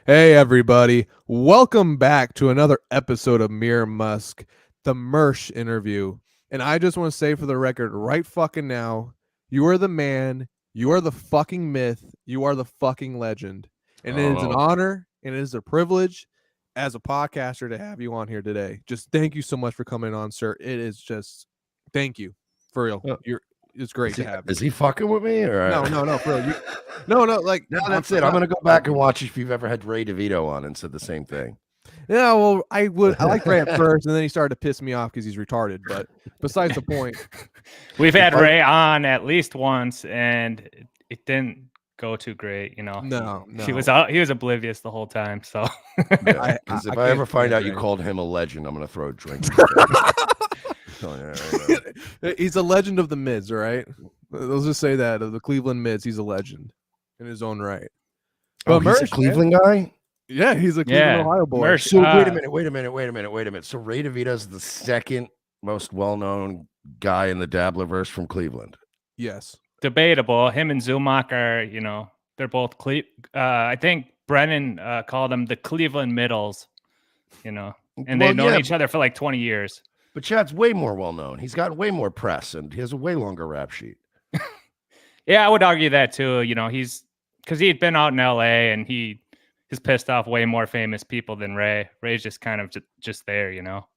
Hey, everybody. Welcome back to another episode of Mir Musk, the Mersh interview. And I just want to say for the record, right fucking now, you are the man, you are the fucking myth, you are the fucking legend. And it is an honor and it is a privilege as a podcaster to have you on here today. Just thank you so much for coming on, sir. It is just, thank you. For real. It's great to have you. Is he fucking with me? Or No, for real. No, like no, that's it. I'm gonna go back and watch if you've ever had Ray DeVito on and said the same thing. Yeah, well, I like Ray at first, and then he started to piss me off because he's retarded. But besides the point, we've had Ray on at least once, and it didn't go too great. You know, no. He was oblivious the whole time. So, because if I ever find out you called him a legend, I'm gonna throw a drink. He's a legend of the mids, right? Let's just say that of the Cleveland mids, he's a legend in his own right. But he's a Cleveland guy. Yeah, he's a Cleveland, Ohio boy. Mersh, so wait a minute. So Ray DeVito's the second most well-known guy in the Diabla verse from Cleveland. Yes, debatable. Him and Zumak are, they're both I think Brennan called them the Cleveland Middles. And they've known each other for like 20 years. But Chad's way more well-known. He's got way more press, and he has a way longer rap sheet. Yeah, I would argue that too. He's because he had been out in LA and he has pissed off way more famous people than Ray. Ray's just kind of just there,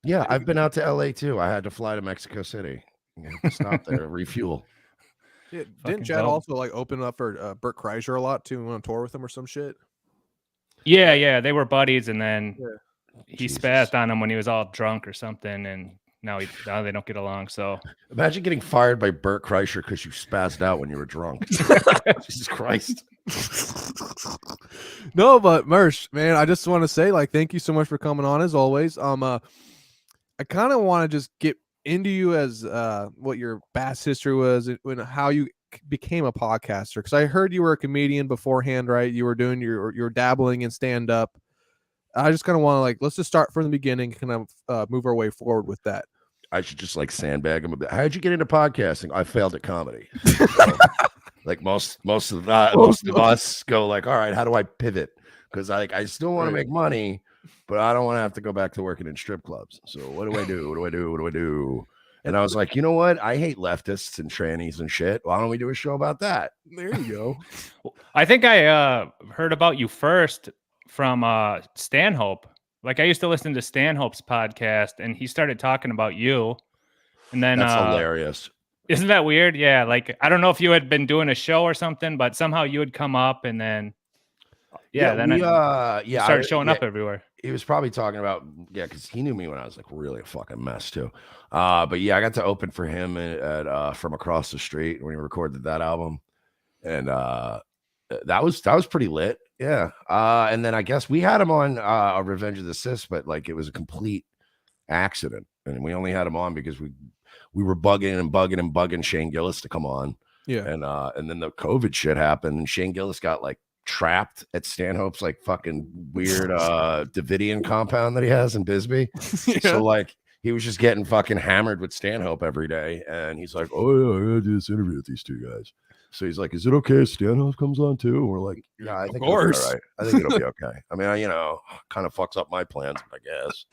Yeah, I've been out to LA too. I had to fly to Mexico City. Stop there, refuel. Yeah, didn't Chad also like open up for Bert Kreischer a lot too and went on tour with him or some shit? Yeah, they were buddies, and then he spazzed on him when he was all drunk or something, and now they don't get along. So imagine getting fired by Bert Kreischer because you spazzed out when you were drunk. Jesus Christ. No, but Mersh, man, I just want to say, like, thank you so much for coming on as always. I kind of want to just get into you as what your past history was and how you became a podcaster, because I heard you were a comedian beforehand, right? You were doing you're dabbling in stand up. I just kind of want to let's just start from the beginning, kind of move our way forward with that. I should just sandbag him a bit. How'd you get into podcasting? I failed at comedy. Like most of us go all right, how do I pivot? Because I still want to make money, but I don't want to have to go back to working in strip clubs. So what do I do? And I was like, you know what? I hate leftists and trannies and shit. Why don't we do a show about that? There you go. I think I heard about you first from Stanhope. I used to listen to Stanhope's podcast, and he started talking about you. And then that's hilarious. Isn't that weird? Yeah, I don't know if you had been doing a show or something, but somehow you would come up, and then started showing up everywhere. He was probably talking about because he knew me when I was really a fucking mess too. But yeah, I got to open for him at From Across the Street when he recorded that album, and that was pretty lit. Yeah. And then I guess we had him on Revenge of the Sis, but it was a complete accident, and we only had him on because we were bugging Shane Gillis to come on. Yeah. And then the COVID shit happened, and Shane Gillis got trapped at Stanhope's fucking weird Davidian compound that he has in Bisbee. Yeah. So he was just getting fucking hammered with Stanhope every day, and he's like, oh yeah, I gotta do this interview with these two guys. So he's like, is it okay if Stanhope comes on too? And we're like, yeah, I think of course. All right. I think it'll be okay. I mean, kind of fucks up my plans, I guess.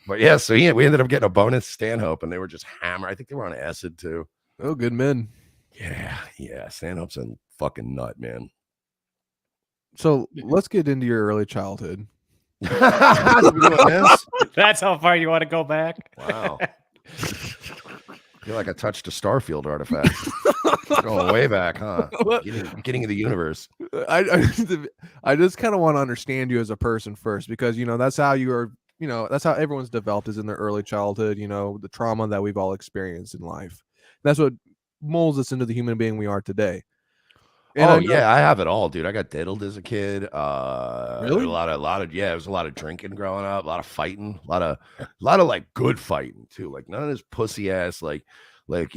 But yeah, so we ended up getting a bonus Stanhope, and they were just hammered. I think they were on acid too. Oh, good men. Yeah. Stanhope's a fucking nut, man. So let's get into your early childhood. That's how far you want to go back. Wow. I feel like I touched a Starfield artifact. Going way back, huh? Beginning of the universe. I just kind of want to understand you as a person first, because that's how you are. That's how everyone's developed, is in their early childhood. The trauma that we've all experienced in life. That's what molds us into the human being we are today. And I have it all, dude. I got diddled as a kid. Really? It was a lot of drinking growing up, a lot of fighting, a lot of good fighting too. None of this pussy ass I'll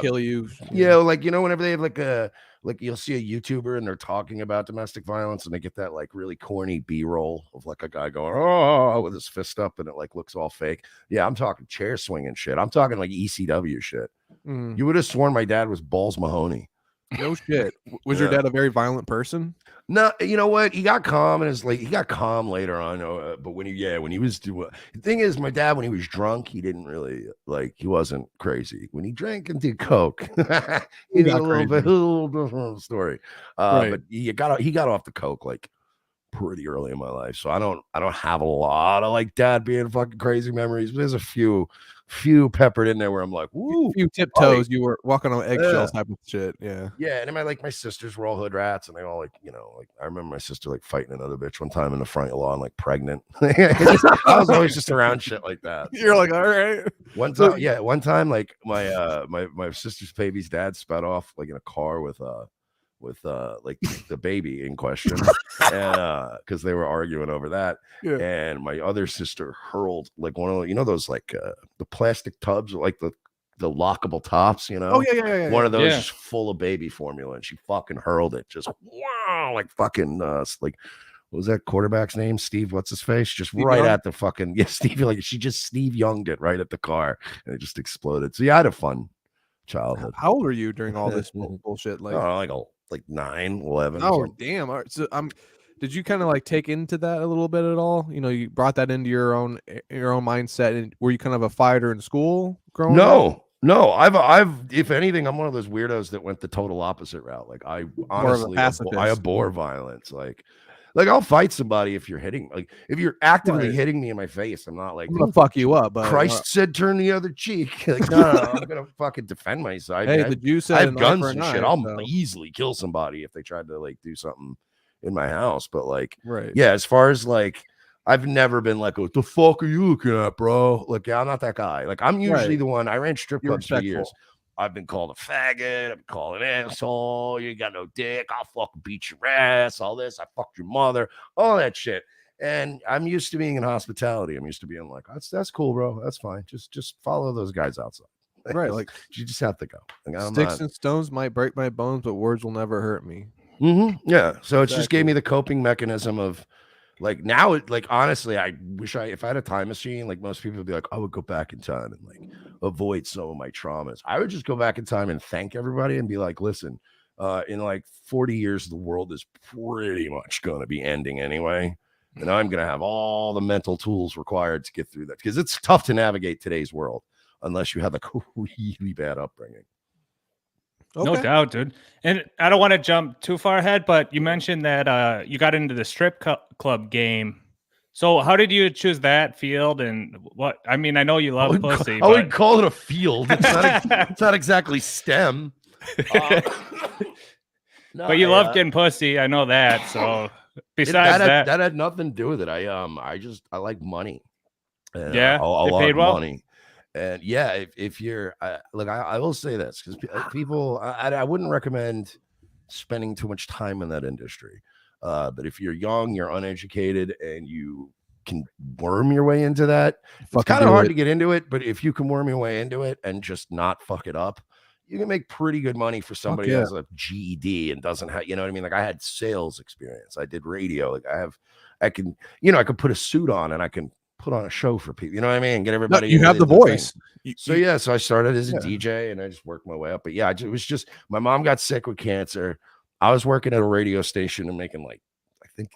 kill you. Yeah, whenever they have you'll see a YouTuber and they're talking about domestic violence, and they get that really corny B-roll of a guy going oh with his fist up, and it looks all fake. Yeah, I'm talking chair swinging shit. I'm talking ECW shit. You would have sworn my dad was Balls Mahoney. No shit. Was your dad a very violent person? No, you know what? He got calm and he got calm later on. But when he was doing, the thing is, my dad, when he was drunk, he didn't really he wasn't crazy. When he drank and did coke, he did a little different story. Right. But he got off the coke like pretty early in my life, so I don't have a lot of like dad being fucking crazy memories. But there's a few peppered in there where I'm like, woo, few tiptoes, you were walking on eggshells type of shit. Yeah. Yeah, and my sisters were all hood rats, and they all I remember my sister like fighting another bitch one time in the front lawn, like pregnant. I was always just around shit like that. You're like, all right. One time, like my sister's baby's dad sped off like in a car with like the baby in question, and because they were arguing over that. Yeah. And my other sister hurled like one of those like the plastic tubs, like the lockable tops, Oh yeah. One of those just full of baby formula, and she fucking hurled it, just wow, like fucking like what was that quarterback's name? Steve, what's his face? Just Steve right Young? At the fucking Steve, like she just Steve Younged it right at the car, and it just exploded. So yeah, I had a fun childhood. How old were you during all this bullshit? Like 9, 11. Oh damn! All right. So did you kind of like take into that a little bit at all? You brought that into your own mindset, and were you kind of a fighter in school growing up? No, I've if anything, I'm one of those weirdos that went the total opposite route. Like I honestly, I abhor violence. Like I'll fight somebody if you're hitting, like if you're actively hitting me in my face. I'm not like, I'm gonna fuck you up. But Christ said, turn the other cheek. Like no, I'm gonna fucking defend myself. Hey, the Jew said I have guns and shit. I'll easily kill somebody if they tried to like do something in my house. But like, yeah, as far as like, I've never been like, what the fuck are you looking at, bro? Like, yeah, I'm not that guy. Like, I'm usually the one. I ran strip clubs for years. I've been called a faggot. I've been called an asshole. You ain't got no dick. I'll fucking beat your ass. All this. I fucked your mother. All that shit. And I'm used to being in hospitality. I'm used to being like, that's cool, bro. That's fine. Just follow those guys outside. Right. Like you just have to go. Like, sticks and stones might break my bones, but words will never hurt me. Yeah. So it just gave me the coping mechanism of like now it like honestly, I wish if I had a time machine, like most people would be like, I would go back in time and like avoid some of my traumas. I would just go back in time and thank everybody and be like, listen, in like 40 years, the world is pretty much going to be ending anyway. And I'm going to have all the mental tools required to get through that because it's tough to navigate today's world unless you have a really bad upbringing. Okay. No doubt, dude. And I don't want to jump too far ahead, but you mentioned that you got into the strip club game. So how did you choose that field? And what? I mean, I know you love pussy. I would call it a field. It's not exactly STEM. No, but you love getting pussy. I know that. So besides that had nothing to do with it. I like money. And, yeah, they paid well. Money. And yeah, if you're look, I will say this because people, I wouldn't recommend spending too much time in that industry. But if you're young, you're uneducated, and you can worm your way into that, it's kind of hard to get into it. But if you can worm your way into it and just not fuck it up, you can make pretty good money for somebody who has a GED and doesn't have, you know what I mean? Like I had sales experience. I did radio. Like I can put a suit on and I can put on a show for people, you know what I mean? Get everybody. You have the voice. So I started as a DJ and I just worked my way up. But yeah, it was just my mom got sick with cancer. I was working at a radio station and making like, I think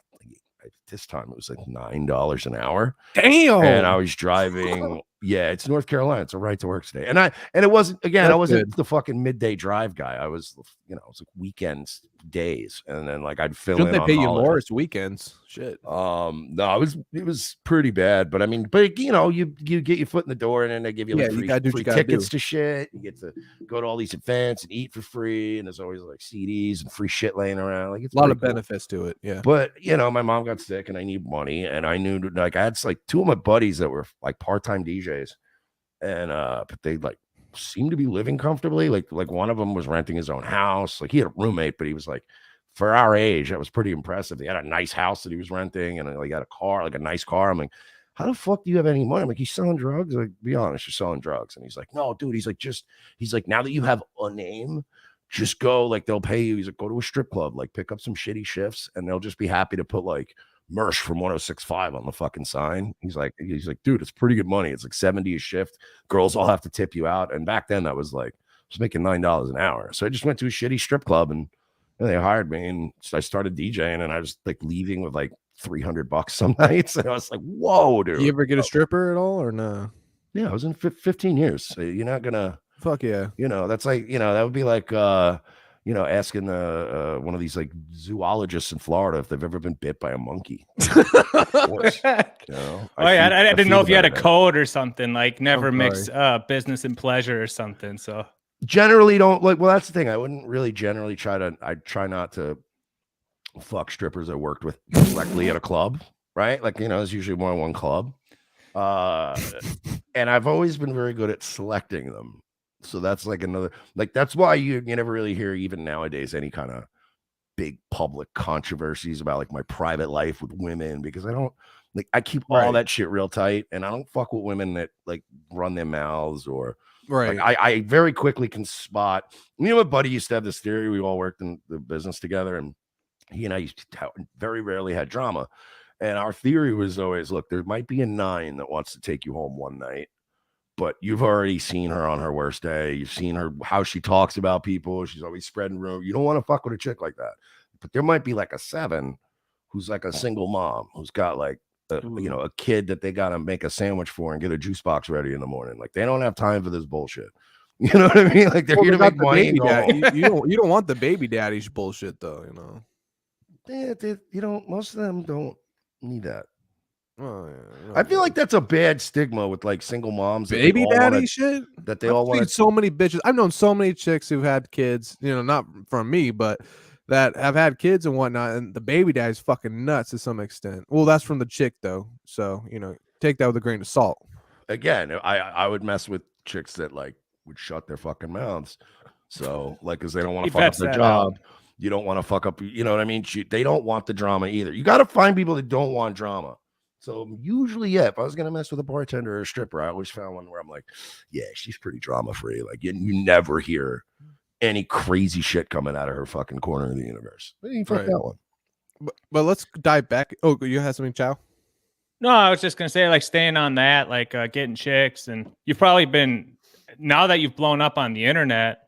at this time it was like $9 an hour. Damn. And I was driving. Yeah, it's North Carolina. It's a right to work state. And it wasn't, again, I wasn't the fucking midday drive guy. I was, it was like weekends, days. And then like I'd fill in. Shouldn't they pay you more? It's weekends. Shit. No, it was pretty bad. But I mean, you get your foot in the door and then they give you like free tickets to shit. You get to go to all these events and eat for free. And there's always like CDs and free shit laying around. Like it's a lot of benefits to it. Yeah. But my mom got sick and I need money. And I knew like I had like two of my buddies that were like part-time DJs. And but they like seemed to be living comfortably. Like one of them was renting his own house. Like he had a roommate, but he was like, for our age, that was pretty impressive. He had a nice house that he was renting, and he got a car, like a nice car. I'm like, how the fuck do you have any money? I'm like, he's selling drugs. Like, be honest, you're selling drugs. And he's like, no, dude. He's like, now that you have a name, just go. Like they'll pay you. He's like, go to a strip club, like pick up some shitty shifts, and they'll just be happy to put like Mersh from 106.5 on the fucking sign. He's like, dude, it's pretty good money. It's like $70 a shift. Girls all have to tip you out. And back then that was like, I was making $9 an hour. So I just went to a shitty strip club and And they hired me, and so I started DJing, and I was like leaving with like $300 some nights. And I was like, whoa, dude. You ever get a stripper at all or no? Yeah, I was in 15 years. So you're not gonna, fuck yeah. That's like, that would be like, asking one of these like zoologists in Florida if they've ever been bit by a monkey. Of course, I didn't know if you had a code or something, like never mix business and pleasure or something. So generally don't like. Well, that's the thing. I wouldn't really generally I try not to fuck strippers I worked with directly at a club, right? Like, there's usually more than one club. And I've always been very good at selecting them. So that's like that's why you never really hear, even nowadays, any kind of big public controversies about like my private life with women, because I keep all that shit real tight, and I don't fuck with women that like run their mouths or right. Like, I very quickly can spot. My buddy used to have this theory. We all worked in the business together, and he and I used to very rarely had drama. And our theory was always, look, there might be a 9 that wants to take you home one night, but you've already seen her on her worst day. You've seen her, how she talks about people. She's always spreading rumors. You don't want to fuck with a chick like that. But there might be like a 7 who's like a single mom who's got like a kid that they got to make a sandwich for and get a juice box ready in the morning. Like, they don't have time for this bullshit. You know what I mean? Like, they're here to make money. You don't want the baby daddy bullshit though, most of them don't need that. Oh, yeah, I feel like that's a bad stigma with like single moms. Baby daddy shit. That they all want. So many bitches. I've known so many chicks who've had kids. Not from me, but that have had kids and whatnot. And the baby daddy's fucking nuts to some extent. Well, that's from the chick though. So take that with a grain of salt. Again, I would mess with chicks that like would shut their fucking mouths. So like, because they don't want to fuck up their job. You don't want to fuck up. You know what I mean? They don't want the drama either. You got to find people that don't want drama. So usually, if I was going to mess with a bartender or a stripper, I always found one where I'm like, yeah, she's pretty drama free. Like, you never hear any crazy shit coming out of her fucking corner of the universe. You fuck that one. But let's dive back. Oh, you had something, Chow? No, I was just going to say, like, staying on that, like getting chicks. And you've probably been, now that you've blown up on the internet,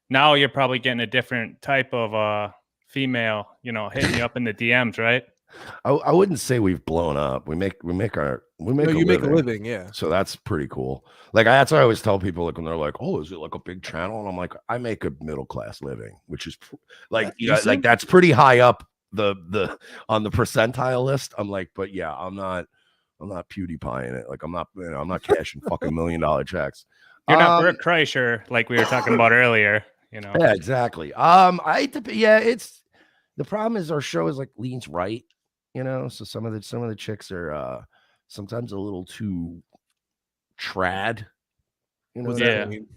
now you're probably getting a different type of female, hitting you up in the DMs, right? I wouldn't say we've blown up. We make a living, yeah. So that's pretty cool. Like, that's what I always tell people, like, when they're like, "Oh, is it like a big channel?" And I'm like, I make a middle class living, which is like, like that's pretty high up the on the percentile list. I'm like, but yeah, I'm not PewDiePie in it. Like, I'm not cashing fucking $1 million checks. You're not Bert Kreischer like we were talking about earlier. Yeah, exactly. It's the problem is our show is like leans right. So some of the chicks are sometimes a little too trad. What does that mean?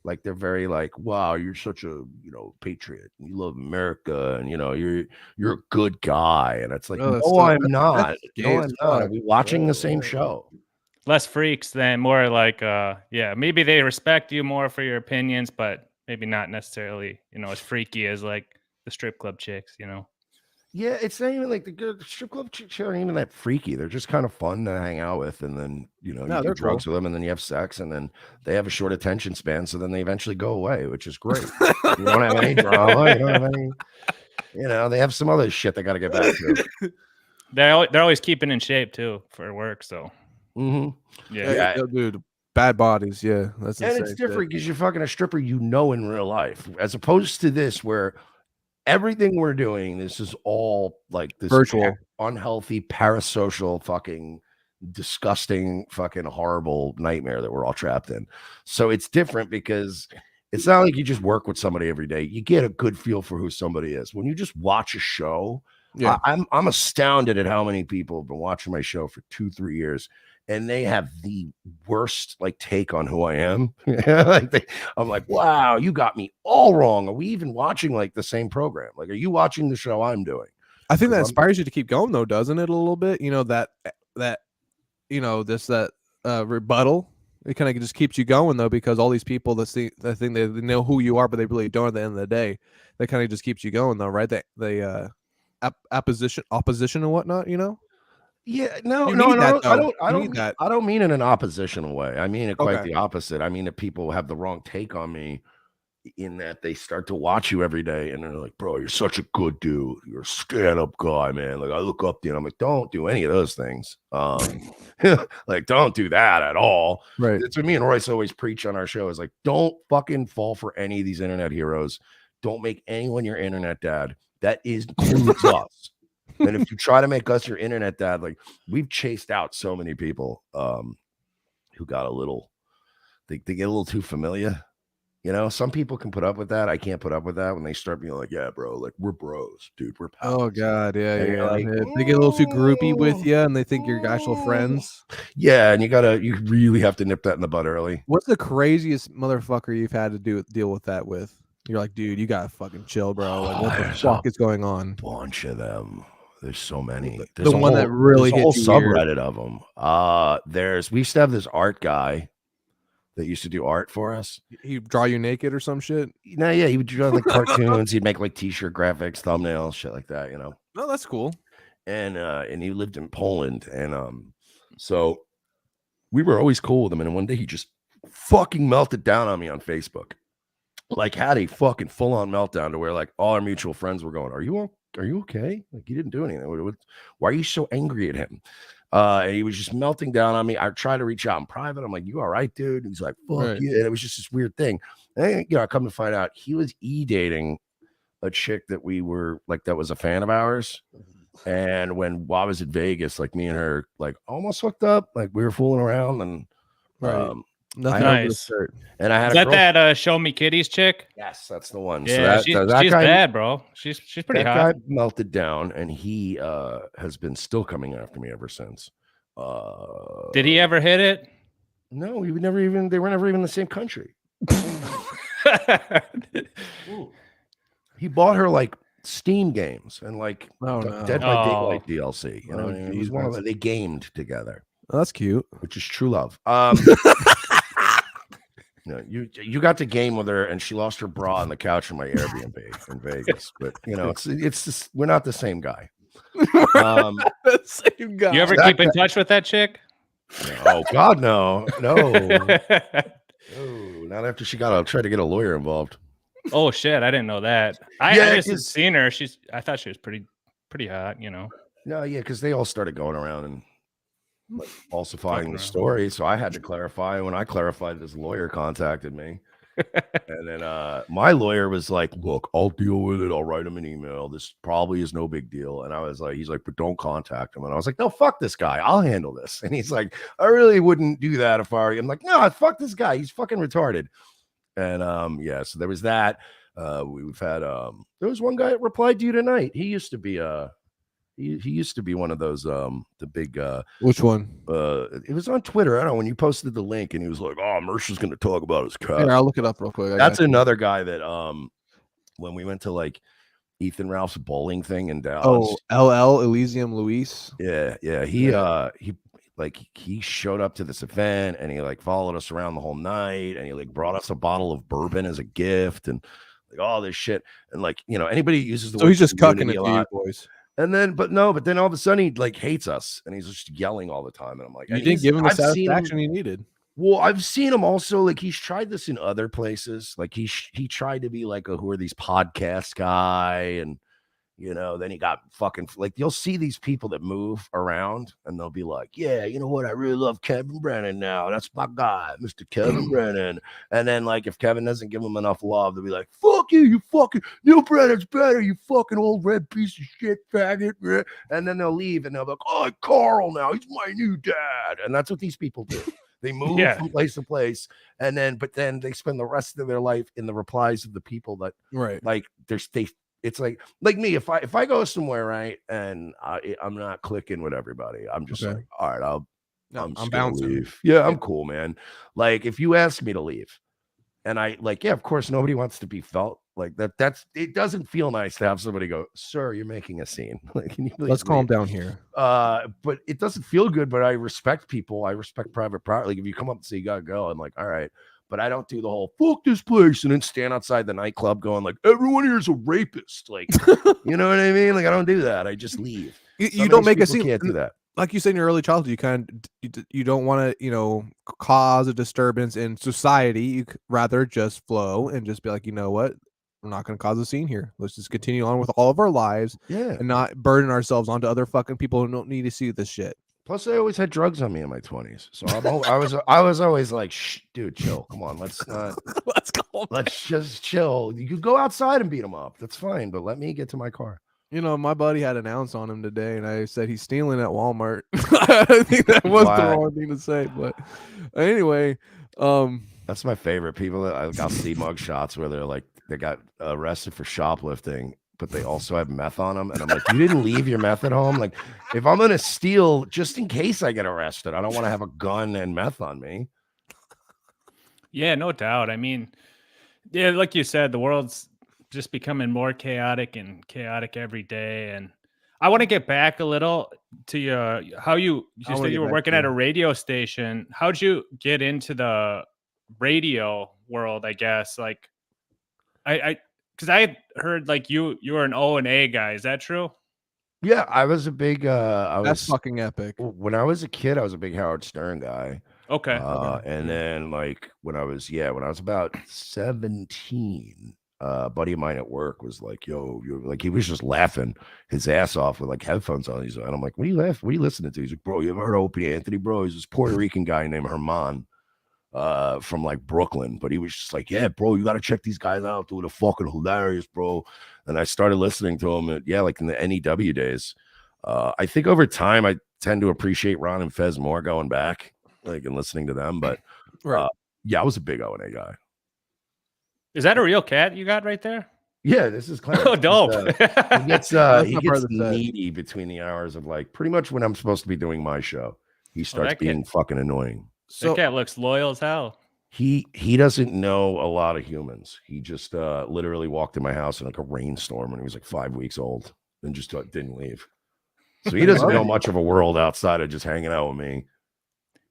Like, they're very like, wow, you're such a patriot. You love America, and you're a good guy. And it's like, no, I'm not. No, I'm not. Are we watching the same show? Less freaks than more like maybe they respect you more for your opinions, but maybe not necessarily as freaky as like the strip club chicks. Yeah, it's not even like the strip club chicks aren't even that freaky. They're just kind of fun to hang out with, and then you do drugs with them, and then you have sex, and then they have a short attention span, so then they eventually go away, which is great. You don't have any drama. You don't have any. They have some other shit they got to get back to. They're always keeping in shape too for work, so. Mm-hmm. Yeah, dude. Bad bodies, yeah. That's and it's different because you're fucking a stripper, in real life, as opposed to this where. Everything we're doing, this is all like this virtual, unhealthy, parasocial, fucking disgusting, fucking horrible nightmare that we're all trapped in. So it's different because it's not like you just work with somebody every day. You get a good feel for who somebody is. When you just watch a show, I'm astounded at how many people have been watching my show for 2-3 years. And they have the worst take on who I am. I'm like, wow, you got me all wrong. Are we even watching the same program? Like, are you watching the show I'm doing? I think that inspires you to keep going, though, doesn't it? A little bit, rebuttal. It kind of just keeps you going, though, because all these people that think they know who you are, but they really don't. At the end of the day, that kind of just keeps you going, though, right? Opposition and whatnot, Yeah, no, I don't mean in an oppositional way. I mean it quite the opposite. I mean, if people have the wrong take on me, in that they start to watch you every day and they're like, bro, you're such a good dude. You're a stand-up guy, man. Like I look up to you and I'm like, don't do any of those things. Like don't do that at all. Right. That's what me and Royce always preach on our show is like, don't fucking fall for any of these internet heroes. Don't make anyone your internet dad. That includes us. And if you try to make us your internet dad, like we've chased out so many people who got a little, they get a little too familiar. You know, some people can put up with that. I can't put up with that when they start being like, yeah, bro, like we're bros, dude. We're pals. Oh God, yeah, And yeah. you're like, If they get a little too groupie with you and they think you're actual friends. Yeah, and you really have to nip that in the bud early. What's the craziest motherfucker you've had to deal with that with? You're like, dude, you gotta fucking chill, bro. Like, what the fuck is going on? Bunch of them. There's so many. There's the one that really hit a whole subreddit of them. We used to have this art guy that used to do art for us. He'd draw you naked or some shit. No, yeah, he would draw like cartoons. He'd make like t-shirt graphics, thumbnails, shit like that. You know. Oh, that's cool. And he lived in Poland, and so we were always cool with him. And one day he just fucking melted down on me on Facebook, like had a fucking full-on meltdown to where like all our mutual friends were going, Are you okay? Like you didn't do anything. Why are you so angry at him? And he was just melting down on me. I tried to reach out in private. I'm like, you all right, dude? And he's like, fuck right. yeah. And it was just this weird thing. And I come to find out he was dating a chick that we were like, that was a fan of ours. And when I was at Vegas, like me and her, like almost hooked up, like we were fooling around and nothing nice. And I had that Show Me Kitties chick? Yes, that's the one. Yeah, so she's guy, bad, bro. She's pretty that hot. guy melted down, and he has been still coming after me ever since. Did he ever hit it? No, they were never even in the same country. He bought her like Steam games and like Dead by Daylight DLC. You know, it was one of they gamed together. Oh, that's cute. Which is true love. No, you got to game with her, and she lost her bra on the couch in my Airbnb in Vegas. But you know, it's just, we're not the same guy. Same guy. You ever keep in touch with that chick? Oh God, no. Not after she tried to get a lawyer involved. Oh shit, I didn't know that. I just had seen her. I thought she was pretty hot, you know. No, yeah, because they all started going around and like falsifying the story. So I had to clarify. When I clarified, this lawyer contacted me. And then my lawyer was like, look, I'll deal with it. I'll write him an email. This probably is no big deal. And I was like, he's like, but don't contact him. And I was like, no, fuck this guy. I'll handle this. And he's like, I really wouldn't do that if I were you. I'm like, no, fuck this guy. He's fucking retarded. And yeah, so there was that. We've had there was one guy that replied to you tonight. He used to be he used to be one of those the big which one? It was on Twitter. I don't know, when you posted the link and he was like, oh, Mersh is gonna talk about his cat. Here, I'll look it up real quick. That's another guy that when we went to like Ethan Ralph's bowling thing in Dallas. Oh, LL Elysium Luis. Yeah. He showed up to this event and he like followed us around the whole night and he like brought us a bottle of bourbon as a gift and like all this shit. And like, you know, anybody who uses the word he's just cucking it to you boys. And then all of a sudden he like hates us and he's just yelling all the time. And I'm like, you didn't give him the satisfaction he needed. Well, I've seen him also, like he's tried this in other places. Like he tried to be like who are these podcast guy, and you know, then he got fucking like you'll see these people that move around and they'll be like, yeah, you know what? I really love Kevin Brennan now. That's my guy, Mr. Kevin Brennan. And then like if Kevin doesn't give him enough love, they'll be like, fuck you, you fucking Neil Brennan's better, you fucking old red piece of shit faggot. And then they'll leave and they'll be like, oh, Carl now, he's my new dad. And that's what these people do. They move from place to place, and then they spend the rest of their life in the replies of the people that like it's like me, if I go somewhere, right, and I'm not clicking with everybody, I'm just like, all right, I'm bouncing. Leave. Yeah, I'm cool, man. Like if you ask me to leave, and I like, yeah, of course, nobody wants to be felt like that. It doesn't feel nice to have somebody go, sir, you're making a scene. Like, can you let's calm down here. But it doesn't feel good. But I respect people. I respect private property. Like if you come up and say you gotta go, I'm like, all right. but I don't do the whole fuck this place and then stand outside the nightclub going like everyone here is a rapist. Like, you know what I mean? Like I don't do that. I just leave. You don't make a scene. scene. Can't do that. Like you said in your early childhood, you don't want to, you know, cause a disturbance in society. You rather just flow and just be like, you know what, we're not going to cause a scene here. Let's just continue on with all of our lives, and not burden ourselves onto other fucking people who don't need to see this shit. Plus, I always had drugs on me in my 20s, so I was always like, shh, dude, chill. Come on, let's not. Let's just chill. You could go outside and beat them up. That's fine, but let me get to my car. You know, my buddy had an ounce on him today, and I said he's stealing at Walmart. I think that was the wrong thing to say, but anyway, that's my favorite. People that I'll see mug shots where they're like they got arrested for shoplifting, but they also have meth on them, and I'm like, you didn't leave your meth at home. Like, if I'm gonna steal, just in case I get arrested, I don't want to have a gun and meth on me. Yeah, no doubt. I mean, yeah, like you said, the world's just becoming more chaotic every day. And I want to get back a little to how you said you were working at a radio station. How'd you get into the radio world? I guess like because I heard like you were an O&A guy. Is that true? Yeah, I was a big that's fucking epic. When I was a kid, I was a big Howard Stern guy. Okay. And then like when I was about 17, a buddy of mine at work was like, yo, you're like, he was just laughing his ass off with like headphones on. And I'm like, what are you laughing? What are you listening to? He's like, bro, you ever heard of Opie Anthony, bro? He's this Puerto Rican guy named Herman from like Brooklyn. But he was just like, yeah, bro, you got to check these guys out. Dude, they're fucking hilarious, bro. And I started listening to him. Like in the NEW days. I think over time, I tend to appreciate Ron and Fez more going back, like, and listening to them. But yeah, I was a big O&A guy. Is that a real cat you got right there? Yeah, this is Clarence. Oh, dope. He gets needy between the hours of like pretty much when I'm supposed to be doing my show. He starts being fucking annoying. So that cat looks loyal as hell. He doesn't know a lot of humans. He just literally walked in my house in like a rainstorm when he was like 5 weeks old and just didn't leave. So he doesn't know much of a world outside of just hanging out with me.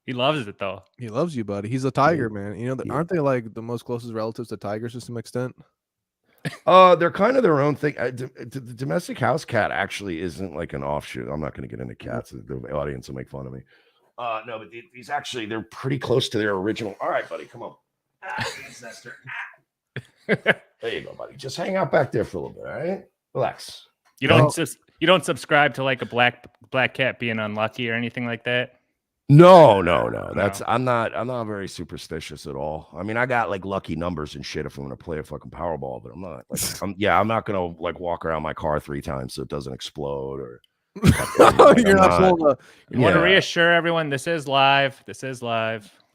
He loves it though. He loves you, buddy. He's a tiger, man. You know, aren't they like the most closest relatives to tigers to some extent? They're kind of their own thing. The domestic house cat actually isn't like an offshoot. I'm not going to get into cats. The audience will make fun of me. No, but these actually, they're pretty close to their original. All right, buddy, come on. There you go, buddy. Just hang out back there for a little bit, all right? Relax. You don't subscribe to like a black cat being unlucky or anything like that? No. I'm not very superstitious at all. I mean, I got like lucky numbers and shit if I'm gonna play a fucking Powerball, but I'm not like I'm not gonna like walk around my car 3 times so it doesn't explode or you're not supposed to want to reassure everyone this is live.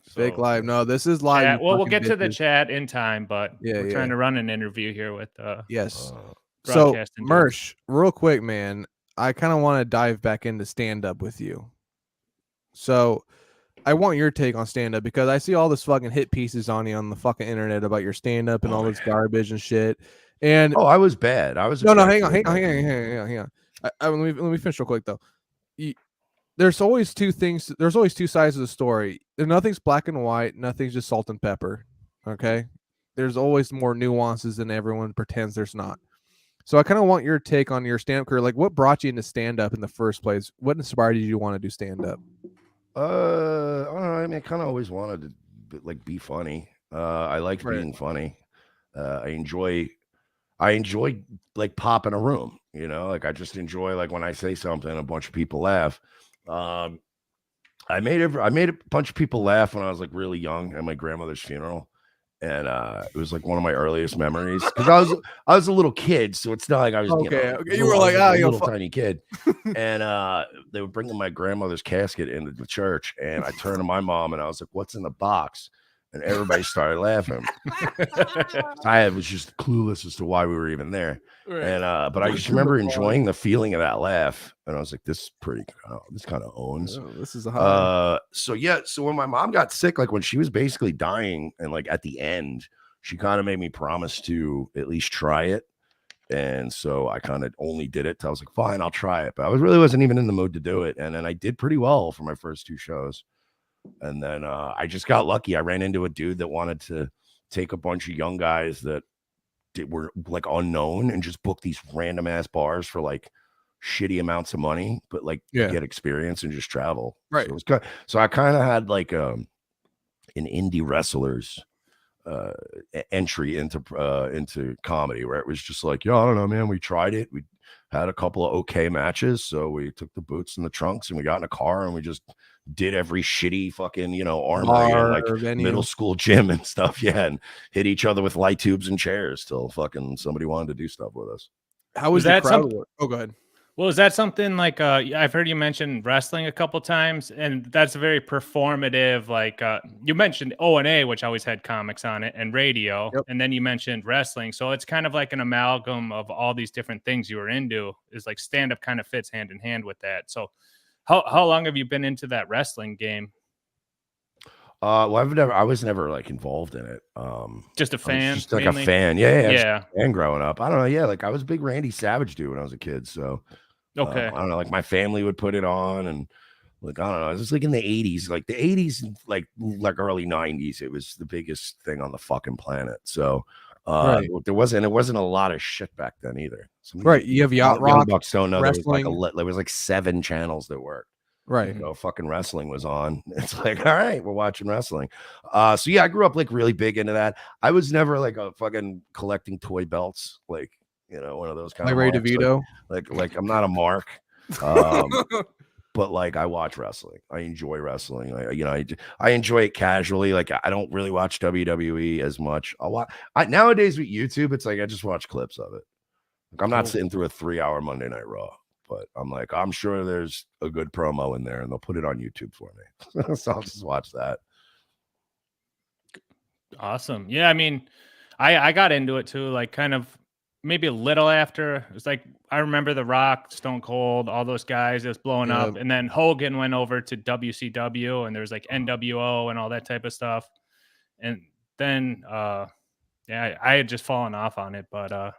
Fake live. No, this is live. Yeah, well, we'll get to the chat in time, but we're trying to run an interview here with yes. So Mersh, real quick, man, I kind of want to dive back into stand-up with you. So I want your take on stand-up because I see all this fucking hit pieces on you on the fucking internet about your stand-up and all this garbage and shit. And I was bad. I was no. Hang on. Let me finish real quick though. There's always two things. There's always two sides of the story. Nothing's black and white. Nothing's just salt and pepper. Okay. There's always more nuances than everyone pretends there's not. So I kind of want your take on your stand-up career. Like, what brought you into stand-up in the first place? What inspired you to want to do stand-up? I don't know. I mean, I kind of always wanted to like be funny. I liked being funny. I enjoy like popping a room. You know, like I just enjoy like when I say something, a bunch of people laugh. I made a bunch of people laugh when I was like really young at my grandmother's funeral. And it was like one of my earliest memories because I was a little kid, so it's not like I was you were like a little tiny kid, and they were bringing my grandmother's casket into the church, and I turned to my mom and I was like, "What's in the box?" And everybody started laughing. I was just clueless as to why we were even there, and but I just remember enjoying the feeling of that laugh, and I was like, "This is pretty. This kind of owns." This is a high. So when my mom got sick, like when she was basically dying, and like at the end, she kind of made me promise to at least try it, and so I kind of only did it. I was like, "Fine, I'll try it," but I really wasn't even in the mood to do it, and then I did pretty well for my first 2 shows. And then I just got lucky. I ran into a dude that wanted to take a bunch of young guys that were like unknown and just book these random ass bars for like shitty amounts of money, but like get experience and just travel. Right. So it was good. So I kind of had like an indie wrestlers entry into comedy, where it was just like, I don't know, man, we tried it. We had a couple of okay matches, so we took the boots and the trunks and we got in a car and we just did every shitty fucking armory and like middle school gym and stuff, and hit each other with light tubes and chairs till fucking somebody wanted to do stuff with us. How was that crowd work? Oh, go ahead. Well, is that something like I've heard you mention wrestling a couple times, and that's a very performative, like you mentioned O&A, which always had comics on it, and radio, and then you mentioned wrestling. So it's kind of like an amalgam of all these different things you were into. Is like stand-up kind of fits hand in hand with that. So how long have you been into that wrestling game? Well, I was never like involved in it. Just a fan, just like mainly? a fan. Yeah. And growing up, I don't know. Yeah, like I was a big Randy Savage dude when I was a kid. So okay, I don't know. Like my family would put it on, and like I don't know. It was like in the '80s, like the '80s, like early '90s. It was the biggest thing on the fucking planet. So there wasn't a lot of shit back then either. You have Yacht Rock, Bucks don't know wrestling. There was like 7 channels that worked. Right. Fucking wrestling was on. It's like, all right, we're watching wrestling. So yeah, I grew up like really big into that. I was never like a fucking collecting toy belts, like one of those kind like of Ray DeVito. Like I'm not a mark. But like I watch wrestling. I enjoy wrestling. I enjoy it casually. Like I don't really watch WWE as much. Nowadays with YouTube, it's like I just watch clips of it. Like I'm not sitting through a 3-hour Monday Night Raw. But I'm like, I'm sure there's a good promo in there and they'll put it on YouTube for me. So I'll just watch that. Awesome. Yeah, I mean, I got into it too, like kind of maybe a little after. It was like I remember The Rock, Stone Cold, all those guys just blowing up. And then Hogan went over to WCW and there's like NWO and all that type of stuff. And then I had just fallen off on it, but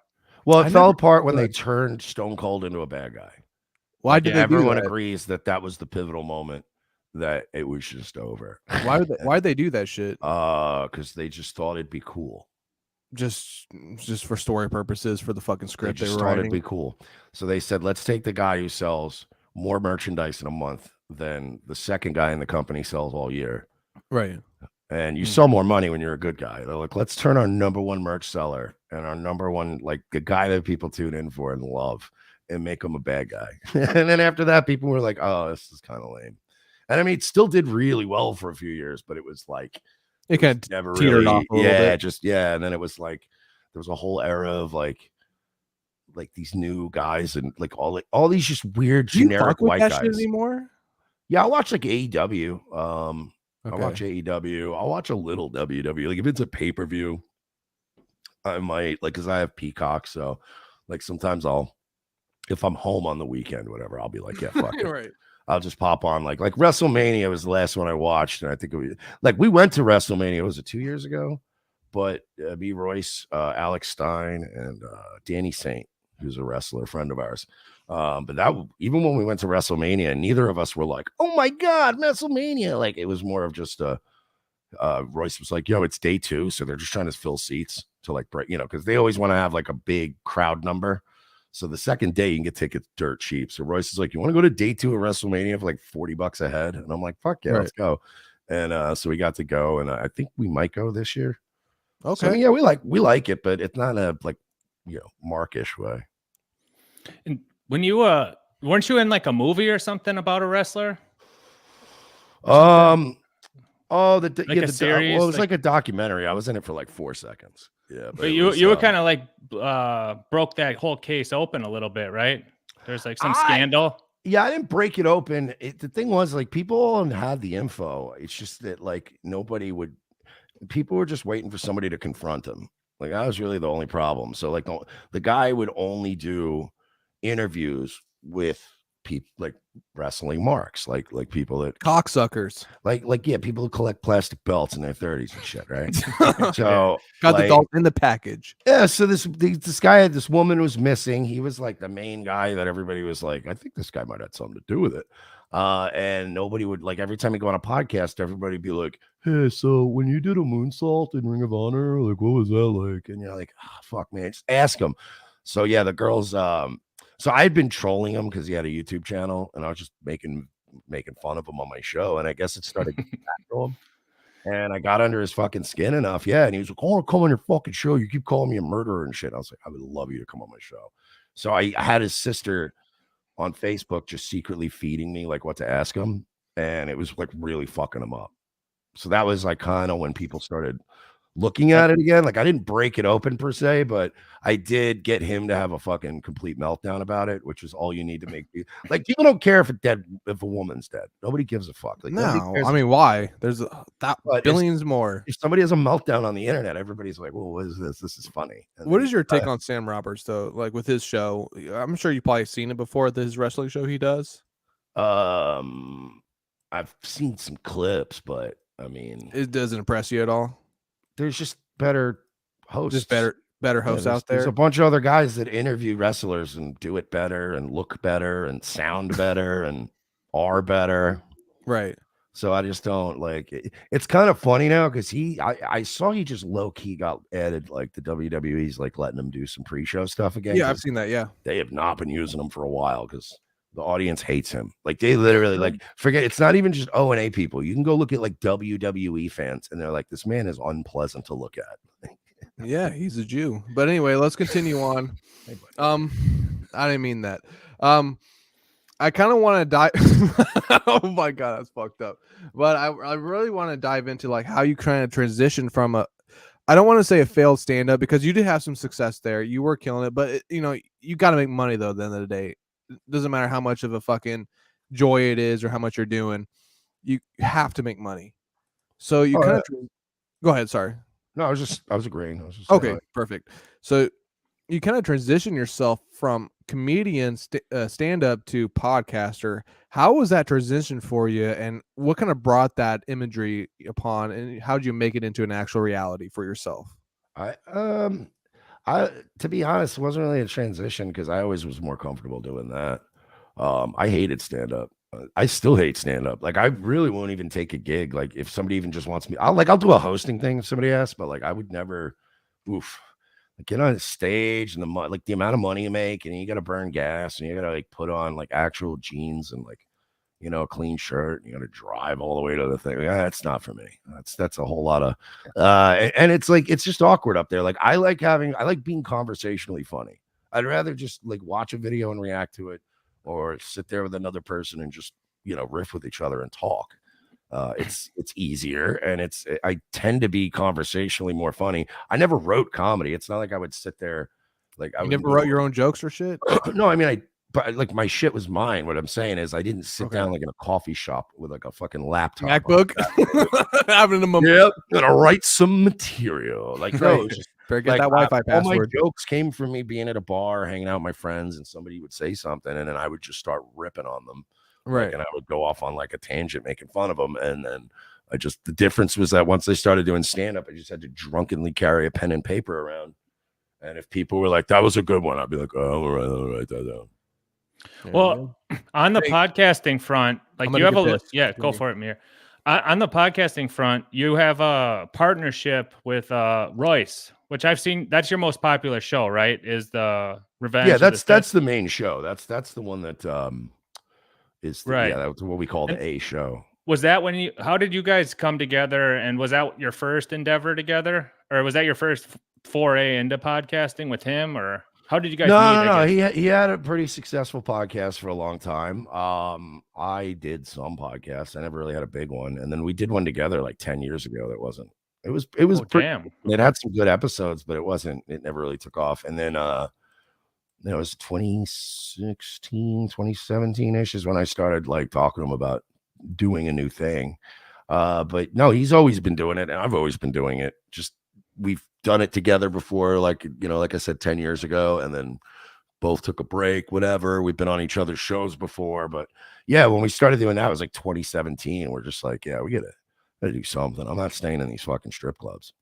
well, it fell apart when they turned Stone Cold into a bad guy. Why did everyone agrees that was the pivotal moment that it was just over? Why'd they do that shit? Because they just thought it'd be cool. Just for story purposes, for the fucking script they were writing. It'd be cool. So they said, let's take the guy who sells more merchandise in a month than the second guy in the company sells all year. Right. And you sell more money when you're a good guy. They're like, let's turn our number one merch seller and our number one, like the guy that people tune in for and love, and make him a bad guy. And then after that, people were like, oh, this is kind of lame. And I mean, it still did really well for a few years, but it was like, it kind of never teetered really off a little bit. And then it was like, there was a whole era of like these new guys and like all these just weird generic white guys anymore. Yeah, I watch like AEW. I watch AEW. I'll watch a little WWE. Like if it's a pay-per-view, I might, like, because I have Peacock. So like sometimes if I'm home on the weekend, whatever, I'll be like, yeah, fuck it. Right. I'll just pop on like WrestleMania was the last one I watched. And I think we went to WrestleMania, was it 2 years ago? But me, Royce, Alex Stein, and Danny Saint, who's a wrestler, friend of ours. But that, even when we went to WrestleMania, neither of us were like, oh my God, WrestleMania. Like it was more of just Royce was like, yo, it's day 2. So they're just trying to fill seats to like break, because they always want to have like a big crowd number. So the second day you can get tickets dirt cheap. So Royce is like, you want to go to day 2 of WrestleMania for like $40 a head? And I'm like, fuck yeah, let's go. And so we got to go, and I think we might go this year. Okay. So, I mean, yeah, we like it, but it's not a like, markish way. And when you weren't you in like a movie or something about a wrestler? The series. Well, it was like a documentary. I was in it for like 4 seconds. Yeah, but you were kind of like broke that whole case open a little bit, right? There's like some scandal. Yeah, I didn't break it open. The thing was, like, people had the info. It's just that like people were just waiting for somebody to confront him. Like that was really the only problem. So like the guy would only do interviews with people like wrestling marks, like people that cocksuckers, like yeah, people who collect plastic belts in their 30s and shit, right? So got like, the dog in the package. yeah, so this guy had this woman was missing. He was like the main guy that everybody was like, I think this guy might have something to do with it. And nobody would like every time you go on a podcast, everybody would be like, hey, so when you did a moonsault in Ring of Honor, like what was that like? And you're like, oh, fuck, man, just ask him. So yeah, the girls, so I had been trolling him because he had a YouTube channel, and I was just making fun of him on my show, and I guess it started getting back to him. And I got under his fucking skin enough. Yeah. And he was like, I want to come on your fucking show. You keep calling me a murderer and shit. I was like, I would love you to come on my show. So I had his sister on Facebook just secretly feeding me like what to ask him. And it was like really fucking him up. So that was like kind of when people started looking at it again. Like I didn't break it open per se, but I did get him to have a fucking complete meltdown about it, which is all you need to make like people don't care if a woman's dead. Nobody gives a fuck. Like no, I mean, why? There's billions more. If somebody has a meltdown on the internet, everybody's like, well, what is this? This is funny. And what is your take on Sam Roberts though? Like with his show, I'm sure you've probably seen it before. His wrestling show he does. I've seen some clips, but I mean, it doesn't impress you at all. There's just better hosts. Just better hosts out there. There's a bunch of other guys that interview wrestlers and do it better and look better and sound better and are better. Right. So I just don't like it. It's kind of funny now because I saw he just low key got added, like the WWE's like letting him do some pre-show stuff again. Yeah, I've seen that. Yeah. They have not been using him for a while because the audience hates him. Like they literally like forget it's not even just O&A people. You can go look at like WWE fans and they're like, this man is unpleasant to look at. Yeah, he's a Jew. But anyway, let's continue on. I didn't mean that. I kind of want to dive. Oh my god, that's fucked up. But I really want to dive into like how you kind of transition from I don't want to say a failed stand-up because you did have some success there. You were killing it, but you got to make money though at the end of the day. It doesn't matter how much of a fucking joy it is or how much you're doing. You have to make money. So you kind of go ahead. Sorry. No, I was agreeing. Okay, perfect. So you kind of transition yourself from comedian stand-up to podcaster. How was that transition for you, and what kind of brought that imagery upon, and how did you make it into an actual reality for yourself? I to be honest, it wasn't really a transition because I always was more comfortable doing that. I hated stand-up. I still hate stand-up. Like I really won't even take a gig. Like if somebody even just wants me, I'll do a hosting thing if somebody asks, but like I would never like get on stage and the amount of money you make, and you gotta burn gas and you gotta like put on like actual jeans and like a clean shirt, and you gotta drive all the way to the thing. That's not for me. That's a whole lot of and it's like it's just awkward up there. Like I like being conversationally funny. I'd rather just like watch a video and react to it, or sit there with another person and just riff with each other and talk. It's easier, and I tend to be conversationally more funny. I never wrote comedy. It's not like I would sit there like I never wrote your own jokes or shit. No, I mean but like my shit was mine. What I'm saying is I didn't sit down like in a coffee shop with like a fucking laptop MacBook having them. Yep, gonna write some material. Like no, just better get that Wi-Fi password. All my jokes came from me being at a bar, hanging out with my friends, and somebody would say something, and then I would just start ripping on them. Right. Like, and I would go off on like a tangent, making fun of them. And then the difference was that once they started doing stand-up, I just had to drunkenly carry a pen and paper around. And if people were like, that was a good one, I'd be like, oh, I'll write that down. Well, on the podcasting front, like you have go for it, Mir. On the podcasting front, you have a partnership with Royce, which I've seen. That's your most popular show, right? Is the Revenge? Yeah, that's the main show. That's the one that is right. Yeah, that's what we call the A show. Was that how did you guys come together? And was that your first endeavor together, or was that your first foray into podcasting with him, or how did you guys meet? No. He had a pretty successful podcast for a long time. I did some podcasts. I never really had a big one, and then we did one together like 10 years ago. That wasn't. It was damn. It had some good episodes, but it wasn't. It never really took off. And then it was 2016, 2017-ish is when I started like talking to him about doing a new thing. But no, he's always been doing it, and I've always been doing it. Just we've done it together before, like like I said, 10 years ago, and then both took a break, whatever. We've been on each other's shows before, but yeah, when we started doing that, it was like 2017. We're just like, yeah, we gotta do something. I'm not staying in these fucking strip clubs.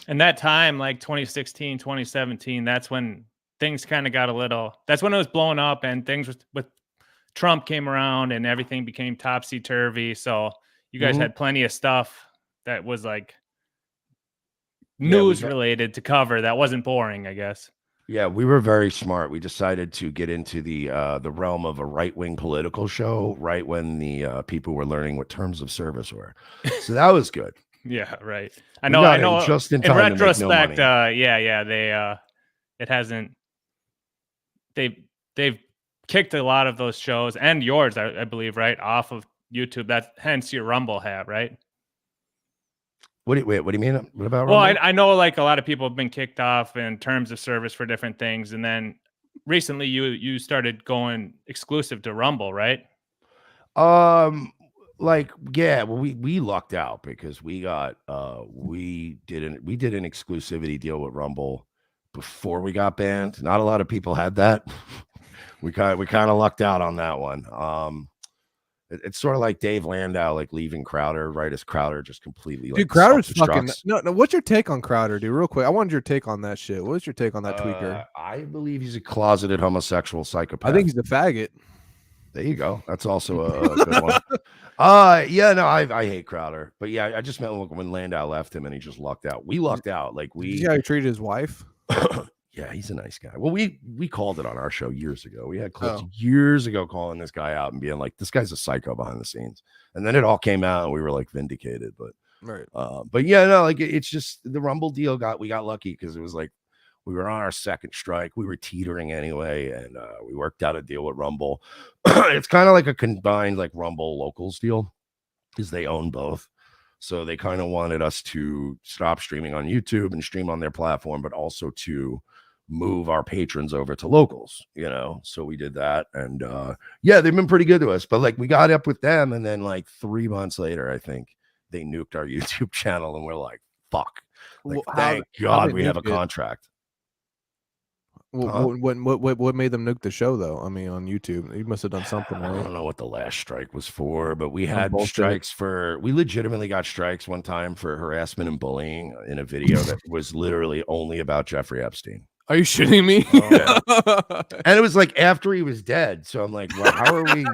And that time, like 2016, 2017, that's when things kind of got a little, that's when it was blowing up and things with Trump came around and everything became topsy-turvy. So you guys had plenty of stuff that was like news related to cover that wasn't boring, I guess. Yeah, we were very smart. We decided to get into the realm of a right-wing political show right when the people were learning what terms of service were. So that was good. Yeah, right. I know. Just in time retrospect, they it hasn't. They've kicked a lot of those shows and yours, I believe, right, off of YouTube. That's hence your Rumble hat, right? What do you mean? What about Well, Rumble? I know like a lot of people have been kicked off in terms of service for different things, and then recently you started going exclusive to Rumble, right? Like, yeah, well, we lucked out because we got we did an exclusivity deal with Rumble before we got banned. Not a lot of people had that. we kind of lucked out on that one. It's sort of like Dave Landau like leaving Crowder right as Crowder just completely like, dude, Crowder's fucking no. What's your take on Crowder, dude? Real quick, I wanted your take on that shit. What's your take on that tweaker? I believe he's a closeted homosexual psychopath. I think he's a faggot. There you go. That's also a good one. Yeah, no, I hate Crowder, but yeah, I just meant when Landau left him and he just lucked out. We lucked out. Like Did you see how he treated his wife? Yeah, he's a nice guy. Well, we called it on our show years ago. We had clips years ago calling this guy out and being like, this guy's a psycho behind the scenes. And then it all came out and we were like vindicated. But right. But yeah, no, like it's just the Rumble deal we got lucky because it was like we were on our second strike. We were teetering anyway, and we worked out a deal with Rumble. It's kind of like a combined like Rumble locals deal because they own both. So they kind of wanted us to stop streaming on YouTube and stream on their platform, but also to move our patrons over to locals, you know. So we did that, and yeah, they've been pretty good to us. But like we got up with them, and then like 3 months later, I think they nuked our YouTube channel, and we're like, fuck. Like, thank God we have a contract. What made them nuke the show though? I mean, on YouTube, you must have done something. Right? I don't know what the last strike was for, but we had strikes we legitimately got strikes one time for harassment and bullying in a video that was literally only about Jeffrey Epstein. Are you shitting me? Yeah. And it was like after he was dead. So I'm like, well, how are we?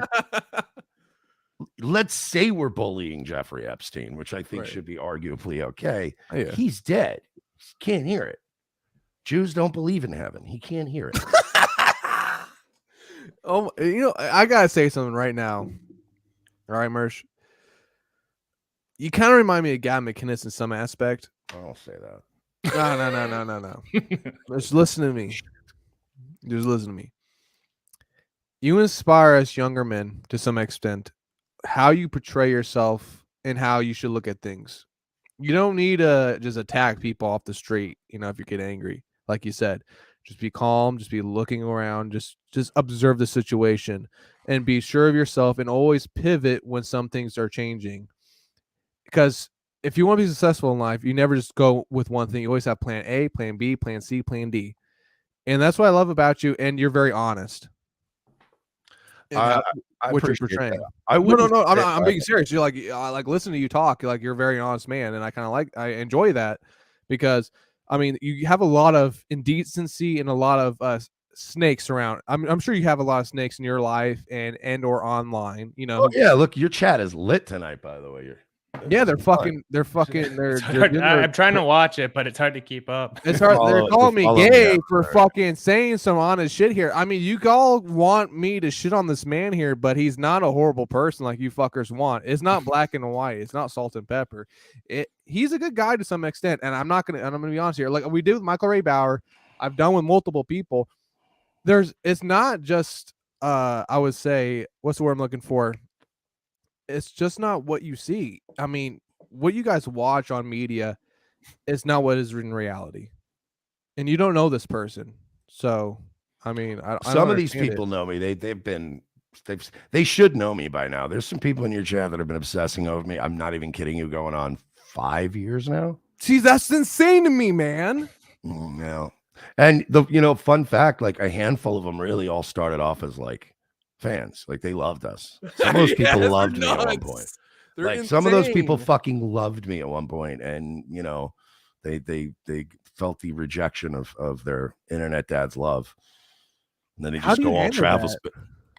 Let's say we're bullying Jeffrey Epstein, which I think should be arguably okay. Oh, yeah. He's dead. Can't hear it. Jews don't believe in heaven. He can't hear it. Oh, you know, I gotta say something right now. All right, Mersh. You kind of remind me of Gavin McInnes in some aspect. I don't say that. No. Just listen to me. Just listen to me. You inspire us younger men to some extent. How you portray yourself and how you should look at things. You don't need to just attack people off the street, you know, if you get angry. Like you said, just be calm, just be looking around, just observe the situation and be sure of yourself and always pivot when some things are changing. Because if you want to be successful in life, you never just go with one thing. You always have plan A, plan B, plan C, plan D. And that's what I love about you. And you're very honest. I what you're portraying. That. No. I'm being serious. You're like, I like listening to you talk. Like you're a very honest man, and I enjoy that because I mean you have a lot of indecency and a lot of snakes around. I'm sure you have a lot of snakes in your life and or online. You know. Oh, yeah. Look, your chat is lit tonight. By the way, they're fucking. I'm trying to watch it, but it's hard to keep up. It's hard. They're calling me gay for fucking saying some honest shit here. I mean, you all want me to shit on this man here, but he's not a horrible person like you fuckers want. It's not black and white. It's not salt and pepper. He's a good guy to some extent, and I'm gonna be honest here. Like we do with Michael Ray Bauer, I've done with multiple people. It's not just I would say, what's the word I'm looking for? It's just not what you see. I mean, what you guys watch on media is not what is in reality. And you don't know this person. So, I mean, some of these people know me. They should know me by now. There's some people in your chat that have been obsessing over me. I'm not even kidding you, going on 5 years now. See, that's insane to me, man. No. And the fun fact, like a handful of them really all started off as like fans. Like they loved us. Some of those people loved me at one point. They're like insane. some of those people fucking loved me at one point, and they felt the rejection of their internet dad's love. And then they just go all travel.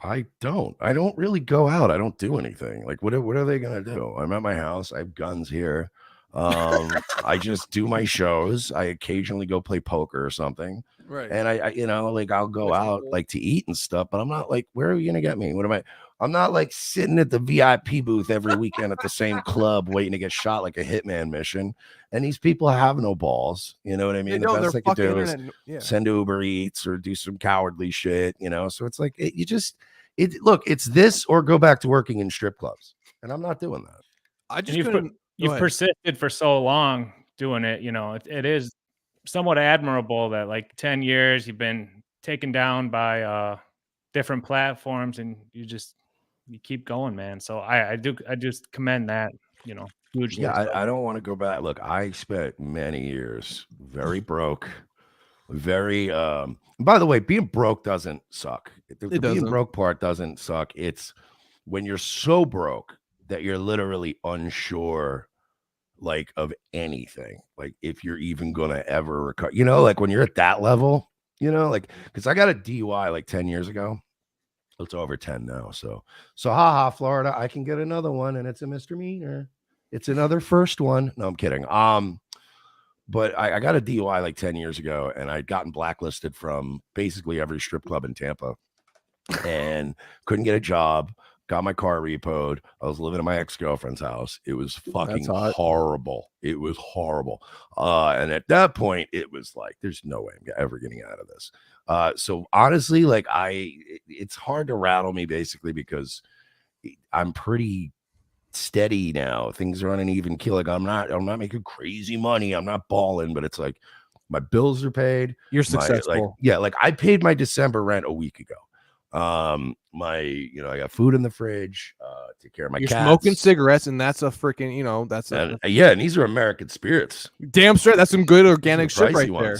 I don't really go out. I don't do anything. Like what are they gonna do? I'm at my house. I have guns here. I just do my shows. I occasionally go play poker or something. Right. And I like I'll go out like to eat and stuff, but I'm not like, where are you gonna get me? I'm not like sitting at the VIP booth every weekend at the same club waiting to get shot like a hitman mission. And these people have no balls. You know what I mean? The best they could do is send Uber Eats or do some cowardly shit, So it's like look, it's this or go back to working in strip clubs. And I'm not doing that. I just couldn't. You've persisted for so long doing it. It is somewhat admirable that like 10 years you've been taken down by different platforms and you keep going, man. So I just commend that, hugely. Yeah, I don't want to go back. Look, I spent many years very broke, very by the way, being broke doesn't suck. The being broke part doesn't suck. It's when you're so broke that you're literally unsure like of anything, like if you're even gonna ever recover, like when you're at that level, like because I got a DUI like 10 years ago. It's over 10 now, so haha, Florida, I can get another one and it's a misdemeanor. It's another first one. No, I'm kidding. But I got a DUI like 10 years ago, and I'd gotten blacklisted from basically every strip club in Tampa and couldn't get a job. Got my car repoed. I was living at my ex-girlfriend's house. It was fucking horrible. It was horrible. And at that point, it was like, there's no way I'm ever getting out of this. So honestly, like it's hard to rattle me basically because I'm pretty steady now. Things are on an even keel. Like I'm not making crazy money. I'm not balling, but it's like my bills are paid. You're successful. Like I paid my December rent a week ago. I got food in the fridge, take care of my cats. Smoking cigarettes, and that's a freaking, and these are American spirits. Damn straight. That's some good organic shit right there.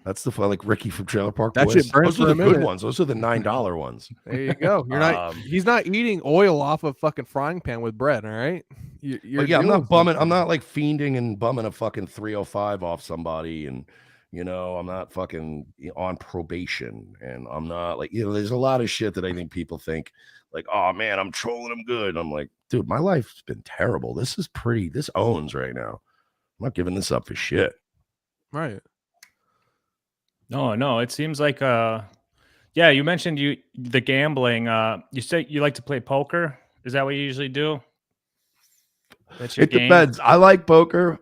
That's the fun, like Ricky from Trailer Park Boys. That shit burns. Those are the good ones. Those are the $9 ones. There you go. You're not. He's not eating oil off a fucking frying pan with bread. All right. I'm not bumming. I'm not like fiending and bumming a fucking 305 off somebody, and I'm not fucking on probation, and I'm not like there's a lot of shit that I think people think like, oh man, I'm trolling them good. I'm like, dude, my life's been terrible. This owns right now. I'm not giving this up for shit. Right. No, it seems like you mentioned the gambling. You say you like to play poker. Is that what you usually do? It depends. I like poker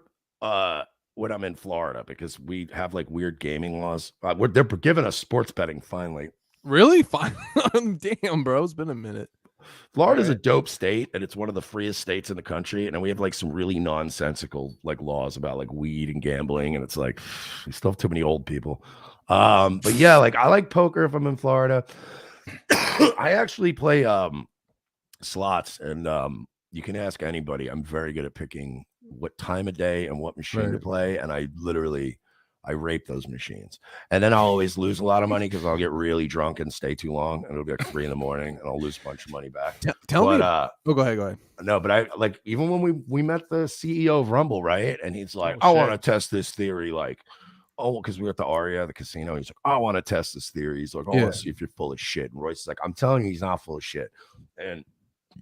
when I'm in Florida because we have like weird gaming laws. They're giving us sports betting finally. Really? Fine. Damn, bro. It's been a minute. Florida's a dope state, and it's one of the freest states in the country. And we have like some really nonsensical like laws about like weed and gambling. And it's like we still have too many old people. But yeah, like I like poker if I'm in Florida. I actually play slots, and you can ask anybody. I'm very good at picking what time of day and what machine to play, and I rape those machines. And then I'll always lose a lot of money because I'll get really drunk and stay too long, and it'll be like 3 a.m. and I'll lose a bunch of money back. Tell me. Go ahead. No, but I like even when we met the CEO of Rumble, right? And he's like, I want to test this theory, like. Oh, because we're at the Aria, the casino. He's like, I want to test this theory. He's like, I want to see if you're full of shit. And Royce is like, I'm telling you, he's not full of shit. And,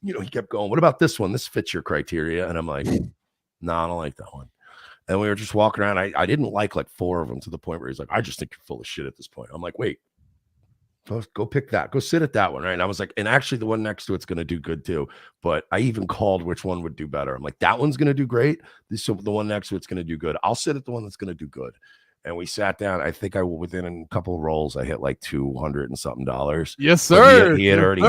he kept going, what about this one? This fits your criteria. And I'm like, no, I don't like that one. And we were just walking around. I didn't like 4 of them to the point where he's like, I just think you're full of shit at this point. I'm like, wait, go pick that. Go sit at that one, right? And I was like, and actually the one next to it's going to do good too. But I even called which one would do better. I'm like, that one's going to do great. So the one next to it's going to do good. I'll sit at the one that's going to do good. And we sat down. I think within a couple of rolls, I hit like $200 and something. Yes, sir. He had already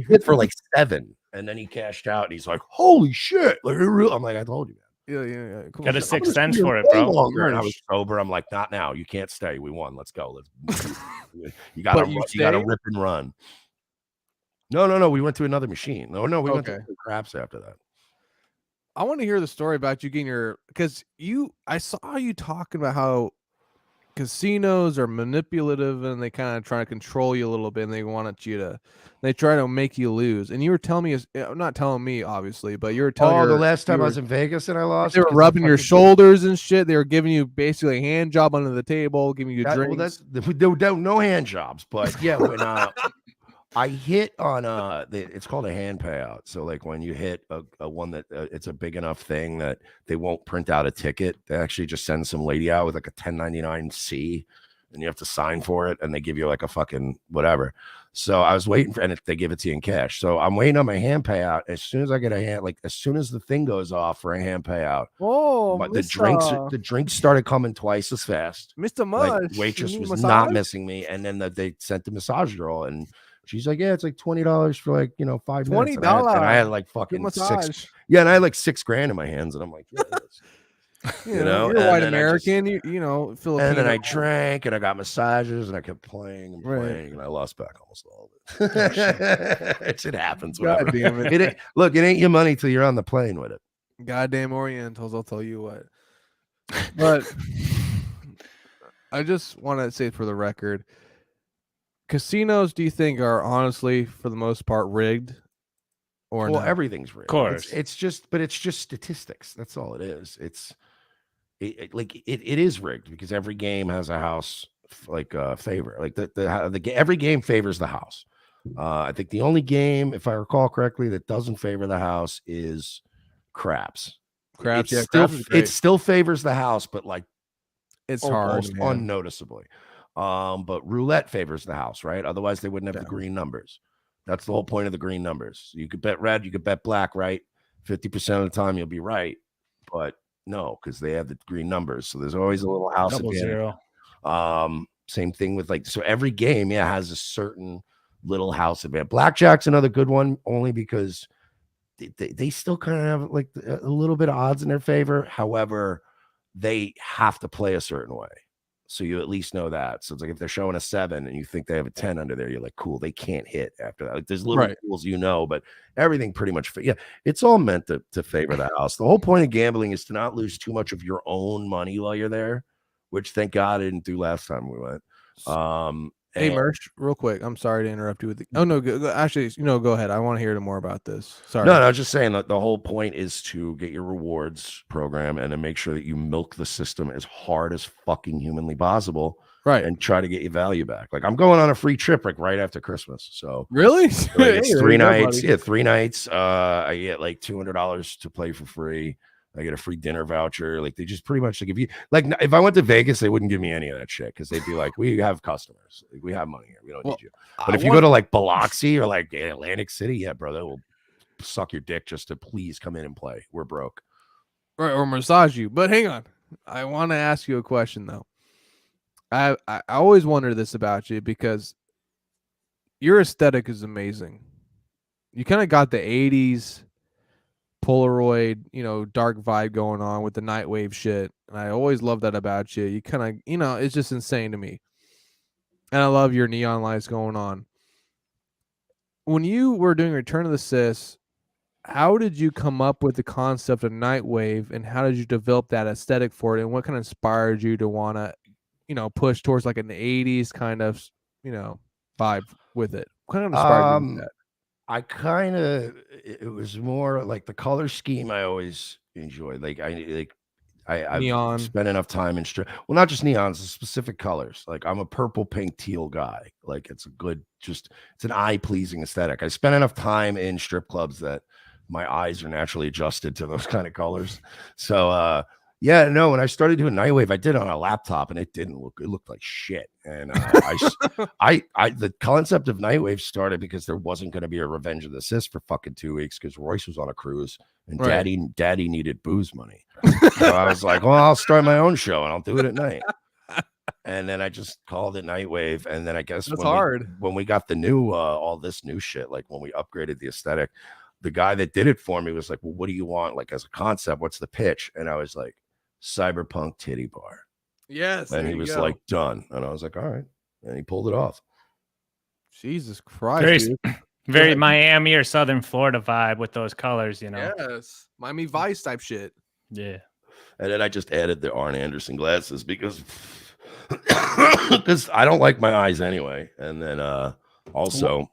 hit for like 7, and then he cashed out. And he's like, "Holy shit!" Like, I'm like, "I told you, man." Yeah. Cool. Got a 6th sense for it, bro. And I was sober. I'm like, "Not now. You can't stay. We won. Let's go. You got to rip and run." No. We went to another machine. No. We went to craps after that. I want to hear the story about you getting because I saw you talking about how casinos are manipulative and they kind of try to control you a little bit, and they try to make you lose. And you were telling me, not telling me obviously, but you were telling the last time I was in Vegas and I lost, they were rubbing your shoulders and shit. They were giving you basically a hand job under the table, giving you drinks. No hand jobs, but yeah, when I hit on it's called a hand payout. So like when you hit a one that it's a big enough thing that they won't print out a ticket, they actually just send some lady out with like a 1099-C, and you have to sign for it, and they give you like a fucking whatever. So I was waiting for, and they give it to you in cash. So I'm waiting on my hand payout. As soon as I get a hand, like as soon as the thing goes off for a hand payout, the drinks started coming twice as fast. Mr. Mush, like waitress was not missing me, and then they sent the massage girl, and she's like, yeah, it's like $20 for like 5 minutes. And I had like fucking $6. Yeah, and I had like $6,000 in my hands, and I'm like, yeah, you know, you're white American, you know, Filipino. And then I drank, and I got massages, and I kept playing and playing, and I lost back almost all of it. It happens. Whatever. God damn it. It ain't your money till you're on the plane with it. Goddamn Orientals, I'll tell you what. But I just want to say for the record, casinos, do you think are honestly, for the most part, rigged? Or well, not? Everything's rigged. Of course. It's just statistics. That's all it is. It is rigged because every game has a house favor. Like every game favors the house. I think the only game, if I recall correctly, that doesn't favor the house is craps. Craps, it still favors the house, but like it's almost hard, unnoticeably. But roulette favors the house, right? Otherwise, they wouldn't have the green numbers. That's the whole point of the green numbers. You could bet red, you could bet black, right? 50% of the time you'll be right, but no, because they have the green numbers. So there's always a little house advantage. Same thing with so every game, has a certain little house advantage. Blackjack's another good one, only because they still kind of have like a little bit of odds in their favor. However, they have to play a certain way. So you at least know that. So it's like if they're showing a 7 and you think they have a 10 under there, you're like, cool, they can't hit after that. Like there's little rules, but everything pretty much, it's all meant to favor the house. The whole point of gambling is to not lose too much of your own money while you're there, which thank God I didn't do last time we went. Hey, Mersh, real quick. I'm sorry to interrupt you with oh no, actually, go ahead. I want to hear more about this. Sorry. No, I was just saying that the whole point is to get your rewards program and to make sure that you milk the system as hard as fucking humanly possible, right? And try to get your value back. Like I'm going on a free trip right after Christmas. So really, it's 3 nights. Yeah, 3 nights. I get like $200 to play for free. I get a free dinner voucher. Like they just pretty much if you if I went to Vegas, they wouldn't give me any of that shit because they'd be like, we have customers, we have money here, we don't need you. But if you go to like Biloxi or like Atlantic City, yeah, brother, we'll suck your dick just to please come in and play. We're broke, right? Or massage you. But hang on, I want to ask you a question though. I always wonder this about you because your aesthetic is amazing. You kind of got the 80s Polaroid, dark vibe going on with the Nightwave shit. And I always love that about you. You kind of, it's just insane to me. And I love your neon lights going on. When you were doing Return of the Sis, how did you come up with the concept of Nightwave and how did you develop that aesthetic for it? And what kind of inspired you to want to, push towards like an 80s kind of, vibe with it? What kind of inspired you with that? It was more like the color scheme I always enjoyed. I spent enough time in well, not just neons, specific colors. Like I'm a purple, pink, teal guy. Like it's an eye-pleasing aesthetic. I spent enough time in strip clubs that my eyes are naturally adjusted to those kind of colors. So when I started doing Nightwave, I did it on a laptop and it looked like shit. And the concept of Nightwave started because there wasn't going to be a Revenge of the Sis for fucking 2 weeks because Royce was on a cruise and daddy needed booze money. So I was like, well, I'll start my own show and I'll do it at night. And then I just called it Nightwave. And then I guess when we got the new, all this new shit, like when we upgraded the aesthetic, the guy that did it for me was like, well, what do you want? Like as a concept, what's the pitch? And I was like, cyberpunk titty bar. Yes. And he was like, done. And I was like, all right. And he pulled it off. Jesus Christ. Very Miami or Southern Florida vibe with those colors, Yes. Miami Vice type shit. Yeah. And then I just added the Arn Anderson glasses because because I don't like my eyes anyway. And then also,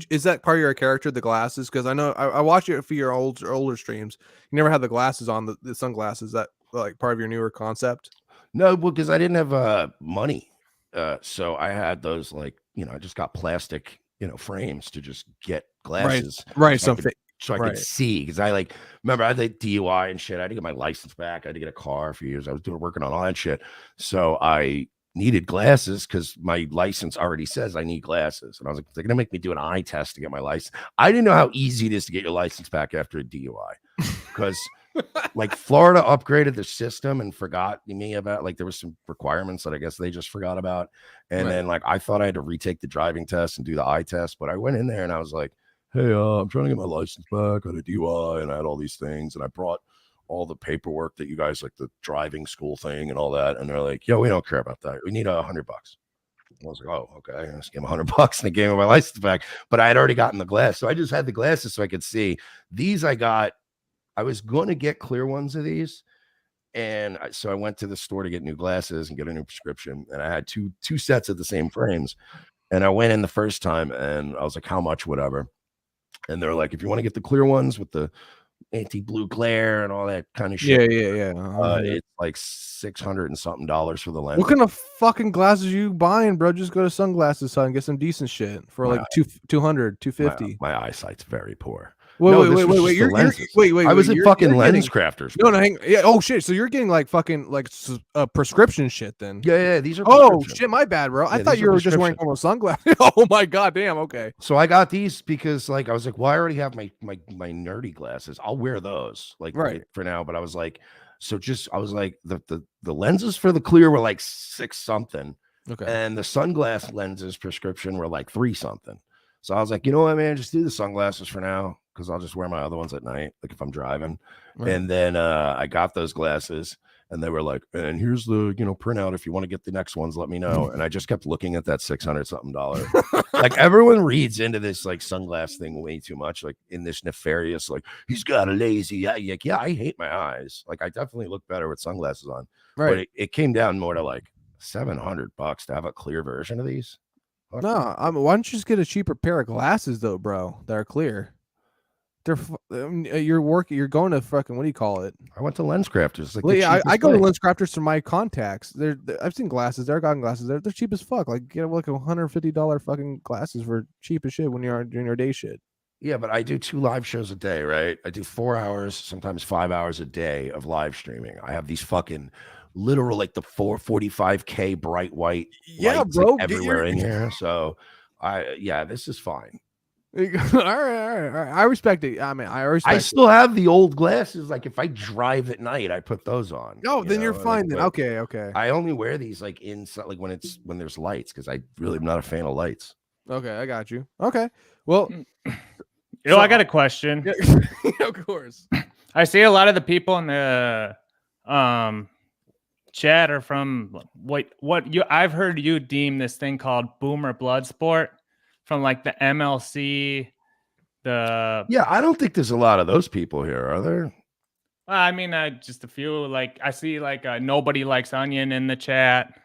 is that part of your character, the glasses? Because I know I watched it for your older streams. You never had the glasses on, the sunglasses. That like part of your newer concept? no, because I didn't have money. So I had those, like, I just got plastic, frames to just get glasses. Right. So I could see, because I remember I had the DUI and shit. I had to get my license back. I had to get a car for years. I was working on all that shit. So I needed glasses because my license already says I need glasses. And I was like, they're going to make me do an eye test to get my license. I didn't know how easy it is to get your license back after a DUI, because like Florida upgraded the system and forgot me about, there was some requirements that I guess they just forgot about. And then I thought I had to retake the driving test and do the eye test, but I went in there and I was like, hey, I'm trying to get my license back. I had a DUI and I had all these things. And I brought all the paperwork that you guys, like the driving school thing and all that. And they're like, yo, we don't care about that. We need $100. I was like, oh, okay. I just gave him $100 and they gave me my license back. But I had already gotten the glass. So I just had the glasses so I could see. These I was going to get clear ones of these. And so I went to the store to get new glasses and get a new prescription. And I had two sets of the same frames. And I went in the first time and I was like, how much, whatever. And they're like, if you want to get the clear ones with the anti-blue glare and all that kind of shit, it's like $600 and something for the lens. What kind of fucking glasses are you buying, bro? Just go to Sunglasses Hut and get some decent shit for like 200, 250. My eyesight's very poor. Wait. I was at fucking Lens Crafters. No, hang. Yeah. Oh shit. So you're getting like fucking prescription shit then? Yeah. These are. Oh shit. My bad, bro. I thought you were just wearing normal sunglasses. Oh my god. Damn. Okay. So I got these because I was like, well, I already have my nerdy glasses. I'll wear those for now. But I was like, I was like, the lenses for the clear were like $6 something. Okay. And the sunglass lenses prescription were like $3 something. So I was like, you know what, man, just do the sunglasses for now, because I'll just wear my other ones at night, like if I'm driving. Right. And then I got those glasses and they were like, and here's the, printout. If you want to get the next ones, let me know. And I just kept looking at that $600 something. Like everyone reads into this like sunglass thing way too much, like in this nefarious, like he's got a lazy eye. Like, yeah, I hate my eyes. Like I definitely look better with sunglasses on. Right. But it came down more to like $700 to have a clear version of these. No, why don't you just get a cheaper pair of glasses though, bro? That are clear. You're going to fucking, what do you call it? I went to Lens Crafters. Like, well, yeah, I go to Lens Crafters for my contacts. I've seen glasses. They're gotten glasses. They're cheap as fuck. Like get like $150 fucking glasses for cheap as shit when you're doing your day shit. Yeah, but I do 2 live shows a day, right? I do 4 hours, sometimes 5 hours a day of live streaming. I have these fucking literal like the 445K bright white lights, bro, like, everywhere in here. So this is fine. all right. I respect it. I mean, I still have the old glasses. Like if I drive at night, I put those on. Oh, then you're fine. Then okay. I only wear these like inside, like when there's lights, because I really am not a fan of lights. Okay, I got you. Okay, well, I got a question. Yeah, of course. I see a lot of the people in the chat are from I've heard you deem this thing called boomer blood sport, from like the MLC. I don't think there's a lot of those people here, are there? Well, I mean, just a few. Like I see like Nobody Likes Onion in the chat.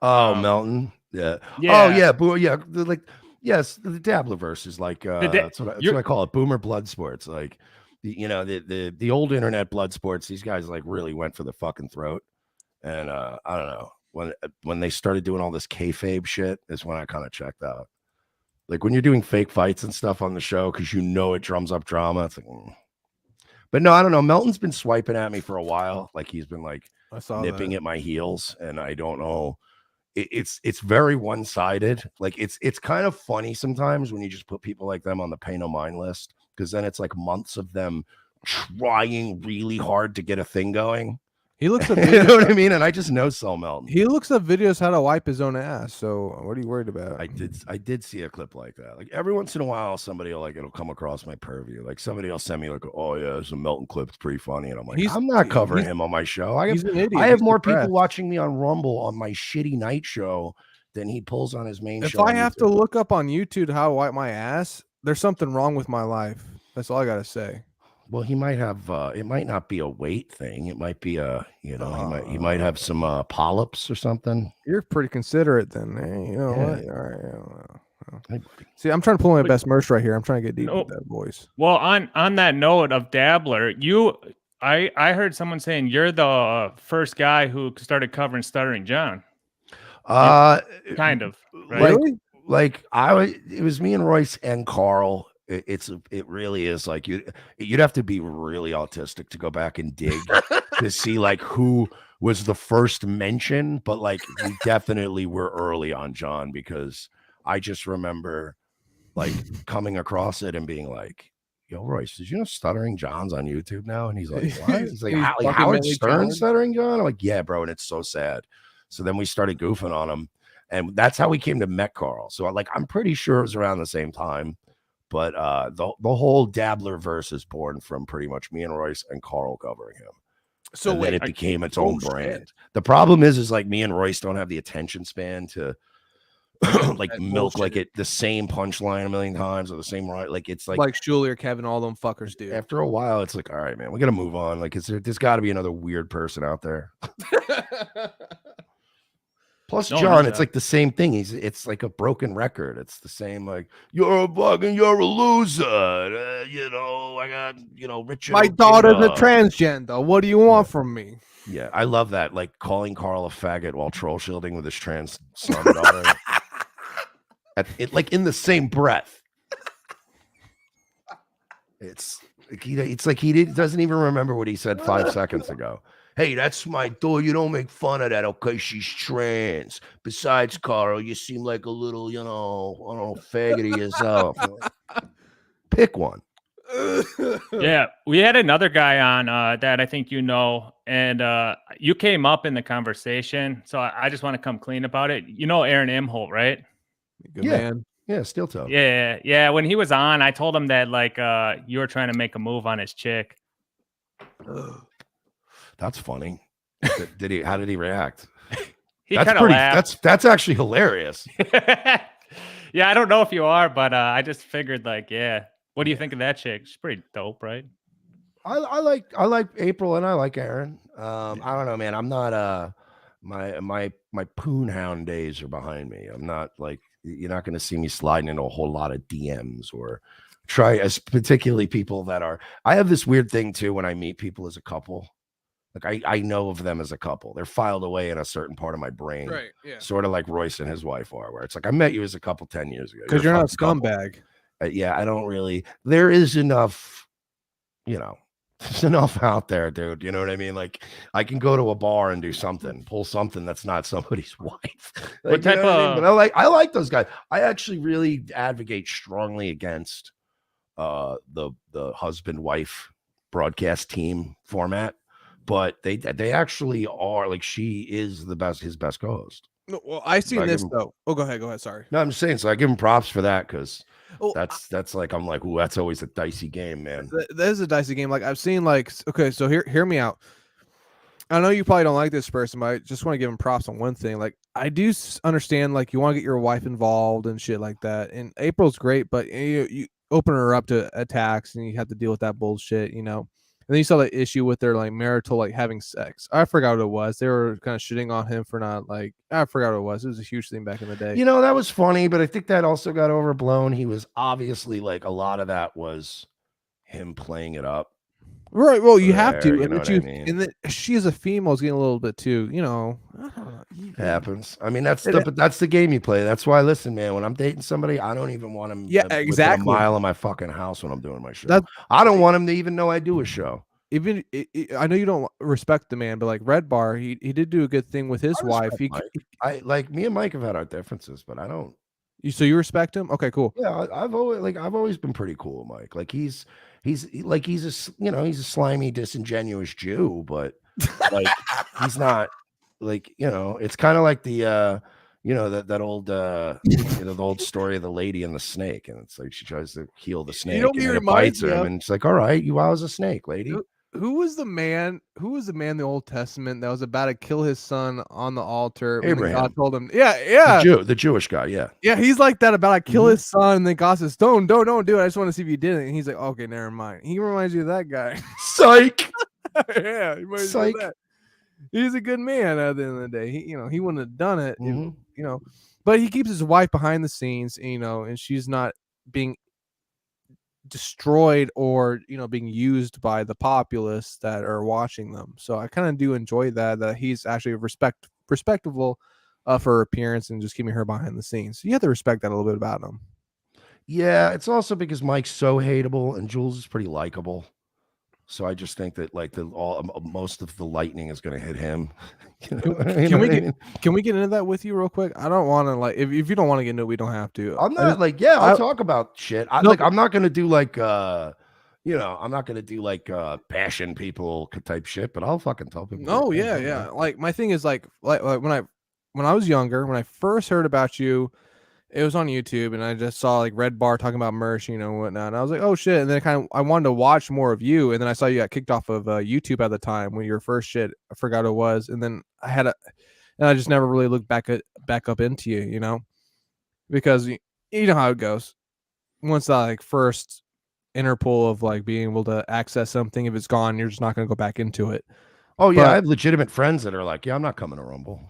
Oh, Melton. Yeah. Oh yeah. Like, yes, the Diabla verse is like that's what I call it. Boomer blood sports. Like the old internet blood sports. These guys like really went for the fucking throat. And I don't know, when they started doing all this kayfabe shit is when I kind of checked out. Like when you're doing fake fights and stuff on the show because it drums up drama. It's like, But no, I don't know. Melton's been swiping at me for a while. Like he's been like nipping at my heels, and I don't know. It's very one-sided. Like it's kind of funny sometimes when you just put people like them on the pay no mind list, because then it's like months of them trying really hard to get a thing going. He looks at you know what I mean? And I just know Saul Melton. He looks at videos how to wipe his own ass. So what are you worried about? I did see a clip like that. Like every once in a while, somebody will it'll come across my purview. Like somebody will send me like, oh yeah, there's a Melton clip. It's pretty funny. And I'm like, I'm not covering him on my show. I have more people watching me on Rumble on my shitty night show than he pulls on his main show. If I have to look up on YouTube how to wipe my ass, there's something wrong with my life. That's all I gotta say. Well, he might have. It might not be a weight thing. It might be a. He might have some polyps or something. You're pretty considerate then. Hey, you know what? Yeah. All right. Hey, buddy. See, I'm trying to pull my best merch right here. I'm trying to get deep with that voice. Well, on that note of Diabla, I heard someone saying you're the first guy who started covering Stuttering John. Kind of, right? Like it was me and Royce and Carl. It really is like you'd have to be really autistic to go back and dig to see like who was the first mention, but like we definitely were early on John, because I just remember like coming across it and being like, yo, Royce, did you know Stuttering John's on YouTube now? And he's like, what? He's like, Howard Stern Stuttering John? I'm like, yeah, bro, and it's so sad. So then we started goofing on him, and that's how we came to Met Carl. So like, I'm pretty sure it was around the same time, but the whole Diabla verse is born from pretty much me and Royce and Carl covering him. So then it became its own brand. The problem is like me and Royce don't have the attention span to like milk like it the same punchline a million times or the same like it's like Julie or Kevin, all them fuckers do. After a while, it's like, all right, man, we gotta move on. Like, there's got to be another weird person out there. Plus, John, it's like the same thing. It's like a broken record. It's the same. Like, you're a loser. You know, I got Richard. My daughter's a transgender. What do you want from me? Yeah, I love that. Like calling Carl a faggot while troll shielding with his trans son daughter. Like in the same breath. It's like he doesn't even remember what he said 5 seconds ago. Hey, that's my daughter. You don't make fun of that, okay? She's trans. Besides, Carl, you seem like a little, I don't know, faggoty yourself. Pick one. Yeah, we had another guy on that I think you know, and you came up in the conversation, so I just want to come clean about it. You know Aaron Imholt, right? Good man. Yeah, steel toe. Yeah. When he was on, I told him that like you were trying to make a move on his chick. That's funny. Did he? How did he react? He kind of laughed. That's actually hilarious. Yeah, I don't know if you are, but I just figured like, yeah. What do you think of that chick? She's pretty dope, right? I like April and I like Aaron. I don't know, man. I'm not my poon hound days are behind me. I'm not like, you're not going to see me sliding into a whole lot of DMs or particularly people that are. I have this weird thing too when I meet people as a couple. Like I know of them as a couple. They're filed away in a certain part of my brain. Right. Yeah. Sort of like Royce and his wife are, where it's like I met you as a couple 10 years ago. Because you're not a scumbag. Yeah, I don't really. There is enough, there's enough out there, dude. You know what I mean? Like I can go to a bar and do something, pull something that's not somebody's wife. Like, what type of? But I like those guys. I actually really advocate strongly against the husband-wife broadcast team format. But they actually are like, she is his best co-host. No, well, I seen this though. Oh, go ahead. Sorry. No, I'm just saying. So I give him props for that because that's like, I'm like, ooh, that's always a dicey game, man. That is a dicey game. Like I've seen like, okay, so hear me out. I know you probably don't like this person, but I just want to give him props on one thing. Like I do understand, like you want to get your wife involved and shit like that. And April's great, but you open her up to attacks and you have to deal with that bullshit, And then you saw the issue with their like marital, like having sex. I forgot what it was. They were kind of shitting on him for not like, I forgot what it was. It was a huge thing back in the day. That was funny, but I think that also got overblown. He was obviously like, a lot of that was him playing it up. Right. Well, you have to. And then she as a female is getting a little bit too, I don't know. It happens. I mean, that's the game you play. That's why, listen, man, when I'm dating somebody, I don't even want him within a mile of my fucking house when I'm doing my show. I don't want him to even know I do a show. Even I know you don't respect the man, but like Red Bar, he did do a good thing with his wife. I like, me and Mike have had our differences, but I don't. So you respect him? Okay, cool. Yeah, I've always been pretty cool with Mike. Like he's a slimy, disingenuous Jew, but like he's not like, it's kind of like the that old the old story of the lady and the snake, and it's like she tries to heal the snake and it bites her, and it's like, all right, I was a snake, lady. who was the man in the Old Testament that was about to kill his son on the altar? And then God Abraham. told him, the Jewish guy, yeah. Yeah, he's like that about to kill his son, and then God says, don't do it. I just want to see if you did it. And he's like, okay, never mind. He reminds you of that guy. Psych. Yeah, he reminds you of that. He's a good man at the end of the day. He wouldn't have done it, but he keeps his wife behind the scenes, and she's not being destroyed or being used by the populace that are watching them. So I kind of do enjoy that he's actually respectable for her appearance and just keeping her behind the scenes. So you have to respect that a little bit about him. Yeah, it's also because Mike's so hateable and Jules is pretty likable. So I just think that like most of the lightning is going to hit him. Can we get into that with you real quick? I don't want to like if you don't want to get into it, we don't have to. I'm not I'll talk about shit. I'm not going to do like I'm not going to do like bashing people type shit, but I'll fucking tell people. No, yeah. Like my thing is like when I was younger, when I first heard about you, it was on YouTube, and I just saw like Red Bar talking about Mersh, and whatnot. And I was like, oh shit! And then I wanted to watch more of you, and then I saw you got kicked off of YouTube at the time when your first shit. I forgot who it was, and then and I just never really looked back up into you, because you know how it goes. Once that like first interpol of like being able to access something, if it's gone, you're just not going to go back into it. Oh yeah, I have legitimate friends that are like, yeah, I'm not coming to Rumble.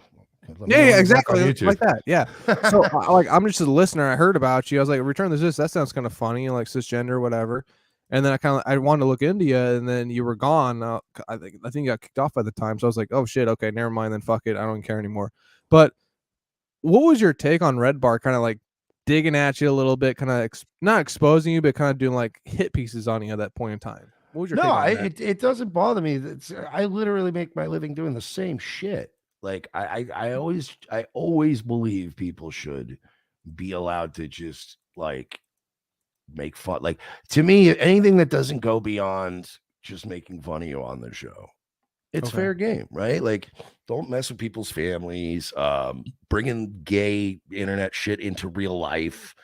Yeah, exactly. Like that. Yeah. So I'm just a listener. I heard about you. I was like, Return this. That sounds kind of funny, like cisgender or whatever. And then I wanted to look into you, and then you were gone. I think you got kicked off by the time. So I was like, oh shit, okay, never mind. Then fuck it, I don't care anymore. But what was your take on Red Bar? Kind of like digging at you a little bit, kind of not exposing you, but kind of doing like hit pieces on you at that point in time. What was your take on that? It doesn't bother me. I literally make my living doing the same shit. Like I always believe people should be allowed to just like make fun. Like to me, anything that doesn't go beyond just making fun of you on the show, it's fair game, right? Like don't mess with people's families, bringing gay internet shit into real life.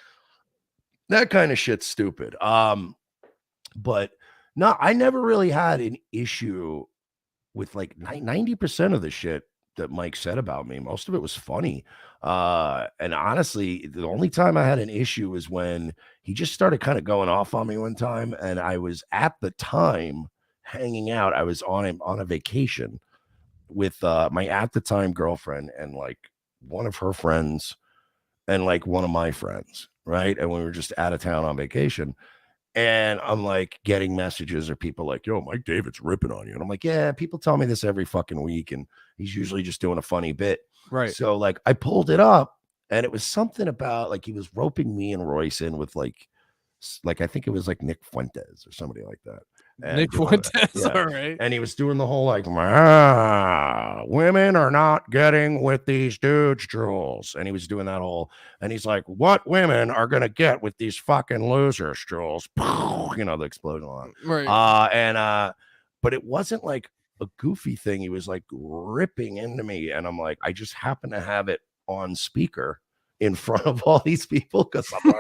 That kind of shit's stupid. But no, I never really had an issue with like 90% of the shit that Mike said about me. Most of it was funny. And honestly, the only time I had an issue was when he just started kind of going off on me one time. And I was at the time hanging out. I was on a vacation with my at the time girlfriend and like one of her friends and like one of my friends. Right. And we were just out of town on vacation. And I'm like getting messages or people like, yo, Mike David's ripping on you. And I'm like, yeah, people tell me this every fucking week. And he's usually just doing a funny bit. Right. So like I pulled it up and it was something about like he was roping me and Royce in with like I think it was like Nick Fuentes or somebody like that. And, Nick Fuentes, all right. And he was doing the whole like, women are not getting with these dudes, Jules. And he was doing that whole, and he's like, what women are gonna get with these fucking losers, Jules? The explosion on. Right. But it wasn't like a goofy thing. He was like ripping into me, and I'm like, I just happen to have it on speaker in front of all these people because I'm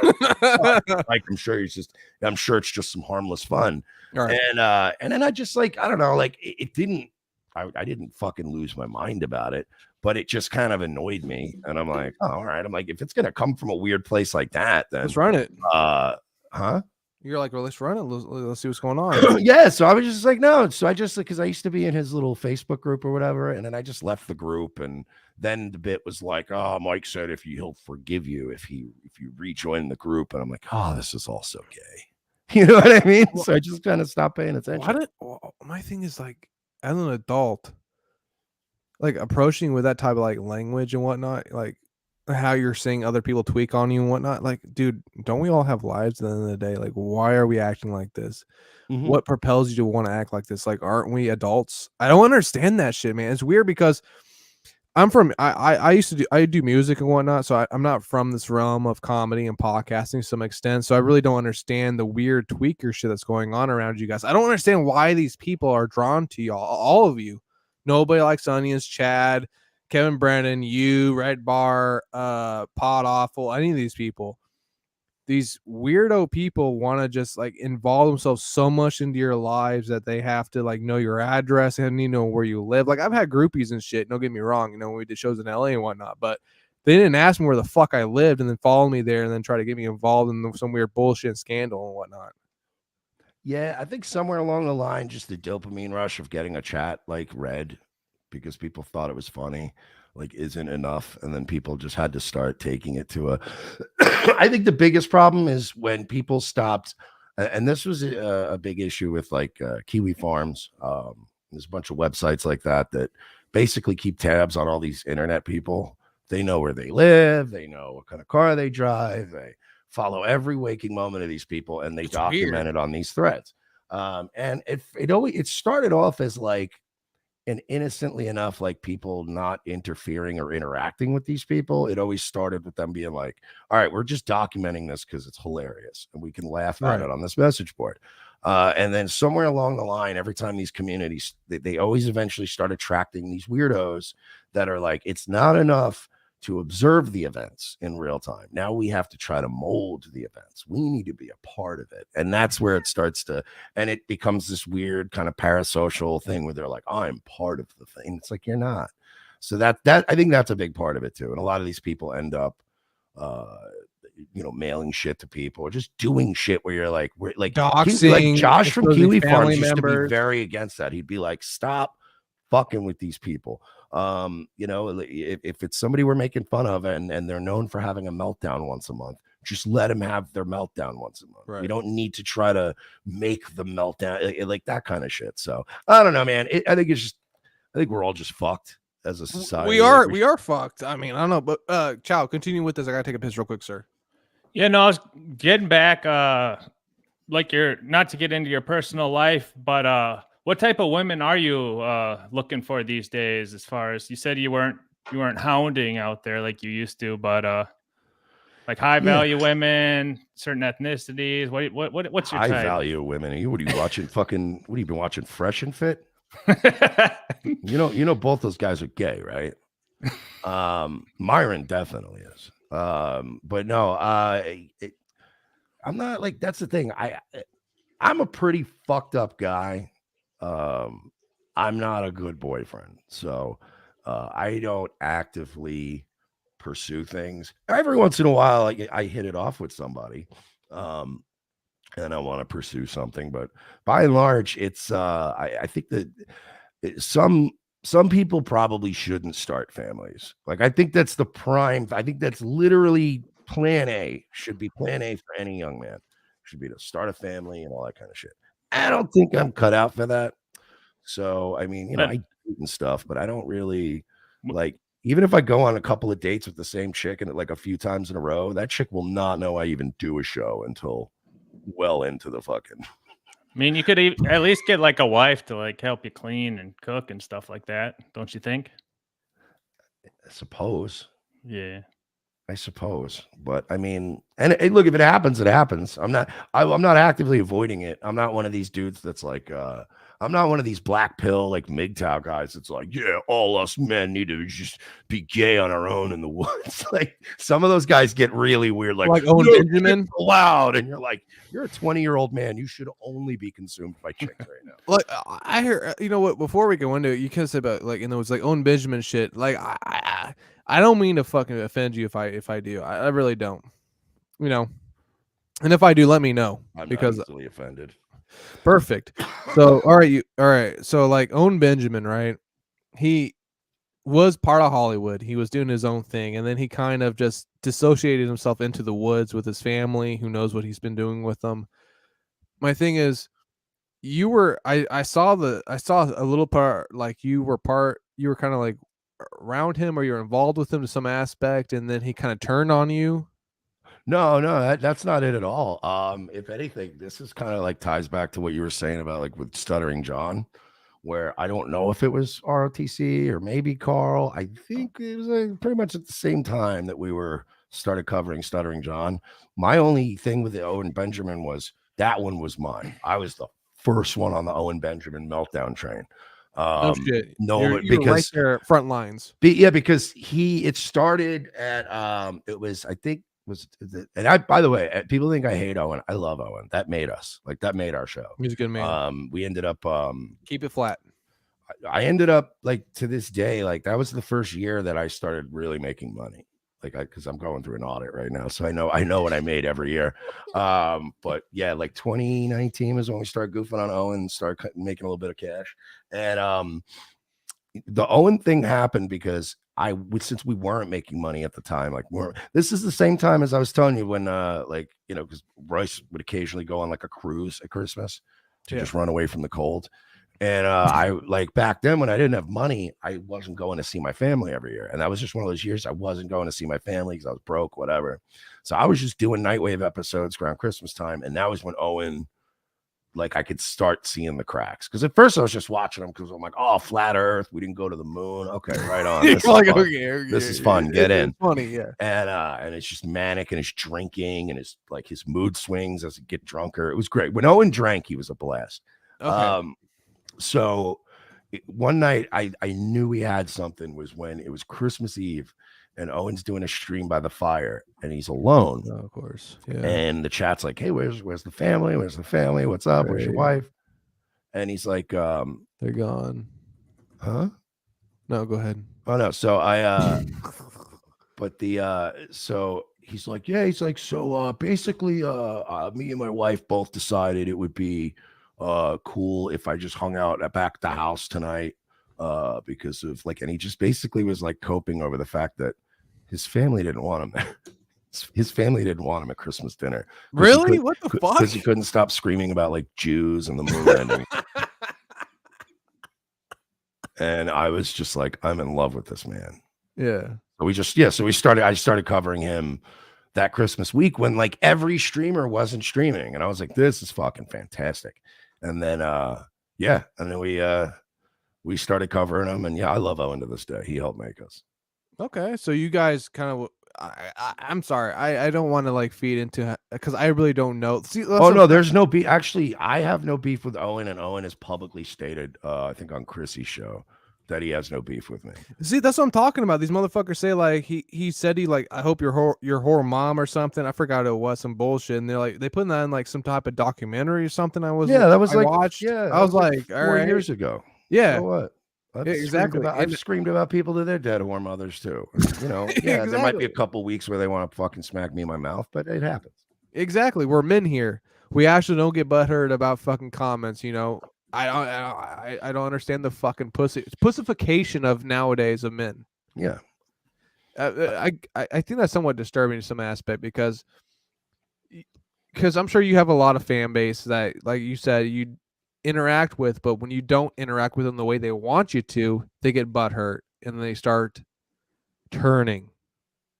like, I'm sure it's just some harmless fun. Right. And then I just like, I don't know, like it didn't, I didn't fucking lose my mind about it, but it just kind of annoyed me. And I'm like, oh, all right. I'm like, if it's going to come from a weird place like that, then let's run it. Huh? You're like, well, let's run it. Let's see what's going on. Yeah. So I was just like, no. So I just, because I used to be in his little Facebook group or whatever. And then I just left the group. And then the bit was like, oh, Mike said he'll forgive you if you rejoin the group. And I'm like, oh, this is also gay. You know what I mean? So I just kind of stopped paying attention. My thing is like, as an adult, like approaching with that type of like language and whatnot, like how you're seeing other people tweak on you and whatnot, like, dude, don't we all have lives at the end of the day? Like, why are we acting like this? Mm-hmm. What propels you to want to act like this? Like, aren't we adults? I don't understand that shit, man. It's weird because I do music and whatnot, so I'm not from this realm of comedy and podcasting to some extent, so I really don't understand the weird tweaker shit that's going on around you guys. I don't understand why these people are drawn to y'all, all of you. Nobody Likes Onions, Chad, Kevin Brennan, you, Red Bar, Pod Awful, any of these people. these weirdo people want to just like involve themselves so much into your lives that they have to like know your address and know where you live. Like I've had groupies and shit. Don't get me wrong, when we did shows in LA and whatnot, but they didn't ask me where the fuck I lived and then follow me there and then try to get me involved in some weird bullshit scandal and whatnot. Yeah, I think somewhere along the line, just the dopamine rush of getting a chat like read because people thought it was funny, like isn't enough. And then people just had to start taking it to a. I think the biggest problem is when people stopped, and this was a big issue with like Kiwi Farms. There's a bunch of websites like that basically keep tabs on all these internet people. They know where they live, they know what kind of car they drive, they follow every waking moment of these people, and they document it on these threads. And it started off as like an innocently enough, like people not interfering or interacting with these people. It always started with them being like, all right, we're just documenting this because it's hilarious and we can laugh at it on this message board. And then somewhere along the line, every time these communities, they always eventually start attracting these weirdos that are like, it's not enough to observe the events in real time. Now we have to try to mold the events. We need to be a part of it. And that's where it starts to, and it becomes this weird kind of parasocial thing where they're like, I'm part of the thing. It's like, you're not. So that I think that's a big part of it too. And a lot of these people end up, mailing shit to people or just doing shit where you're like, doxing, like Josh from Kiwi Farms used members. to be very against that. He'd be like, stop fucking with these people. If it's somebody we're making fun of and they're known for having a meltdown once a month, just let them have their meltdown once a month. Right. We don't need to try to make the meltdown like that kind of shit. So I don't know, man. I think we're all just fucked as a society. We are fucked. I mean, I don't know, but Chow, continue with this. I gotta take a piss real quick, sir. Yeah, no, I was getting back, like you're not to get into your personal life, but what type of women are you looking for these days? As far as you said, you weren't hounding out there like you used to, but like high value women, certain ethnicities. What's your high type? value women? What are you watching? What have you been watching? Fresh and Fit? you know, both those guys are gay, right? Myron definitely is. But no, I'm not like, that's the thing. I'm a pretty fucked up guy. I'm not a good boyfriend, so I don't actively pursue things. Every once in a while, I hit it off with somebody, and I want to pursue something. But by and large, it's I think that some people probably shouldn't start families. Like I think that's the prime. I think that's literally plan A. Should be plan A for any young man. Should be to start a family and all that kind of shit. I don't think I'm cut out for that. So, I mean, I date and stuff, but I don't really like, even if I go on a couple of dates with the same chick and like a few times in a row, that chick will not know I even do a show until well into the fucking. I mean, you could at least get like a wife to like help you clean and cook and stuff like that. Don't you think? I suppose. Yeah. I suppose, but I mean, and look, if it happens, it happens. I'm not actively avoiding it. I'm not one of these dudes that's like, I'm not one of these black pill like MGTOW guys that's like, yeah, all us men need to just be gay on our own in the woods. Like some of those guys get really weird, like Owen Benjamin, loud, and you're like, you're a 20-year-old man. You should only be consumed by chicks right now. Like I hear, you know what? Before we go into it, you can say about like, it's like Owen Benjamin shit. Like I don't mean to fucking offend you if I do. I really don't. And if I do, let me know. I'm because not easily offended. Perfect. So all right. So like Owen Benjamin, right? He was part of Hollywood. He was doing his own thing, and then he kind of just dissociated himself into the woods with his family. Who knows what he's been doing with them? My thing is, I saw a little part, like you were kind of like around him, or you're involved with him to some aspect, and then he kind of turned on you. No, that's not it at all. If anything, this is kind of like ties back to what you were saying about like with Stuttering John, where I don't know if it was ROTC or maybe Carl. I think it was pretty much at the same time that we started covering Stuttering John. My only thing with the Owen Benjamin was that one was mine. I was the first one on the Owen Benjamin meltdown train. No shit. No, you're because right there, front lines. Because it started at it was, I think And I, by the way, people think I hate Owen. I love Owen. That made us. Like, that made our show. He's a good man. We ended up keep it flat. I ended up, like, to this day, like, that was the first year that I started really making money. Like, because I'm going through an audit right now, so I know what I made every year. But yeah, like 2019 was when we started goofing on Owen and started making a little bit of cash. And the Owen thing happened because since we weren't making money at the time, like, this is the same time as I was telling you when like, you know, because Royce would occasionally go on like a cruise at Christmas to just run away from the cold. And I, like, back then when I didn't have money, I wasn't going to see my family every year. And that was just one of those years I wasn't going to see my family because I was broke, whatever. So I was just doing Nightwave episodes around Christmas time. And that was when Owen, like, I could start seeing the cracks. Because at first I was just watching them because I'm like, oh, flat Earth. We didn't go to the moon. Okay, right on. This is like, fun. okay, This is fun. Get in. It's funny, yeah. And it's just manic, and it's drinking, and it's like his mood swings as it get drunker. It was great. When Owen drank, he was a blast. Okay. So one night I knew he had something was when it was Christmas Eve and Owen's doing a stream by the fire and he's alone. Oh, of course. Yeah. And the chat's like, hey, where's the family? Where's the family? What's up? Where's your wife? And he's like, they're gone. Huh? No, go ahead. Oh no. So so he's like, yeah, he's like, so basically me and my wife both decided it would be cool if I just hung out at back the house tonight because of, like, and he just basically was like coping over the fact that his family didn't want him there. His family didn't want him at Christmas dinner. Really? What the fuck? Because he couldn't stop screaming about, like, Jews and the moon landing. And I was just like, I'm in love with this man. Yeah. So I started covering him that Christmas week when, like, every streamer wasn't streaming. And I was like, this is fucking fantastic. And then, and then we started covering him. And yeah, I love Owen to this day. He helped make us. Okay. So you guys kind of, I'm sorry. I don't want to, like, feed into, because I really don't know. See, no, there's no beef. Actually, I have no beef with Owen, and Owen has publicly stated, I think on Chrissy's show, that he has no beef with me. See, that's what I'm talking about. These motherfuckers say, like, he said he, like, I hope your whore mom or something. I forgot what it was, some bullshit. And they're like, they put that in, like, some type of documentary or something. I was watched. Yeah, I was like, 4 years ago. Yeah. So what? Exactly. I've screamed about people to their dead whore mothers too. You know, yeah, There might be a couple weeks where they want to fucking smack me in my mouth, but it happens. Exactly. We're men here. We actually don't get butthurt about fucking comments. You know, I don't understand the fucking pussification of nowadays of men. Yeah. I think that's somewhat disturbing to some aspect because I'm sure you have a lot of fan base that, like you said, you interact with, but when you don't interact with them the way they want you to, they get butthurt and they start turning.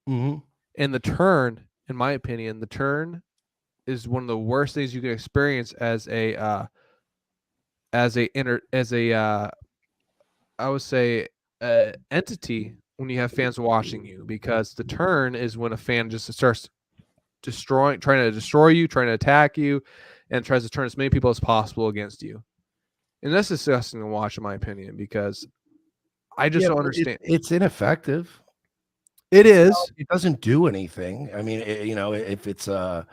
Mm-hmm. And the turn, in my opinion, is one of the worst things you can experience as a I would say entity when you have fans watching you, because the turn is when a fan just starts trying to destroy you, trying to attack you, and tries to turn as many people as possible against you. And that's disgusting to watch, in my opinion, because I just don't understand. It's ineffective. It is. It doesn't do anything. I mean, if it's I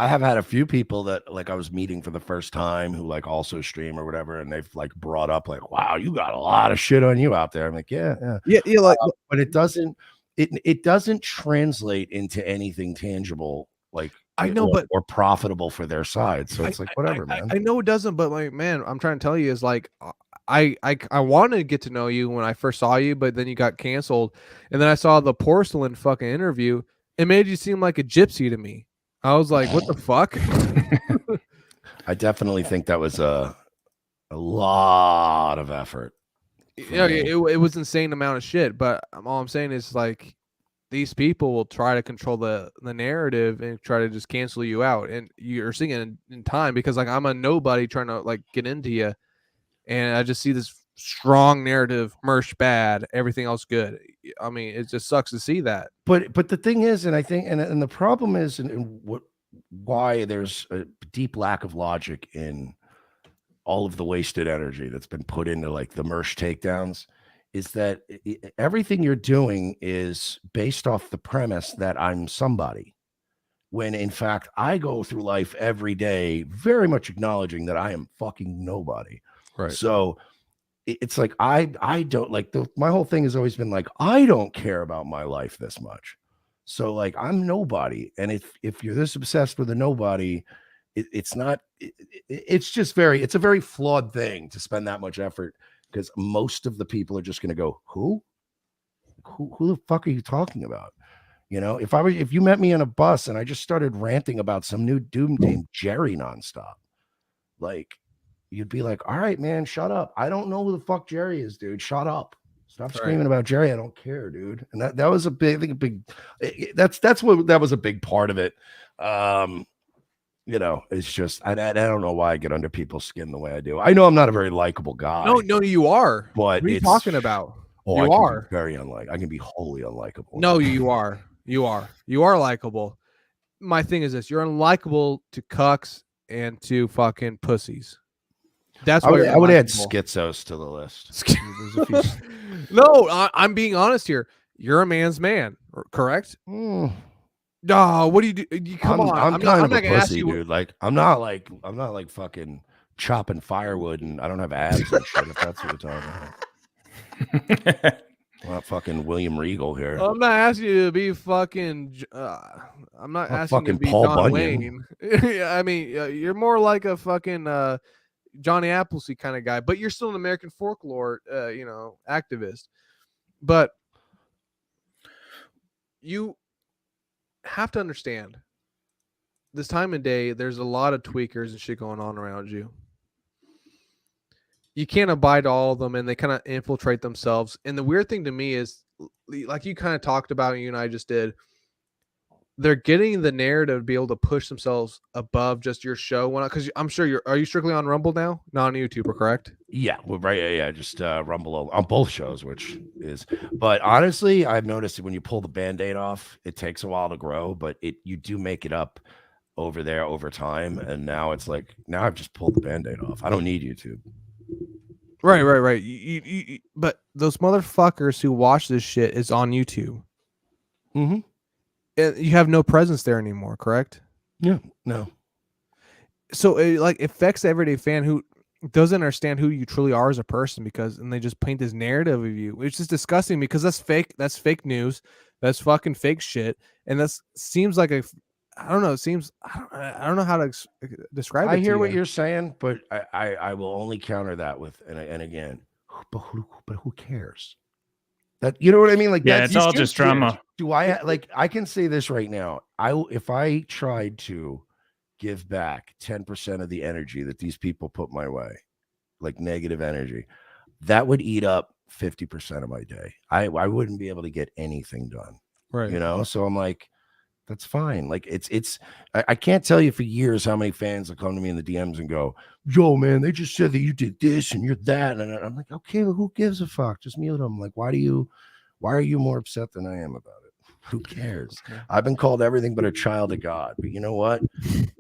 have had a few people that, like, I was meeting for the first time who, like, also stream or whatever, and they've, like, brought up, like, wow, you got a lot of shit on you out there. I'm like, yeah. Like, but it doesn't translate into anything tangible, like, I know, or profitable for their side. So it's like, whatever, man. I know it doesn't, but, like, man, I'm trying to tell you is, like, I wanted to get to know you when I first saw you, but then you got canceled, and then I saw the porcelain fucking interview. It made you seem like a gypsy to me. I was like, what the fuck? I definitely think that was a lot of effort. Yeah, it was insane amount of shit. But all I'm saying is, like, these people will try to control the narrative and try to just cancel you out. And you're seeing it in time because, like, I'm a nobody trying to, like, get into you. And I just see this strong narrative, Mersh bad, everything else good. I mean, it just sucks to see that. But the thing is, and I think, and the problem is, and why there's a deep lack of logic in all of the wasted energy that's been put into, like, the Mersh takedowns, is that everything you're doing is based off the premise that I'm somebody. When in fact, I go through life every day very much acknowledging that I am fucking nobody. Right. So it's like I don't like my whole thing has always been like I don't care about my life this much. So like I'm nobody, and if you're this obsessed with a nobody, it's not. It's just it's a very flawed thing to spend that much effort because most of the people are just going to go who the fuck are you talking about? You know, if you met me on a bus and I just started ranting about some new dude named Jerry nonstop, like you'd be like, all right, man, shut up. I don't know who the fuck Jerry is, dude. Shut up. Stop screaming about Jerry. I don't care, dude. And that was a big, I think a big, that's what, that was a big part of it. You know, it's just, I don't know why I get under people's skin the way I do. I know I'm not a very likable guy. No, you are. But what are you talking about? Oh, you are very unlikable. I can be wholly unlikable. No, you are. You are likable. My thing is this: you're unlikable to cucks and to fucking pussies. That's why I would add schizos to the list. No, I'm being honest here. You're a man's man, correct? No, what do you do? Come on, I'm kind of a pussy, dude. Like I'm not like fucking chopping firewood, and I don't have abs and shit. If that's what you're talking about. I'm not fucking William Regal here. I'm not asking you to be fucking. I'm not asking you to be Paul John Bunyan. Wayne. I mean, you're more like a fucking Johnny Appleseed kind of guy, but you're still an American folklore, activist. But you have to understand this time of day. There's a lot of tweakers and shit going on around you. You can't abide all of them, and they kind of infiltrate themselves. And the weird thing to me is, like you kind of talked about, and you and I just did, they're getting the narrative to be able to push themselves above just your show. Because I'm sure are you strictly on Rumble now? Not on YouTube, correct? Yeah, well, right. Yeah, just Rumble on both shows, which is. But honestly, I've noticed that when you pull the Band-Aid off, it takes a while to grow, but you do make it up over there over time. And now it's like, now I've just pulled the Band-Aid off. I don't need YouTube. Right. But those motherfuckers who watch this shit is on YouTube. Mm-hmm. And you have no presence there anymore, correct? Yeah, no. So it affects the everyday fan who doesn't understand who you truly are as a person, and they just paint this narrative of you, which is disgusting because that's fake. That's fake news. That's fucking fake shit. And that seems like I don't know. It seems I don't know how to describe it. I hear what you're saying, but I will only counter that with and again, but who cares? That, you know what I mean? Like, yeah, it's all just drama. Do I I can say this right now? If I tried to give back 10% of the energy that these people put my way, like negative energy, that would eat up 50% of my day. I wouldn't be able to get anything done. Right. You know, so I'm like, that's fine. Like I can't tell you for years how many fans will come to me in the DMs and go, yo, man, they just said that you did this and you're that. And I'm like, okay, well, who gives a fuck? Just mute them. Like, why are you more upset than I am about it? Who cares? I've been called everything but a child of God. But you know what?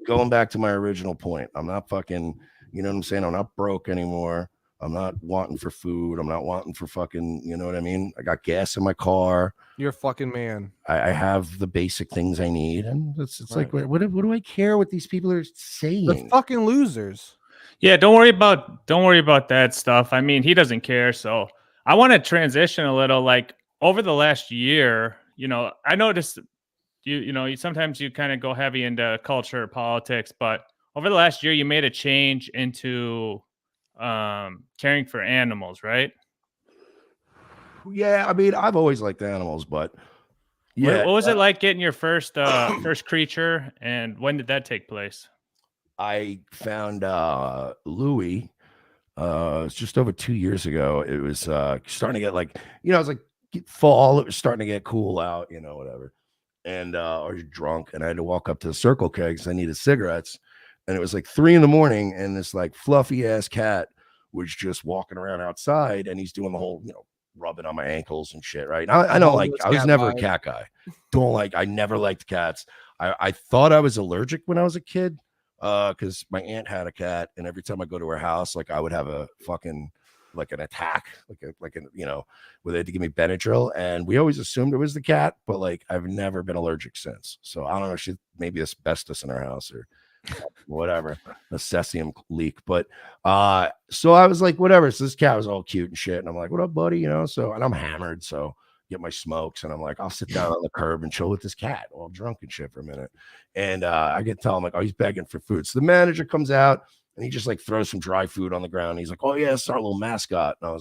Going back to my original point, I'm not fucking, you know what I'm saying? I'm not broke anymore. I'm not wanting for food. I'm not wanting for fucking, you know what I mean? I got gas in my car. You're a fucking man. I have the basic things I need. And it's right. Like, what do I care what these people are saying? They're fucking losers. Yeah, don't worry about that stuff. I mean, he doesn't care. So I want to transition a little. Like over the last year, I noticed you sometimes you kind of go heavy into culture, politics, but over the last year, you made a change into caring for animals, right? Yeah, I mean, I've always liked animals, but yeah. What was it like getting your first creature, and when did that take place? I found Louis. It's just over 2 years ago. It was starting to get it was like fall. It was starting to get cool out, whatever. And I was drunk, and I had to walk up to the Circle K because I needed cigarettes. And it was like 3 a.m, and this like fluffy ass cat was just walking around outside, and he's doing the whole, rubbing on my ankles and shit. Right. I know, like I was never a cat guy. I never liked cats. I thought I was allergic when I was a kid because my aunt had a cat, and every time I go to her house, like I would have a fucking like an attack, where they had to give me Benadryl, and we always assumed it was the cat, but like I've never been allergic since. So I don't know, she maybe asbestos in her house or whatever, a cesium leak. But so I was like, whatever. So this cat was all cute and shit, and I'm like, what up, buddy? So, and I'm hammered, so get my smokes, and I'm like, I'll sit down on the curb and chill with this cat all drunk and shit for a minute. And I get to tell him, like, oh, he's begging for food. So the manager comes out and he just like throws some dry food on the ground. He's like, oh yeah, it's our little mascot. And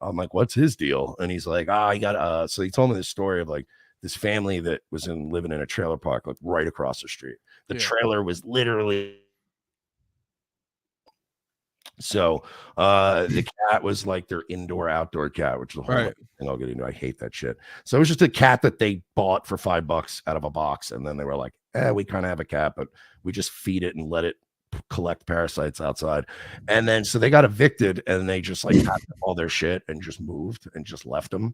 I'm like, what's his deal? And he's like, he got so he told me this story of like this family that was living in a trailer park like right across the street. The trailer was literally so the cat was like their indoor outdoor cat, which is a whole thing I'll get into. I hate that shit. So it was just a cat that they bought for $5 out of a box, and then they were like, we kind of have a cat, but we just feed it and let it collect parasites outside. And then so they got evicted, and they just like packed up all their shit and just moved and just left them.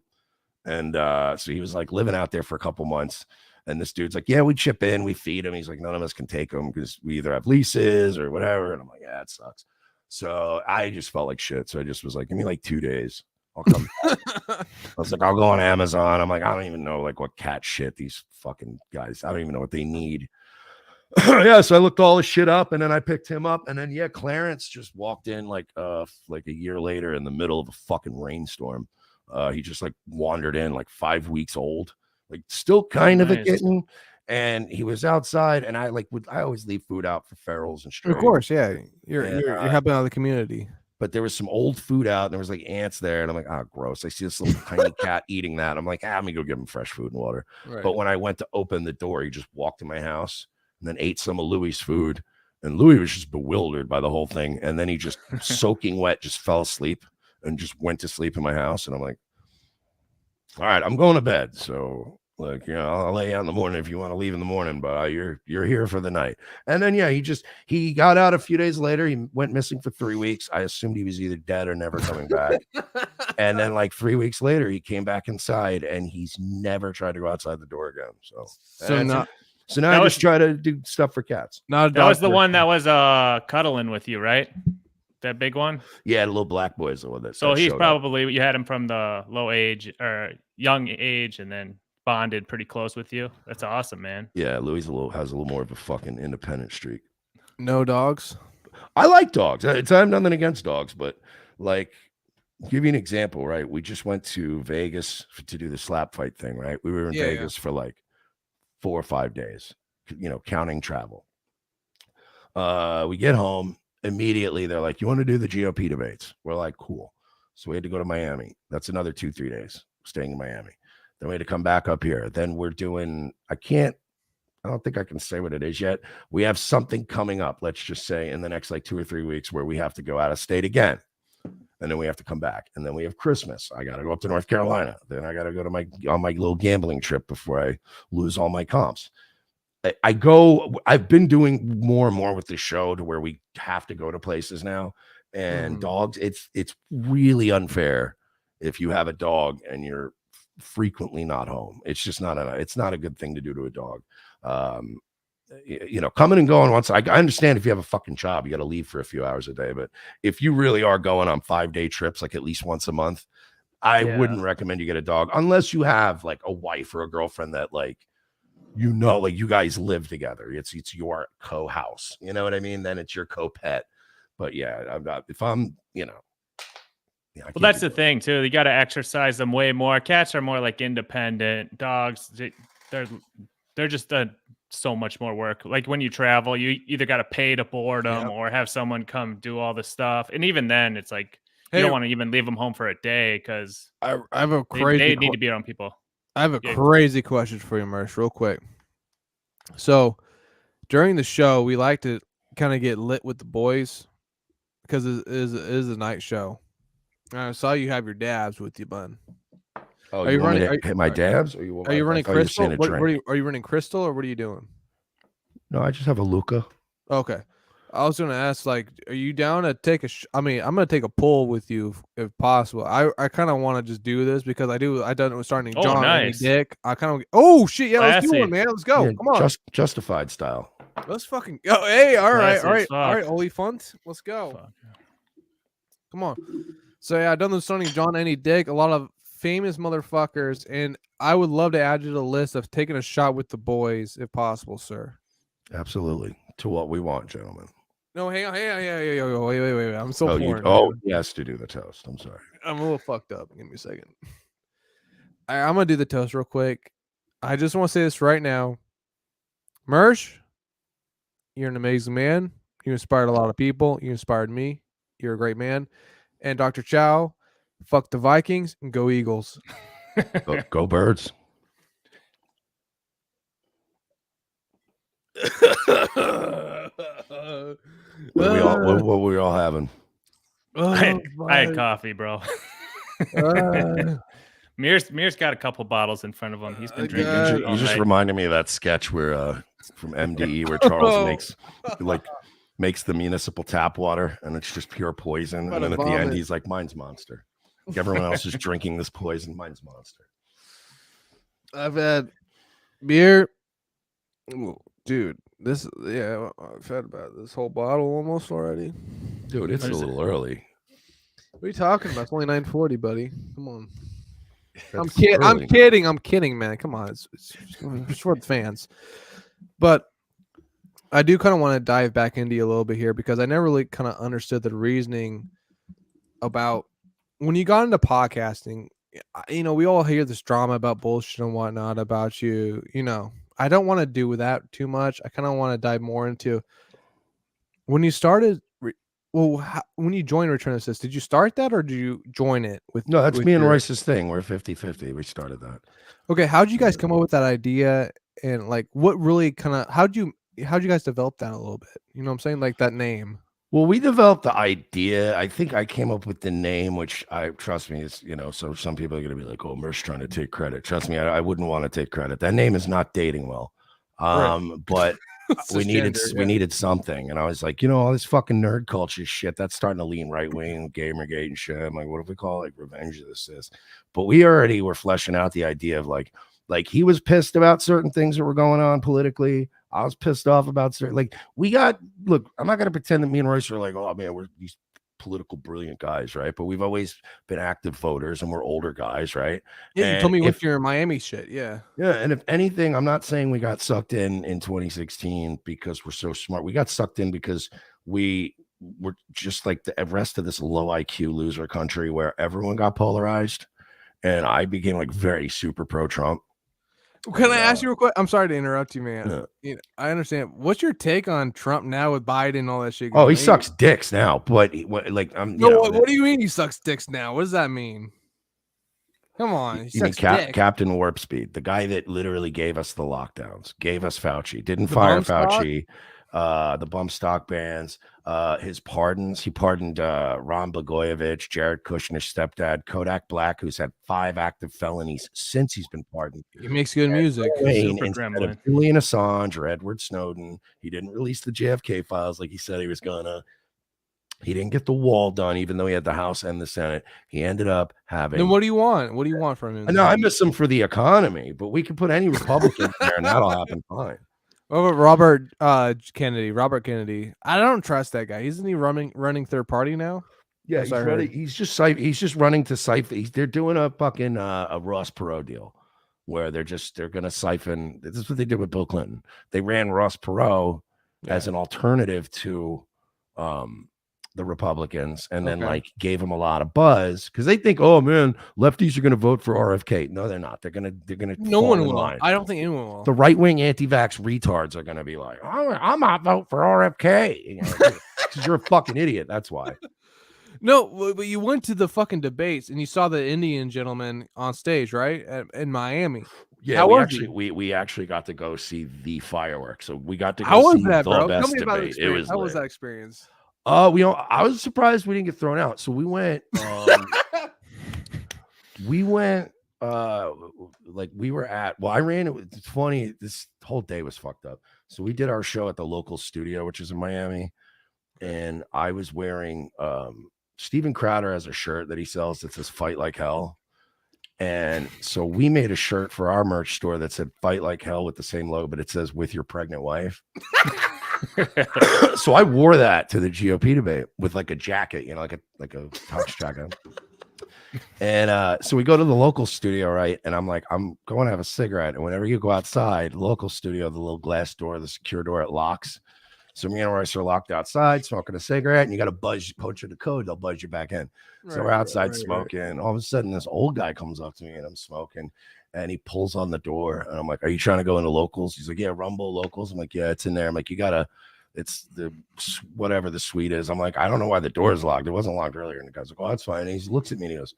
And so he was like living out there for a couple months. And this dude's like, yeah, we chip in, we feed him. He's like, none of us can take him because we either have leases or whatever. And I'm like, yeah, it sucks. So I just felt like shit. So I just was like, give me like 2 days. I'll come back. I was like, I'll go on Amazon. I'm like, I don't even know like what cat shit these fucking guys, I don't even know what they need. Yeah, so I looked all this shit up, and then I picked him up, and then Clarence just walked in like a year later in the middle of a fucking rainstorm. He just like wandered in like 5 weeks old, like still kind of a kitten. And he was outside, and I always leave food out for ferals and strays. Of course, yeah. You're helping out the community. But there was some old food out, and there was like ants there, and I'm like, gross. I see this little tiny cat eating that. I'm like, let me go give him fresh food and water. Right. But when I went to open the door, he just walked in my house and then ate some of Louis's food, and Louis was just bewildered by the whole thing. And then he just soaking wet, just fell asleep and just went to sleep in my house. And I'm like, all right, I'm going to bed. So like, I'll lay out in the morning if you want to leave in the morning, but you're here for the night. And then, he got out a few days later. He went missing for 3 weeks. I assumed he was either dead or never coming back. And then like 3 weeks later, he came back inside, and he's never tried to go outside the door again. So now I just try to do stuff for cats. That was the one that was cuddling with you, right? That big one? Yeah, the little black boy's the one that. So he's probably, you had him from the young age, and then bonded pretty close with you. That's awesome, man. Yeah, Louis has a little more of a fucking independent streak. No dogs? I like dogs. I have nothing against dogs, but like, give you an example, right? We just went to Vegas to do the slap fight thing, right? We were in Vegas for like 4 or 5 days, counting travel. We get home immediately. They're like, you want to do the GOP debates? We're like, cool. So we had to go to Miami. That's another 2-3 days staying in Miami. Then we had to come back up here. Then we're doing, I don't think I can say what it is yet. We have something coming up, let's just say in the next like 2 or 3 weeks, where we have to go out of state again. And then we have to come back. And then we have Christmas. I got to go up to North Carolina. Then I got to go to on my little gambling trip before I lose all my comps. I've been doing more and more with the show to where we have to go to places now. And dogs, it's really unfair if you have a dog and you're frequently not home. It's just it's not a good thing to do to a dog. Coming and going once. I understand if you have a fucking job, you got to leave for a few hours a day. But if you really are going on 5-day trips, like at least once a month, I wouldn't recommend you get a dog unless you have like a wife or a girlfriend that like you guys live together. It's your co-house. You know what I mean? Then it's your co-pet. But I'm not. If I'm, well, that's the thing too. You got to exercise them way more. Cats are more like independent. Dogs, they're just so much more work. Like when you travel, you either got to pay to board them or have someone come do all the stuff. And even then, it's like you don't want to even leave them home for a day because I have a crazy. They need to be around people. I have a crazy question for you, Mersh, real quick. So during the show, we like to kind of get lit with the boys because it is a night show. I saw you have your dabs with you, bud. Oh, are you running? Hit my dabs? Are you running Crystal? Are you running Crystal, or what are you doing? No, I just have a Luca. Okay, I was gonna ask, like, are you down to take a? I'm gonna take a pull with you if possible. I kind of want to just do this because I done it with Starting John. Nice. Dick. I kind of. Oh shit! Yeah, let's do it, man. Let's go. Come on. Justified style. Let's fucking go. Hey, all right, Holy Funt. Let's go. Fuck. Come on. So yeah, I've done the Stuttering John, Any Dick, a lot of famous motherfuckers, and I would love to add you to the list of taking a shot with the boys if possible, sir. Absolutely. To what we want, gentlemen. No, hang on, wait. I'm so foreign. He has to do the toast. I'm sorry. I'm a little fucked up. Give me a second. I'm gonna do the toast real quick. I just want to say this right now. Mersh, you're an amazing man. You inspired a lot of people. You inspired me. You're a great man. And Dr. Chow, fuck the Vikings and go Eagles. Go Birds. What were we all having? I had coffee, bro. Mir's got a couple bottles in front of him. He's been drinking. You just reminded me of that sketch where from MDE where Charles makes the municipal tap water and it's just pure poison. And then at the end he's like, mine's Monster. Everyone else is drinking this poison. Mine's Monster. I've had beer. Ooh, dude, I've had about this whole bottle almost already. Dude, it's a little early. What are you talking about? It's only 9:40, buddy. Come on. I'm kidding, man. Come on. It's for the fans. But I do kind of want to dive back into you a little bit here because I never really kind of understood the reasoning about when you got into podcasting. You know, we all hear this drama about bullshit and whatnot about you. You know, I don't want to do with that too much. I kind of want to dive more into when you started. When you joined Return Assist, did you start that or did you join it with? No, that's me and Royce's thing. We're 50-50. We started that. Okay, how did you guys come up with that idea, and like what really kind of how'd you guys develop that a little bit? You know what I'm saying, like that name. Well, we developed the idea. I think I came up with the name, which trust me is so some people are gonna be like, "Oh, Mersh trying to take credit." Trust me, I wouldn't want to take credit. That name is not dating well, but. we needed something, and I was like, all this fucking nerd culture shit that's starting to lean right wing, Gamergate and shit. I'm like, what if we call it like Revenge of the Sith? But we already were fleshing out the idea of like he was pissed about certain things that were going on politically. I was pissed off about certain look. I'm not gonna pretend that me and Royce are like, oh man, we're these political brilliant guys, right? But we've always been active voters and we're older guys, right? Yeah, you told me with your Miami shit. Yeah, and if anything, I'm not saying we got sucked in 2016 because we're so smart. We got sucked in because we were just like the rest of this low IQ loser country where everyone got polarized, and I became like very super pro Trump. Can I ask you real quick? I'm sorry to interrupt you, man. Yeah. I understand. What's your take on Trump now with Biden and all that shit? Oh, he sucks dicks now, but what do you mean he sucks dicks now? What does that mean? Come on, you mean Captain Warp Speed, the guy that literally gave us the lockdowns, gave us Fauci, didn't fire Fauci, the bump stock bans, his pardons. He pardoned Ron Blagojevich, Jared Kushner's stepdad, Kodak Black, who's had 5 active felonies since he's been pardoned. He makes good music. Instead of Julian Assange or Edward Snowden, he didn't release the JFK files like he said he was gonna. He didn't get the wall done, even though he had the House and the Senate. He ended up having. Then what do you want? What do you want from him? No, I miss him for the economy, but we can put any Republican there, and that'll happen fine. Oh, Robert Kennedy. I don't trust that guy. Isn't he running third party now? Yeah, he's just running to siphon. They're doing a fucking a Ross Perot deal, where they're gonna siphon. This is what they did with Bill Clinton. They ran Ross Perot as an alternative to the Republicans, and then gave him a lot of buzz because they think, oh man, lefties are going to vote for RFK. No, they're not. They're gonna. No one will. I don't think anyone will. The right wing anti-vax retards are going to be like, I'm not vote for RFK. Because you're a fucking idiot. That's why. No, but you went to the fucking debates and you saw the Indian gentleman on stage, right, in Miami. Yeah, we actually got to go see the fireworks. So we got to go see the best debate. How was that experience? I was surprised we didn't get thrown out. So we went. We were at. Well, I ran it. It's funny. This whole day was fucked up. So we did our show at the local studio, which is in Miami, and I was wearing. Steven Crowder has a shirt that he sells that says "Fight Like Hell," and so we made a shirt for our merch store that said "Fight Like Hell" with the same logo, but it says "With your pregnant wife." So I wore that to the GOP debate with like a jacket, like a tux jacket. And so we go to the local studio, right? And I'm like, I'm going to have a cigarette. And whenever you go outside, local studio, the little glass door, the secure door, it locks. So me and Royce are locked outside, smoking a cigarette, and you got to buzz, poach the code, they'll buzz you back in. So we're outside smoking. All of a sudden, this old guy comes up to me, and I'm smoking, and he pulls on the door, and I'm like, "Are you trying to go into locals?" He's like, "Yeah, Rumble locals." I'm like, "Yeah, it's in there." I'm like, "You gotta, it's the whatever the suite is." I'm like, "I don't know why the door is locked. It wasn't locked earlier." And the guy's like, "Oh, that's fine." And he looks at me and he goes,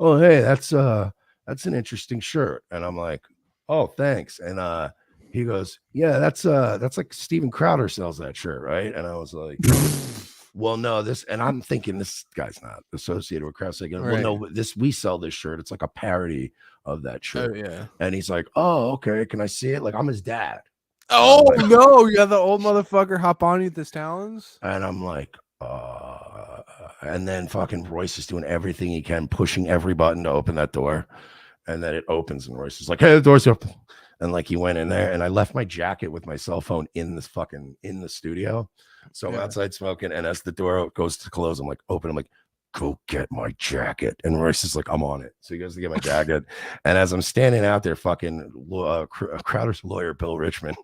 "Oh, hey, that's an interesting shirt." And I'm like, "Oh, thanks." And he goes, "Yeah, that's like Steven Crowder sells that shirt, right?" And I was like, "Well, no, this," and I'm thinking this guy's not associated with Crowder. Like, well, no, we sell this shirt. It's like a parody of that shirt. Yeah. And he's like, "Oh, okay. Can I see it?" Like, I'm his dad. Oh, like, no, you got the old motherfucker hop on you with his talons. And I'm like, and then fucking Royce is doing everything he can, pushing every button to open that door. And then it opens, and Royce is like, "Hey, the door's open." And like he went in there, and I left my jacket with my cell phone in the studio. So I'm outside smoking, and as the door goes to close, I'm like, open. I'm like, "Go get my jacket." And Royce is like, "I'm on it." So he goes to get my jacket, and as I'm standing out there, fucking Crowder's lawyer, Bill Richmond,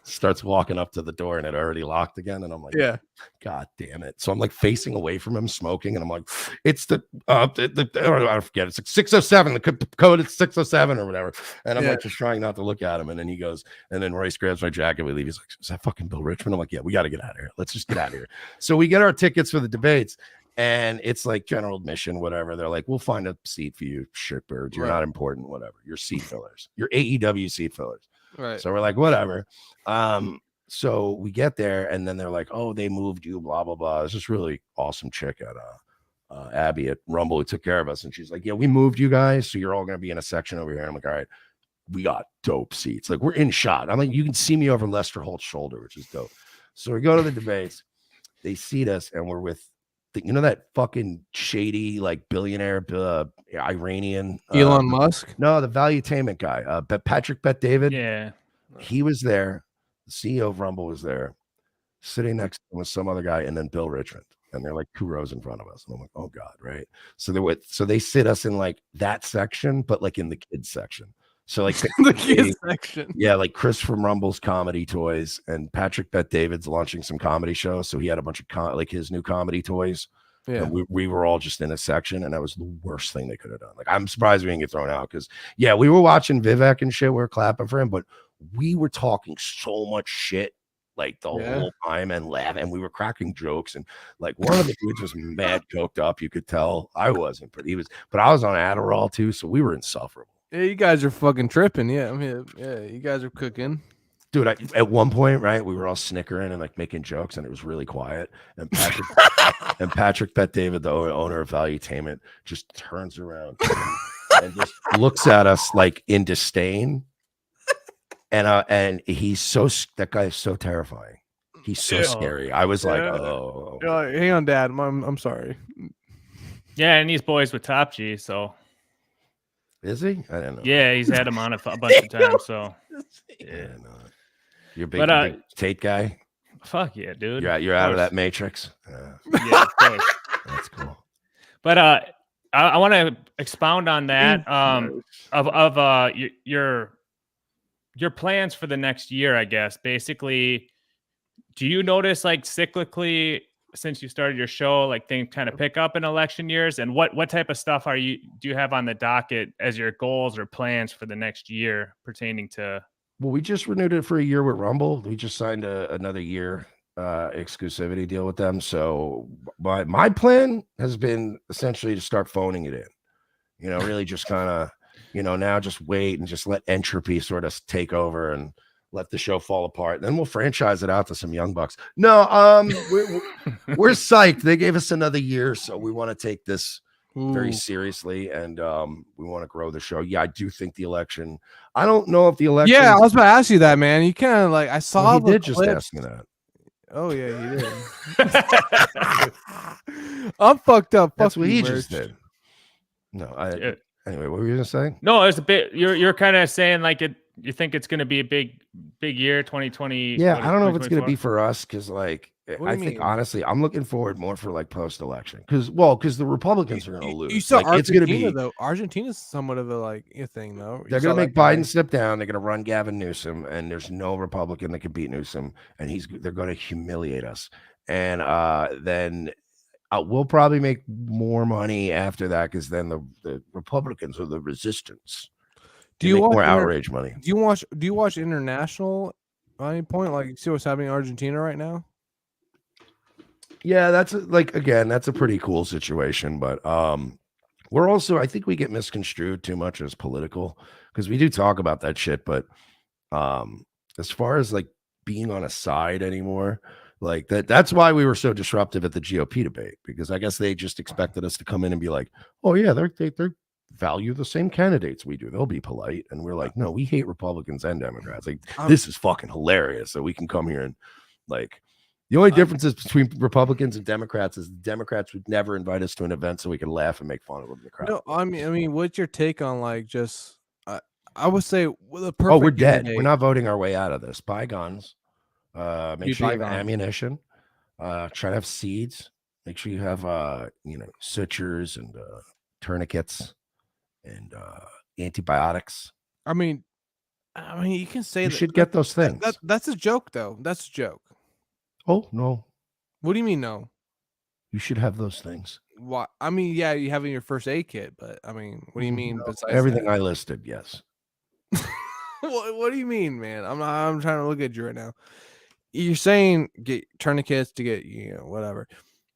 starts walking up to the door, and it already locked again. And I'm like, "Yeah, God damn it." So I'm like facing away from him, smoking, and I'm like, "It's I forget, it's like 607, the code is 607 or whatever." And I'm like just trying not to look at him. And then he goes, and then Royce grabs my jacket, we leave. He's like, "Is that fucking Bill Richmond?" I'm like, "Yeah, we got to get out of here. Let's just get out of here." So we get our tickets for the debates, and it's like general admission, whatever. They're like, "We'll find a seat for you, shitbirds. You're not important, whatever. You're seat fillers. You're AEW seat fillers." Right. So we're like, whatever. So we get there, and then they're like, "Oh, they moved you, blah blah blah." It's this really awesome chick at Abby at Rumble who took care of us, and she's like, "Yeah, we moved you guys, so you're all gonna be in a section over here." And I'm like, "All right, we got dope seats. Like, we're in shot. I'm like, you can see me over Lester Holt's shoulder, which is dope." So we go to the debates, they seat us, and we're with that fucking shady like billionaire Iranian Elon Musk. No, the valuetainment guy, Patrick Bet David. Yeah, he was there. The CEO of Rumble was there, sitting next to him with some other guy, and then Bill Richmond. And they're like 2 rows in front of us. And I'm like, "Oh God," right? So they sit us in like that section, but like in the kids section. So like the kids section. Yeah, like Chris from Rumble's Comedy Toys, and Patrick Bet David's launching some comedy shows. So he had a bunch of like his new comedy toys. Yeah, we were all just in a section, and that was the worst thing they could have done. Like, I'm surprised we didn't get thrown out, because we were watching Vivek and shit. We were clapping for him, but we were talking so much shit like the whole time and laughing, and we were cracking jokes, and like one of the dudes was mad coked up. You could tell. I wasn't, but I was on Adderall too, so we were insufferable. Yeah, you guys are fucking tripping. Yeah, I mean, you guys are cooking. Dude, at one point, right, we were all snickering and like making jokes, and it was really quiet. And Patrick Bet David, the owner of Valuetainment, just turns around and just looks at us like in disdain. And that guy is so terrifying. He's so scary. I was like, "Oh, hang on, Dad. I'm sorry." Yeah, and he's boys with Top G, so. Is he? I don't know. Yeah, he's had him on a bunch of times. So yeah, no. You're a big Tate guy. Fuck yeah, dude. You're out of that matrix. Yeah, of course. That's cool. But I want to expound on that of your plans for the next year, I guess. Basically, do you notice like cyclically since you started your show, like things kind of pick up in election years? And what type of stuff do you have on the docket as your goals or plans for the next year pertaining to? Well, we just renewed it for a year with Rumble. We just signed another year exclusivity deal with them. So my plan has been essentially to start phoning it in, really just kind of, now just wait and just let entropy sort of take over and let the show fall apart. Then we'll franchise it out to some young bucks. No, we're psyched. They gave us another year, so we want to take this very seriously, and we want to grow the show. Yeah, I do think the election. I don't know if the election. Yeah, I was about to ask you that, man. You kind of like I saw. Well, he did just ask me that. Oh yeah, he did. I'm fucked up. That's what he just did. No, anyway, what were you gonna say? No, it's a bit. You're kind of saying like it you think it's going to be a big year, 2020? Yeah, I don't know if it's going to be for us because, like, I think mean? honestly, I'm looking forward more for like post-election because the Republicans are going to lose. You saw like, Argentina, it's going to be though. Argentina's somewhat of a thing, though. They're going to make Biden step down. They're going to run Gavin Newsom, and there's no Republican that can beat Newsom, and they're going to humiliate us. And then we'll probably make more money after that because then the Republicans are the resistance. Do you make watch more outrage money? Do you watch international at any point? Like, see what's happening in Argentina right now? Yeah, that's a pretty cool situation, but we're also, I think we get misconstrued too much as political because we do talk about that shit, but as far as like being on a side anymore, like that's why we were so disruptive at the GOP debate, because I guess they just expected us to come in and be like, oh yeah, they value the same candidates we do, they'll be polite, and we're like, no, we hate Republicans and Democrats. Like, this is fucking hilarious, so we can come here and like, the only differences between Republicans and Democrats is the Democrats would never invite us to an event so we can laugh and make fun of them in the crowd. No, I mean, what's your take on like just? I would say the perfect. Oh, we're dead. Candidate. We're not voting our way out of this. Buy guns. Make sure you have ammunition. Try to have seeds. Make sure you have sutures and tourniquets and antibiotics. I mean, you can say you should get those things. That's a joke, though. That's a joke. Oh no! What do you mean no? You should have those things. Why? I mean, yeah, you have in your first aid kit, but I mean, what do you mean besides everything that? I listed? Yes. What do you mean, man? I'm trying to look at you right now. You're saying get tourniquets to get whatever.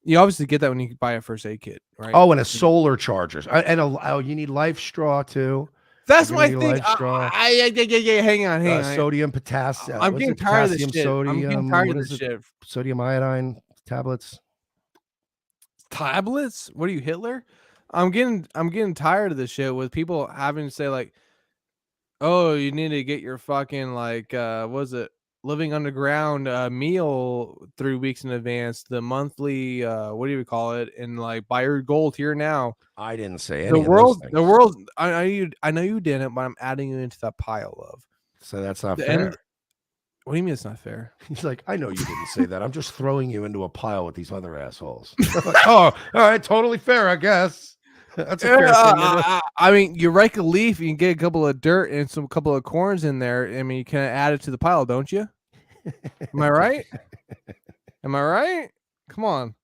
You obviously get that when you buy a first aid kit, right? Oh, and a solar charger, and you need life straw too. That's my thing. Yeah. Hang on. Sodium, potassium. I'm getting tired of this shit. Sodium, I'm getting tired of this shit. Sodium iodine tablets. Tablets? What are you, Hitler? I'm getting tired of this shit with people having to say like, oh, you need to get your fucking like living underground meal 3 weeks in advance, the monthly what do you call it, and like buy your gold here now. I didn't say any the world I know you didn't, but I'm adding you into that pile of. So that's not fair. What do you mean it's not fair? He's like, I know you didn't say that. I'm just throwing you into a pile with these other assholes. Like, oh, all right, totally fair, I guess. That's a fair thing. I mean, you rake a leaf, you can get a couple of dirt and some couple of corns in there. I mean, you can add it to the pile, don't you? Am I right? Am I right? Come on.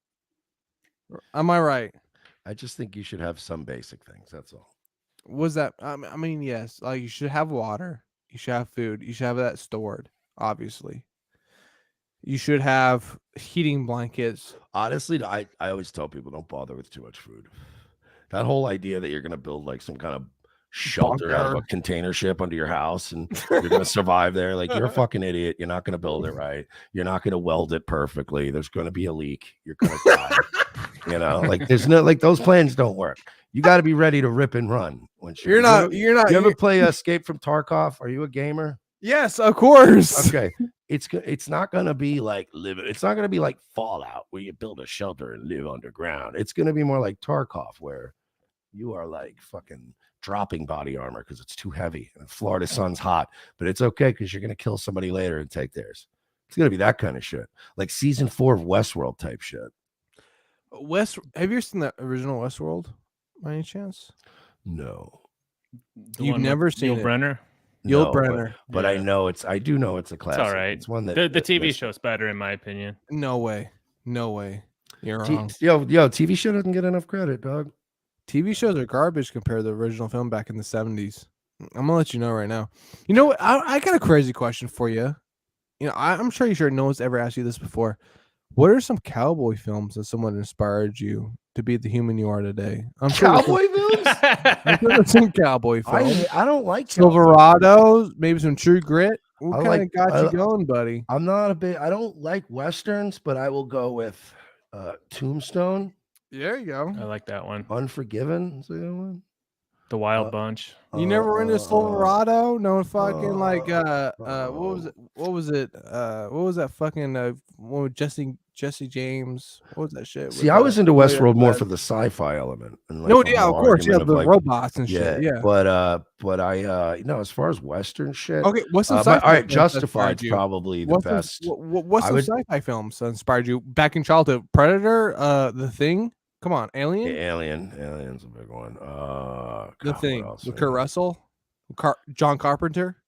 Am I right? I just think you should have some basic things. That's all. Was that? I mean, yes. Like, you should have water. You should have food. You should have that stored. Obviously, you should have heating blankets. Honestly, I always tell people don't bother with too much food. That whole idea that you're going to build like some kind of shelter out of a container ship under your house and you're going to survive there, like, you're a fucking idiot. You're not going to build it right. You're not going to weld it perfectly. There's going to be a leak. You're going to die. Like, there's no, like, those plans don't work. You got to be ready to rip and run. You're not. You ever play Escape from Tarkov? Are you a gamer? Yes, of course. Okay. It's not going to be like it's not going to be like Fallout where you build a shelter and live underground. It's going to be more like Tarkov where you are like fucking dropping body armor because it's too heavy and Florida sun's hot, but it's okay because you're going to kill somebody later and take theirs. It's going to be that kind of shit. Like season 4 of Westworld type shit. Have you seen the original Westworld by any chance? No. You've never seen Yul Brenner? Yul Brenner. But I do know it's a classic. It's all right. It's one that the TV show's better in my opinion. No way. You're wrong. Yo, TV show doesn't get enough credit, dog. TV shows are garbage compared to the original film back in the 70s. I'm gonna let you know right now. You know what? I got a crazy question for you. I'm sure no one's ever asked you this before. What are some cowboy films that someone inspired you to be the human you are today? I'm sure cowboy films. I'm sure there's some cowboy films. I don't like Silverados, maybe some True Grit. What kind of got you going, buddy? I don't like westerns, but I will go with Tombstone. There you go. I like that one. Unforgiven is the other one. The Wild Bunch. You never were into Silverado? No fucking like what was it? What was it? What was that fucking one with Jesse James? What was that shit? See, with, I was into Billy Westworld more West? for the sci-fi element. And like No, the yeah, whole of course, yeah, argument the of, like, robots and shit. Yeah. But I as far as Western shit, Okay, what's some all sci-fi right, films that inspired Justified's you? probably the best. What's I some would sci-fi films that inspired you back in childhood? Predator, The Thing. Come on, Alien. Alien's a big one. The God, what Thing else, with man? Kurt Russell, John Carpenter.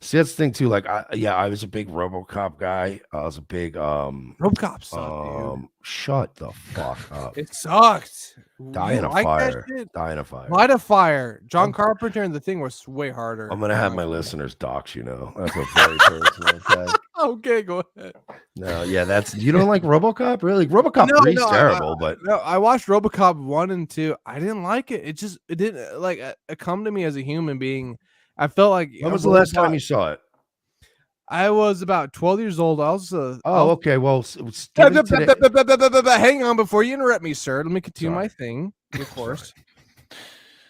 See, that's the thing too. Like, I was a big RoboCop guy. I was a big RoboCop sucked, dude. Shut the fuck up. It sucked. Die You in a like that fire. shit? Die in a fire. Light a fire. John Carpenter and The Thing was way harder. I'm gonna have my listeners dox. That's a very personal attack. Okay, go ahead. No, yeah, you don't like RoboCop, really? RoboCop 3 is terrible, but no, I watched RoboCop 1 and 2. I didn't like it. It didn't like it come to me as a human being. I felt like when was the last time you saw it? I was about 12 years old. Okay. Well, hang on before you interrupt me, sir. Let me continue my thing. Of course.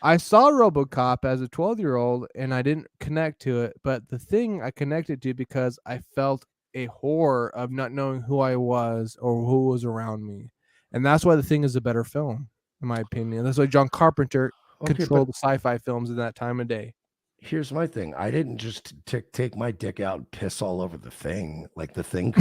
I saw RoboCop as a 12-year-old and I didn't connect to it, but The Thing I connected to because I felt a horror of not knowing who I was or who was around me. And that's why The Thing is a better film, in my opinion. That's why John Carpenter controlled the sci-fi films in that time of day. Here's my thing. I didn't just take my dick out and piss all over The Thing. Like, The Thing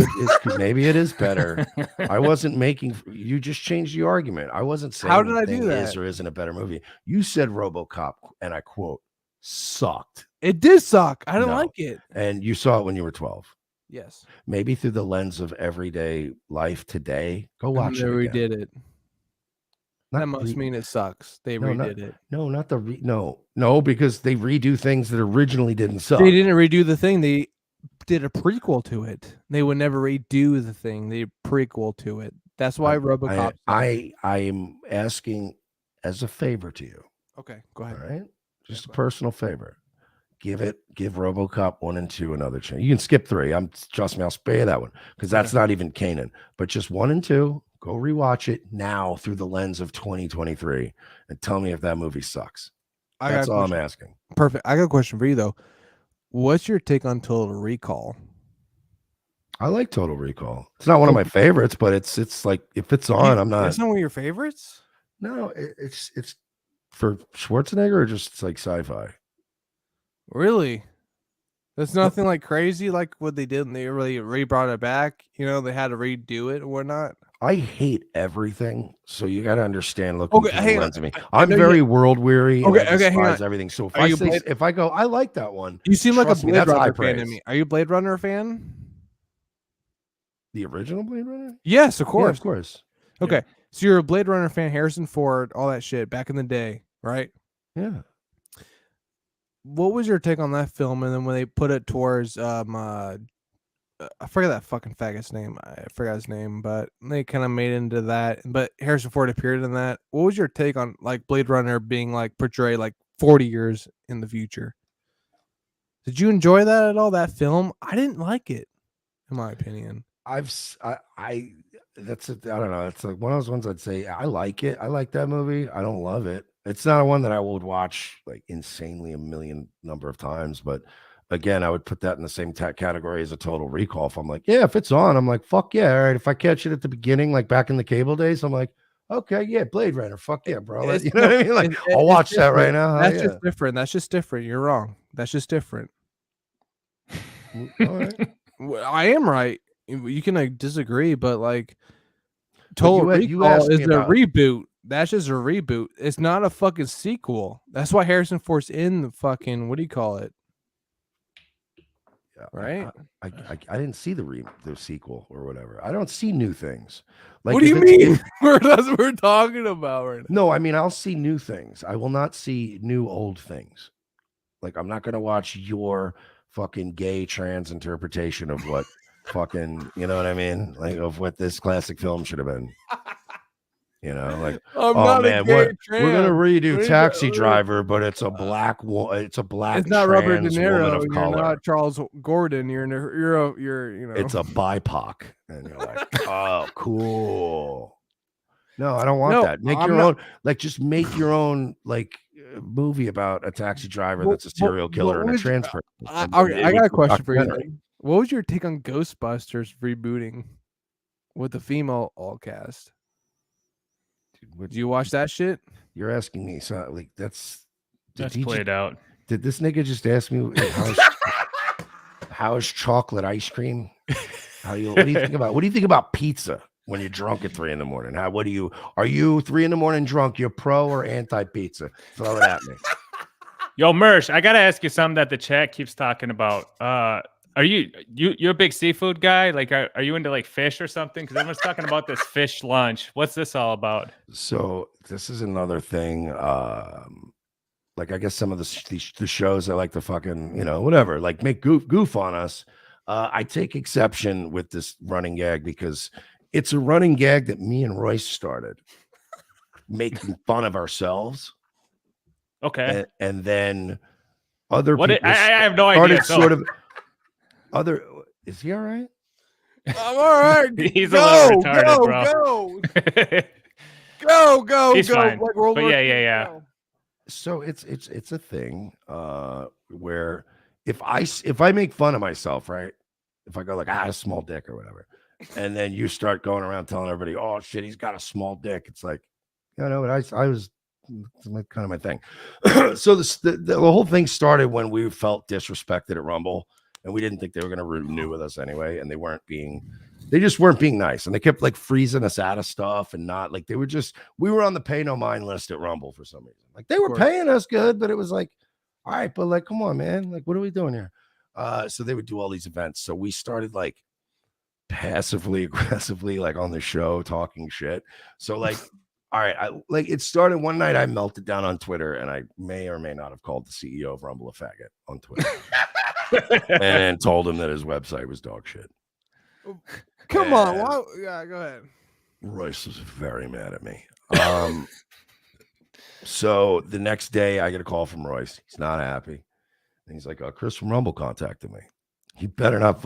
maybe it is better. I wasn't making. You just changed the argument. I wasn't saying. How did I do that? Is or isn't a better movie. You said RoboCop, and I quote, sucked. It did suck. I didn't like it. And you saw it when you were 12. Yes. Maybe through the lens of everyday life today. Go watch it. We did it. That must mean it sucks. They redid it. No, because they redo things that originally didn't suck. They didn't redo The Thing. They did a prequel to it. They would never redo The Thing. They prequel to it. That's why RoboCop. I am asking as a favor to you. Okay, go ahead. All right, just a personal favor. Give RoboCop 1 and 2 another chance. You can skip 3. Trust me, I'll spare you that one because that's not even canon. But just 1 and 2. Go rewatch it now through the lens of 2023 and tell me if that movie sucks. That's all I'm asking. Perfect. I got a question for you though. What's your take on Total Recall? I like Total Recall. It's not one of my favorites, but it's like if it's on, I'm not. It's not one of your favorites? No, it's for Schwarzenegger or just like sci-fi. Really? There's nothing like crazy like what they did and they really brought it back. They had to redo it or whatnot. I hate everything, so you got to understand. Look, through the lens of me. I'm very world weary. Okay, I despise everything. So if I go, I like that one. You seem like a Blade Runner fan to me. Are you a Blade Runner fan? The original Blade Runner? Yes, of course. Yeah, of course. Okay, so you're a Blade Runner fan, Harrison Ford, all that shit back in the day, right? Yeah. What was your take on that film? And then when they put it towards I forget that fucking faggot's name. I forgot his name, but they kind of made into that. But Harrison Ford appeared in that. What was your take on like Blade Runner being like portrayed like 40 years in the future? Did you enjoy that at all? That film? I didn't like it, in my opinion. I don't know. It's like one of those ones I'd say I like it. I like that movie. I don't love it. It's not one that I would watch like insanely a million number of times, but again, I would put that in the same category as a Total Recall. If I'm like, yeah, if it's on, I'm like, fuck yeah. All right. If I catch it at the beginning, like back in the cable days, I'm like, okay, yeah, Blade Runner. Fuck yeah, bro. You know what I mean? Like, I'll watch that right now. That's just different. That's just different. You're wrong. That's just different. All right. I am right. You can like disagree, but like Total Recall is a reboot. That's just a reboot. It's not a fucking sequel. That's why Harrison Ford's in the fucking, what do you call it? Right? I didn't see the sequel or whatever. I don't see new things. Like, what do you mean? That's what we're talking about right now. No, I mean, I'll see new things. I will not see new old things. Like, I'm not going to watch your fucking gay trans interpretation of what fucking, you know what I mean? Like, of what this classic film should have been. Like, oh man, we're gonna redo Taxi Driver, but it's a black it's not Robert De Niro. Woman of color. You're not Charles Gordon. You're It's a BIPOC, and you're like, oh, cool. No, I don't want that. Make your own. Like, just make your own. Like, movie about a taxi driver that's a serial killer and a trans person. I got a question for you. Then. What was your take on Ghostbusters rebooting with the female all cast? Did you watch that shit? You're asking me, so like that's played out. Did this nigga just ask me how's chocolate ice cream? What do you think about? What do you think about pizza when you're drunk at 3 a.m? Are you 3 a.m. drunk? You're pro or anti pizza? Throw it at me. Yo, Mersh, I gotta ask you something that the chat keeps talking about. Are you're a big seafood guy? Like, are you into like fish or something? Because everyone's talking about this fish lunch. What's this all about? So this is another thing. Like I guess some of the shows I like to fucking whatever, like make goof on us. I take exception with this running gag because it's a running gag that me and Royce started making fun of ourselves. Okay, and then other people. I have no idea. Sort of. Is he all right? I'm all right. He's a little retarded, bro. Go. He's fine. Like but yeah. So it's a thing where if I make fun of myself, right? If I go like a small dick or whatever, and then you start going around telling everybody, oh shit, he's got a small dick. It's like, but I was kind of my thing. So the whole thing started when we felt disrespected at Rumble. And we didn't think they were going to renew with us anyway. And they just weren't being nice. And they kept like freezing us out of stuff and not like we were on the pay no mind list at Rumble for some reason. Like they were paying us good, but it was like, all right, but like, come on, man. Like, what are we doing here? So they would do all these events. So we started like passively aggressively, like on the show talking shit. So like, all right, it started one night. I melted down on Twitter and I may or may not have called the CEO of Rumble a faggot on Twitter. And told him that his website was dog shit. Come on. Yeah, go ahead. Royce was very mad at me. So the next day I get a call from Royce. He's not happy. And he's like, Chris from Rumble contacted me. He better not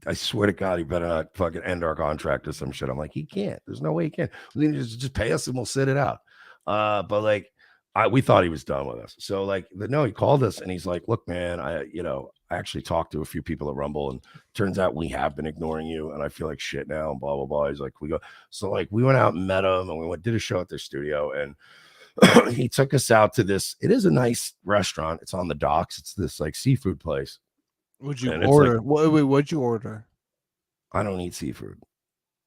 I swear to God, he better not fucking end our contract or some shit. I'm like, he can't. There's no way he can. Just pay us and we'll sit it out. But like, we thought he was done with us. So like, no, he called us and he's like, look, man, I actually talked to a few people at Rumble and turns out we have been ignoring you. And I feel like shit now and blah, blah, blah. He's like, we went out and met him and we did a show at their studio and he took us out to this. It is a nice restaurant. It's on the docks. It's this like seafood place. What'd you order? What'd you order? I don't eat seafood.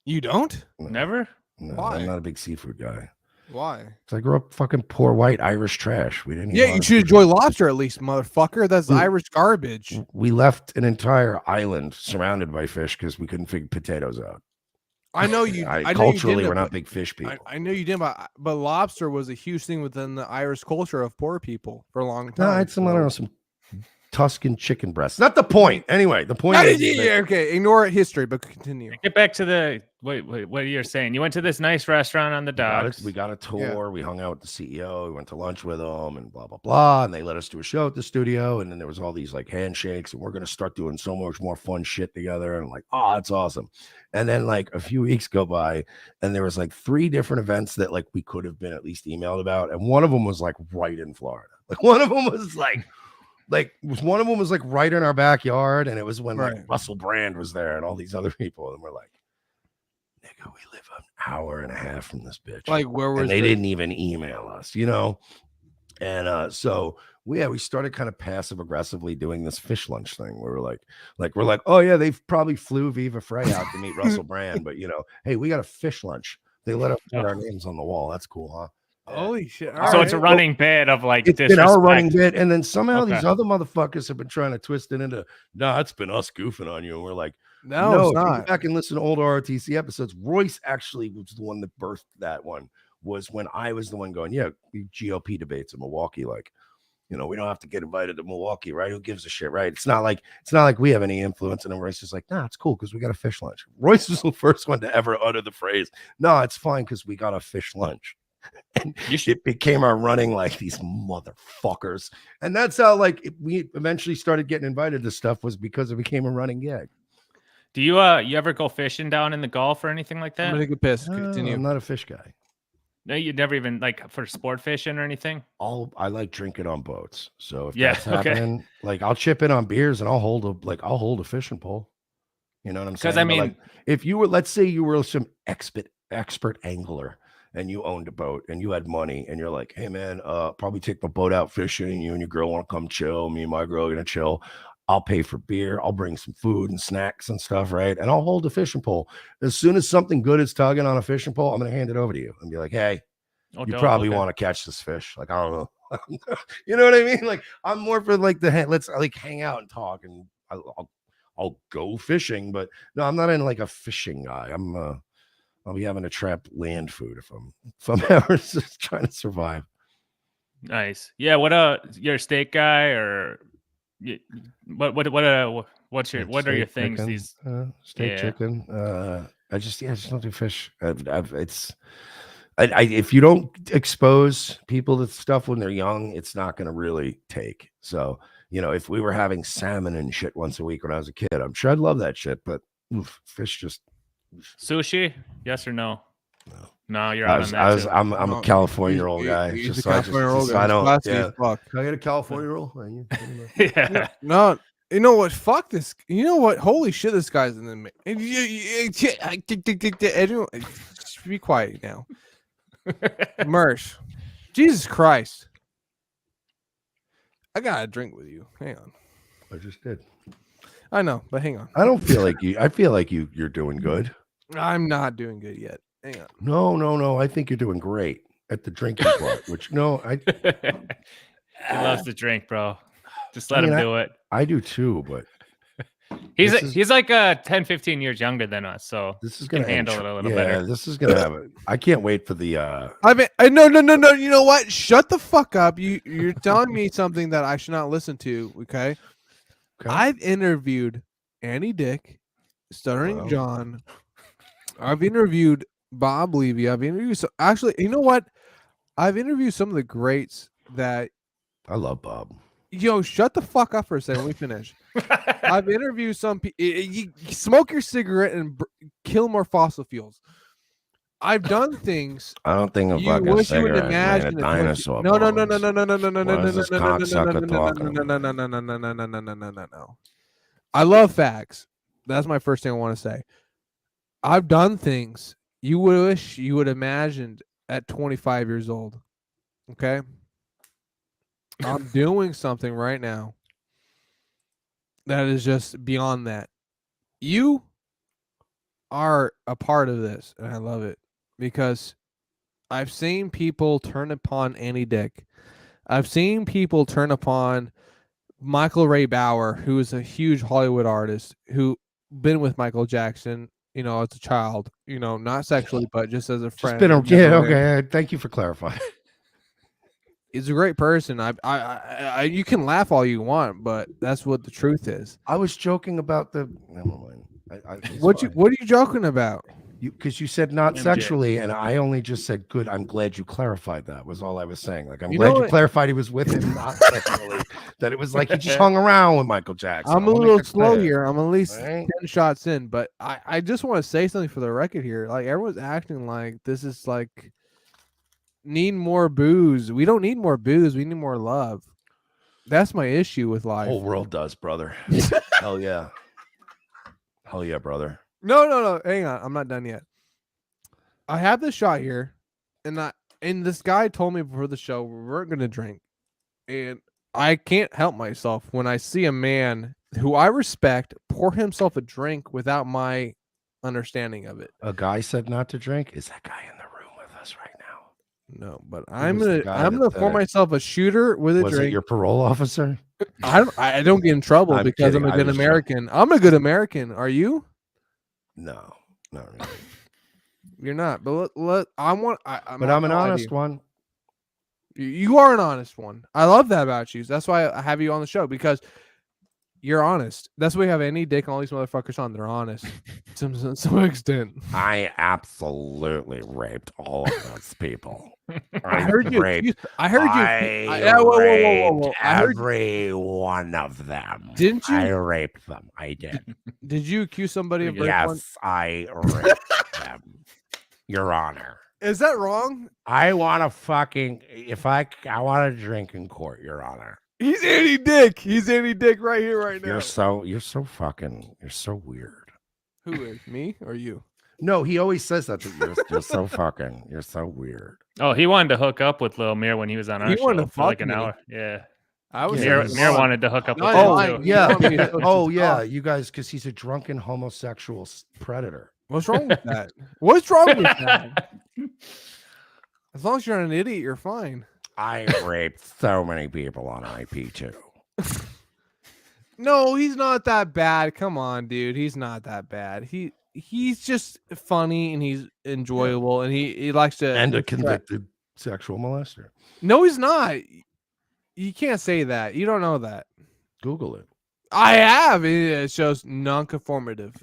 You don't? No. Never? No, Why? I'm not a big seafood guy. Why? Because I grew up fucking poor white Irish trash. We didn't. Yeah, you should enjoy lobster at least, motherfucker. That's Irish garbage. We left an entire island surrounded by fish because we couldn't figure potatoes out. I know you. Culturally, we're not big fish people. I know you didn't, but lobster was a huge thing within the Irish culture of poor people for a long time. No, I had some Tuscan chicken breasts. Not the point. Anyway, the point is okay, ignore history, but continue. Get back to the what you're saying. You went to this nice restaurant on the docks. We got a tour. Yeah. We hung out with the CEO. We went to lunch with him and blah, blah, blah. And they let us do a show at the studio. And then there was all these like handshakes and we're going to start doing so much more fun shit together. And like, oh, that's awesome. And then like a few weeks go by and there was like 3 different events that like we could have been at least emailed about. And one of them was like right in Florida. Like one of them was like right in our backyard, and it was when like Russell Brand was there and all these other people, and we're like, nigga, we live an hour and a half from this bitch. Like where was they didn't even email us, And so we started kind of passive aggressively doing this fish lunch thing where we're like, oh yeah, they probably flew Viva Frey out to meet Russell Brand, but hey, we got a fish lunch. They let us put our names on the wall. That's cool, huh? Holy shit. So it's a running bit of like it's been our running bit, and then somehow these other motherfuckers have been trying to twist it into it's been us goofing on you. And we're like, no, it's not. Go back and listen to old ROTC episodes. Royce actually was the one that birthed that one, was when I was the one going, GOP debates in Milwaukee, like, we don't have to get invited to Milwaukee, right? Who gives a shit, right? It's not like we have any influence. And then Royce is like, it's cool because we got a fish lunch. Royce was the first one to ever utter the phrase, no, it's fine because we got a fish lunch. And it became our running like these motherfuckers. And that's how we eventually started getting invited to stuff, was because it became a running gag. Do you ever go fishing down in the Gulf or anything like that? I'm gonna take a piss. Continue. I'm not a fish guy. No, you never even like for sport fishing or anything. I like drinking on boats. So if Yeah, that's happening, like I'll chip in on beers and I'll hold a fishing pole. You know what I'm saying? Because I But, mean, like, if you were, let's say you were some expert angler and you owned a boat and you had money and you're like, hey man, probably take my boat out fishing. You and your girl want to come chill. Me and my girl are gonna chill. I'll pay for beer. I'll bring some food and snacks and stuff, right? And I'll hold a fishing pole. As soon as something good is tugging on a fishing pole, I'm gonna hand it over to you and be like, hey, you dope, probably okay. want to catch this fish. Like, I don't know. You know what I mean? Like, I'm more for like let's like hang out and talk, and I'll go fishing, but no, I'm not in like a fishing guy. I'll be having to trap land food if I'm ever just trying to survive. Nice. Yeah. You're a steak guy or what are your things? Chicken, These steak, yeah. chicken. I just don't do fish. If you don't expose people to stuff when they're young, it's not going to really take. So, if we were having salmon and shit once a week when I was a kid, I'm sure I'd love that shit. But fish just sushi. Yes or no? No, you're I'm too. a California roll guy. He's Just a California roll guy. I don't. Classy Yeah. as fuck. Can I get a California roll? Yeah. No, you know what? Fuck this. You know what? Holy shit, this guy's in the. Everyone, be quiet now. Mersh, Jesus Christ. I got a drink with you. Hang on. I just did. I know, but hang on. I don't feel like you. I feel like you're doing good. I'm not doing good yet. Hang on. No. I think you're doing great at the drinking part. Which He loves to drink, bro. Just let him do it. I do too, but he's like 10, 15 years younger than us, so this is gonna handle it a little better. This is gonna have it. I can't wait for the. No. You know what? Shut the fuck up. You're telling me something that I should not listen to. Okay. I've interviewed Annie Dick, Stuttering John. I've interviewed Bob Levy. I've interviewed actually, you know what? I've interviewed some of the greats that I love Bob. Yo, shut the fuck up for a second. Let me finish. I've interviewed some people. You smoke your cigarette and kill more fossil fuels. I've done things. I don't think a fucking cigarette, man, a dinosaur. No. I love facts. That's my first thing I want to say. I've done things you wish you would imagined at 25 years old. Okay. I'm doing something right now that is just beyond that. You are a part of this, and I love it because I've seen people turn upon Annie Dick. I've seen people turn upon Michael Ray Bauer, who is a huge Hollywood artist who been with Michael Jackson, as a child, not sexually, but just as a friend. Okay. Thank you for clarifying. He's a great person. I you can laugh all you want, but that's what the truth is. I was joking about the. Never mind. What are you joking about? Because you said not sexually, and I only just said good. I'm glad you clarified that. Was all I was saying. Like I'm glad you clarified he was with him, not sexually. That it was like he just hung around with Michael Jackson. I'm a little slow here. I'm at least 10 shots in, but I just want to say something for the record here. Like everyone's acting like this is like. Need more booze. We don't need more booze. We need more love. That's my issue with life. The whole world does, brother. Hell yeah. Hell yeah, brother. No. Hang on. I'm not done yet. I have this shot here, and this guy told me before the show we're gonna drink. And I can't help myself when I see a man who I respect pour himself a drink without my understanding of it. A guy said not to drink. Is that guy in the room with us right now? No, but I'm gonna pour myself a shooter with a drink. Was it your parole officer? I don't get in trouble because I'm a good American. I'm a good American. Are you? No, not really. You're not. But I'm an honest one. You are an honest one. I love that about you. That's why I have you on the show because you're honest. That's why we have Annie Dick and all these motherfuckers on. They're honest to some extent. I absolutely raped all of those people. I heard you. I heard you. Whoa. Every one of them. Didn't you? I raped them. I did. Did you accuse somebody of rape? Yes, I raped them. Your Honor. Is that wrong? I want to fucking I want to drink in court, Your Honor. He's Andy Dick. He's Andy Dick right here, right now. You're so weird. Who is me or you? No, he always says that. You're so weird. Oh, he wanted to hook up with Lil Mir when he was on our show for like an hour. Yeah. I was Mir wanted to hook up with him him. Yeah. You guys, because he's a drunken homosexual predator. What's wrong with that? What's wrong with that? As long as you're not an idiot, you're fine. I raped so many people on IP2. No, he's not that bad. Come on, dude. He's not that bad. He's just funny and he's enjoyable and he likes to and a convicted sexual molester. No, he's not. You can't say that. You don't know that. Google it. I have. It shows non-conformative.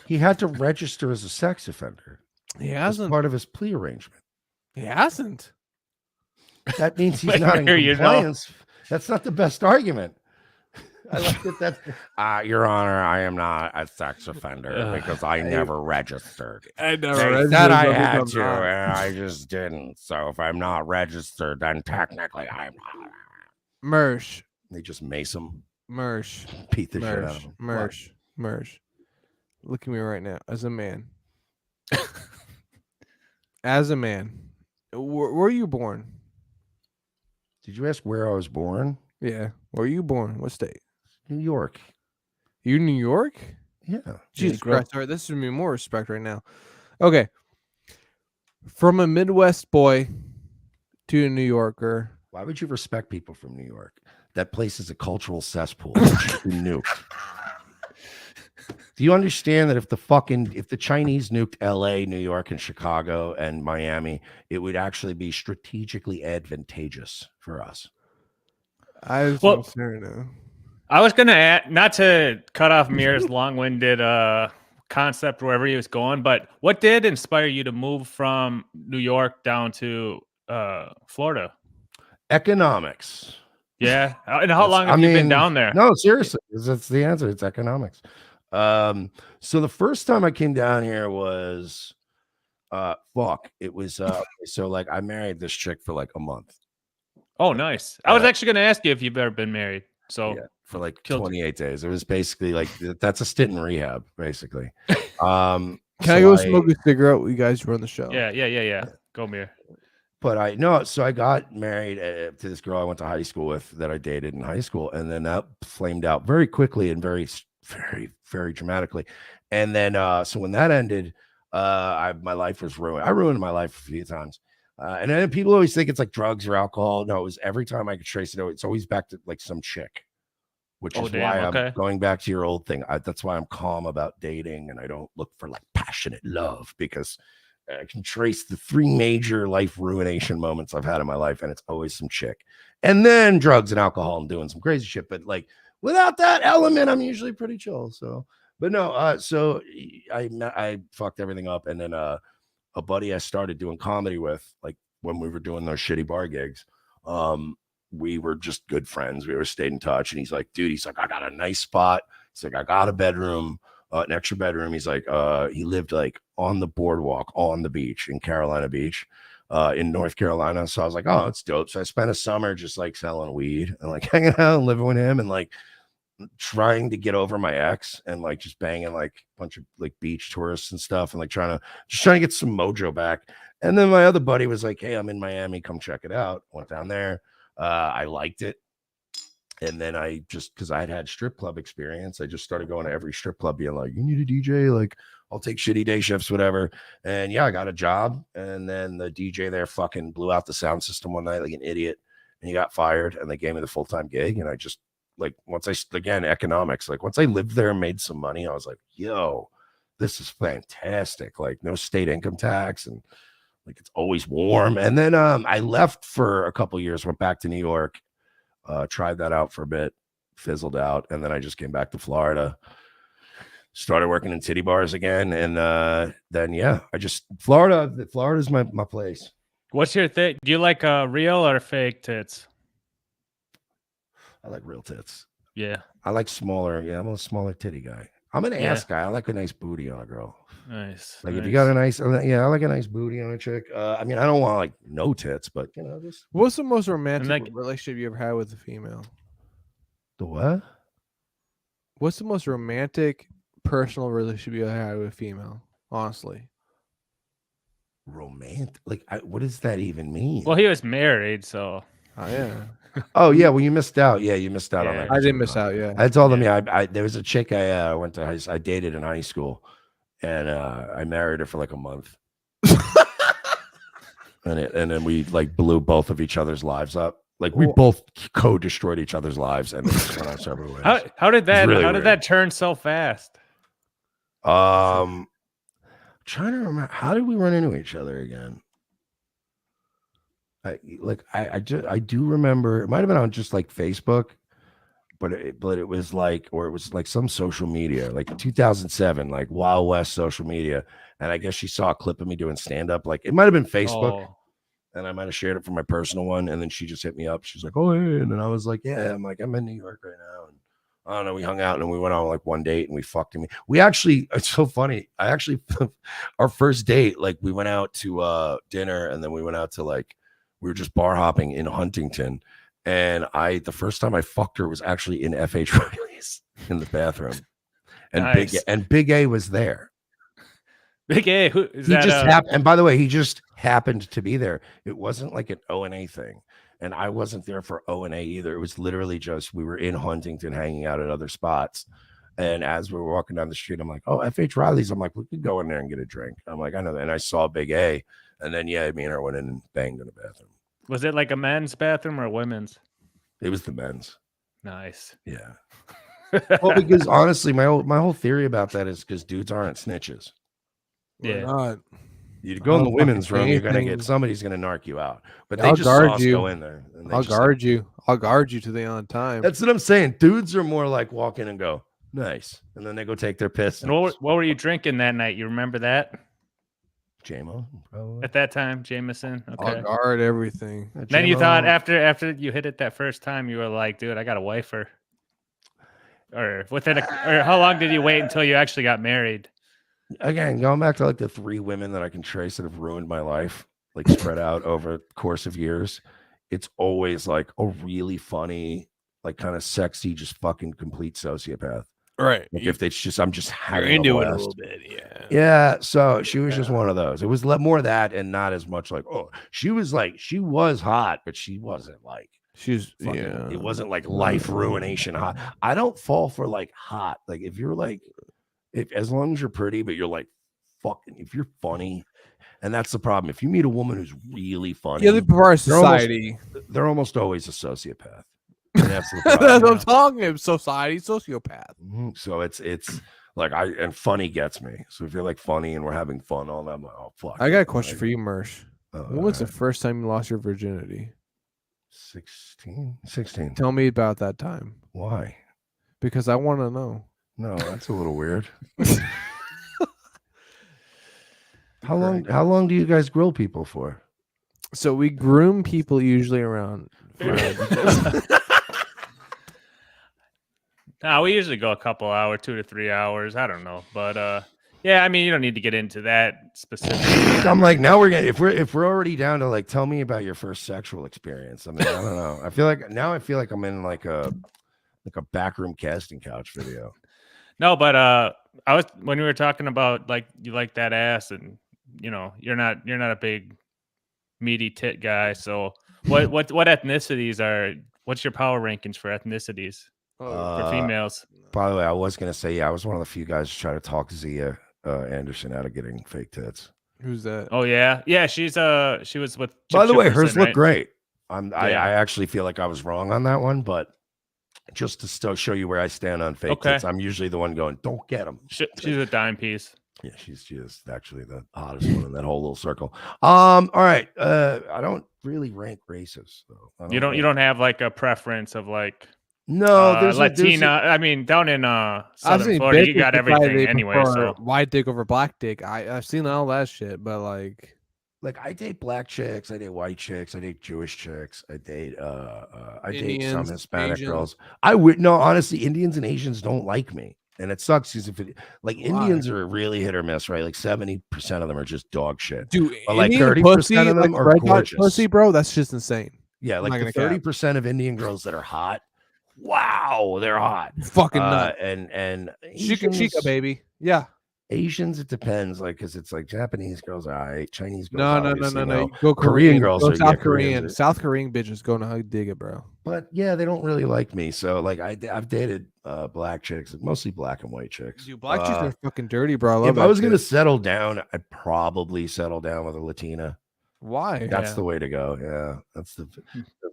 He had to register as a sex offender. He hasn't. As part of his plea arrangement. He hasn't. That means he's not in compliance. That's not the best argument. I like it. That's Your Honor, I am not a sex offender because I never registered. I never They said I had to, and I just didn't. So if I'm not registered, then technically I'm not. Mersh. They just mace him. Mersh. Beat the shit out of him. Mersh. Look at me right now as a man. As a man. Where were you born? Did you ask where I was born? Yeah. Where were you born? What state? New York. You New York? Yeah. Jesus Christ. All right, this is me more respect right now. Okay. From a Midwest boy to a New Yorker. Why would you respect people from New York? That place is a cultural cesspool. Nuked. Do you understand that if the Chinese nuked LA, New York, and Chicago and Miami, it would actually be strategically advantageous for us? I was going to add, not to cut off Mir's long-winded concept wherever he was going, but what did inspire you to move from New York down to Florida? Economics. Yeah. And how long have you been down there? No, seriously, that's the answer. It's economics. So the first time I came down here was it was so like I married this chick for like a month. Oh, nice. I was actually going to ask you if you've ever been married. So yeah, for like 28 days. It was basically like that's a stint in rehab, basically. Can I go smoke a cigarette? You guys run the show. Yeah. Go Mir. But I got married to this girl I went to high school with that I dated in high school, and then that flamed out very quickly and very, very dramatically. And then so when that ended, my life was ruined. I ruined my life a few times. And then people always think it's like drugs or alcohol. No, it was every time I could trace it. It's always back to like some chick, which is why I'm going back to your old thing. That's why I'm calm about dating and I don't look for like passionate love because I can trace the 3 major life ruination moments I've had in my life, and it's always some chick, and then drugs and alcohol and doing some crazy shit. But like without that element, I'm usually pretty chill. So, but no, so I fucked everything up, and then a buddy I started doing comedy with, like when we were doing those shitty bar gigs, we were just good friends. We were stayed in touch, and he's like, I got a nice spot. He's like, I got a bedroom. An extra bedroom. He's like, he lived like on the boardwalk on the beach in Carolina Beach, in North Carolina. So I was like, oh, it's dope. So I spent a summer just like selling weed and like hanging out and living with him and like trying to get over my ex and like just banging like a bunch of like beach tourists and stuff and like trying to get some mojo back. And then my other buddy was like, hey, I'm in Miami. Come check it out. Went down there. I liked it. And then I just, because I had strip club experience, I just started going to every strip club being like, you need a DJ? Like, I'll take shitty day shifts, whatever. And yeah, I got a job. And then the DJ there fucking blew out the sound system one night like an idiot. And he got fired and they gave me the full-time gig. And I just like, economics, like once I lived there and made some money, I was like, yo, this is fantastic. Like no state income tax and like, it's always warm. And then I left for a couple years, went back to New York. Tried that out for a bit, fizzled out, and then I just came back to Florida, started working in titty bars again, and then yeah, Florida's my place. What's your thing? Do you like real or fake tits? I like real tits. Yeah, I like smaller. Yeah, I'm a smaller titty guy. I'm an ass guy. I like a nice booty on a girl. Nice. Like if you got a nice, I like a nice booty on a chick. I mean, I don't want like no tits, but you know, just. What's the most romantic relationship you ever had with a female? The what? What's the most romantic personal relationship you ever had with a female? Honestly. Romantic? Like, what does that even mean? Well, he was married, so. Oh yeah. Oh yeah. Well, you missed out. Yeah, you missed out on that. I didn't miss out. Yeah. I told them. Yeah, there was a chick I went to. I dated in high school, and I married her for like a month. and then we like blew both of each other's lives up. Like we both co-destroyed each other's lives, and just went our separate ways. How did that? Really did that turn so fast? Trying to remember, how did we run into each other again? I do remember it might have been on just like Facebook, but it was like, or it was like some social media, like 2007, like Wild West social media, and I guess she saw a clip of me doing stand up. Like it might have been Facebook. And I might have shared it from my personal one, and then she just hit me up. She's like, "Oh, hey," and then I was like, "Yeah." I'm like, "I'm in New York right now." And I don't know. We hung out, and we went on like one date, and we fucked him. We actually, it's so funny. I actually, our first date, like we went out to dinner, and then we went out to like, we were just bar hopping in Huntington, and the first time I fucked her was actually in FH Riley's in the bathroom, and nice. Big A was there. Big A, who is that? Just happened, and by the way, he just happened to be there. It wasn't like an O&A thing, and I wasn't there for O&A either. It was literally just we were in Huntington hanging out at other spots, and as we were walking down the street, I'm like, "Oh, FH Riley's." I'm like, "We could go in there and get a drink." I'm like, "I know that," and I saw Big A, and then me and her went in and banged in the bathroom. Was it like a men's bathroom or a women's? It was the men's. Nice. Yeah. Well, because honestly, my whole theory about that is because dudes aren't snitches. Yeah, you go in the women's room, you're gonna get somebody's gonna narc you out. But they just saw us go in there. And I'll guard you. I'll guard you to the end of time. That's what I'm saying. Dudes are more like walk in and go nice, and then they go take their piss. And what were you drinking that night? You remember that? JMO, probably. At that time, Jameson. Okay. I'll guard everything. Then you thought after you hit it that first time, you were like, dude, I got a wife or within or how long did you wait until you actually got married? Again, going back to like the 3 women that I can trace that have ruined my life, like spread out over the course of years, it's always like a really funny, like kind of sexy, just fucking complete sociopath. Right. Like if it's just, I'm just having into it a little bit. Yeah. Yeah. So she was just one of those. It was more of that and not as much like, oh, she was hot, but she wasn't like, it wasn't like life ruination hot. I don't fall for like hot. Like if you're like, as long as you're pretty, but you're like fucking, if you're funny, and that's the problem. If you meet a woman who's really funny, the part of society, they're almost always a sociopath. And that's the problem. That's what I'm talking about. Society, sociopath. Mm-hmm. So it's like and funny gets me. So if you're like funny and we're having fun, all that, I'm like, oh fuck. I got a question for you, Mersh. When was the first time you lost your virginity? 16. Tell me about that time. Why? Because I want to know. No, that's a little weird. How long do you guys grill people for? So we groom people usually around. No, we usually go a couple hours, 2 to 3 hours. I don't know, but yeah, I mean, you don't need to get into that specifically. I'm like, now we're getting if we're already down to like, tell me about your first sexual experience. I mean, I don't know. I feel like I'm in like a backroom casting couch video. No, but when we were talking about like you like that ass, and you know you're not a big meaty tit guy. So what ethnicities are? What's your power rankings for ethnicities for females? By the way, I was gonna say I was one of the few guys to try to talk Zia Anderson out of getting fake tits. Who's that? Oh yeah, she was with. By the way, hers look great. I actually feel like I was wrong on that one, but. Just to still show you where I stand on fake tits, I'm usually the one going, "Don't get them." She's a dime piece. Yeah, she is actually the hottest one in that whole little circle. All right. I don't really rank races though. You don't have like a preference of like there's Latina. I mean, down in Southern Florida, you got everything anyway. So white dick over black dick. I've seen all that shit, but like I date black chicks, I date white chicks, I date Jewish chicks, I date Indians, some Hispanic Asians. girls. Honestly, Indians and Asians don't like me. And it sucks because if it, like, Why? Indians are really hit or miss, right? Like 70% of them are just dog shit. Dude, But like Indian 30% pussy, of them like are red hot gorgeous. pussy, bro. That's just insane. Yeah, I'm like not the gonna cap. 30% of Indian girls that are hot. Wow, they're hot. Fucking nut. And Chica chica, Asians, baby. Yeah. Asians, it depends. Like, because it's like Japanese girls are all right, Chinese girls, No. obviously, You no. go Korean Korean. girls Go are, South Koreans Korean. are, South Korean bitches go know how to dig it, bro. but yeah, they don't really like me. So like I've dated black chicks, mostly black and white chicks. Dude, black chicks are fucking dirty, bro. I love If that I was shit. gonna settle down, I'd probably settle down with a Latina. Why? That's the way to go. Yeah, that's the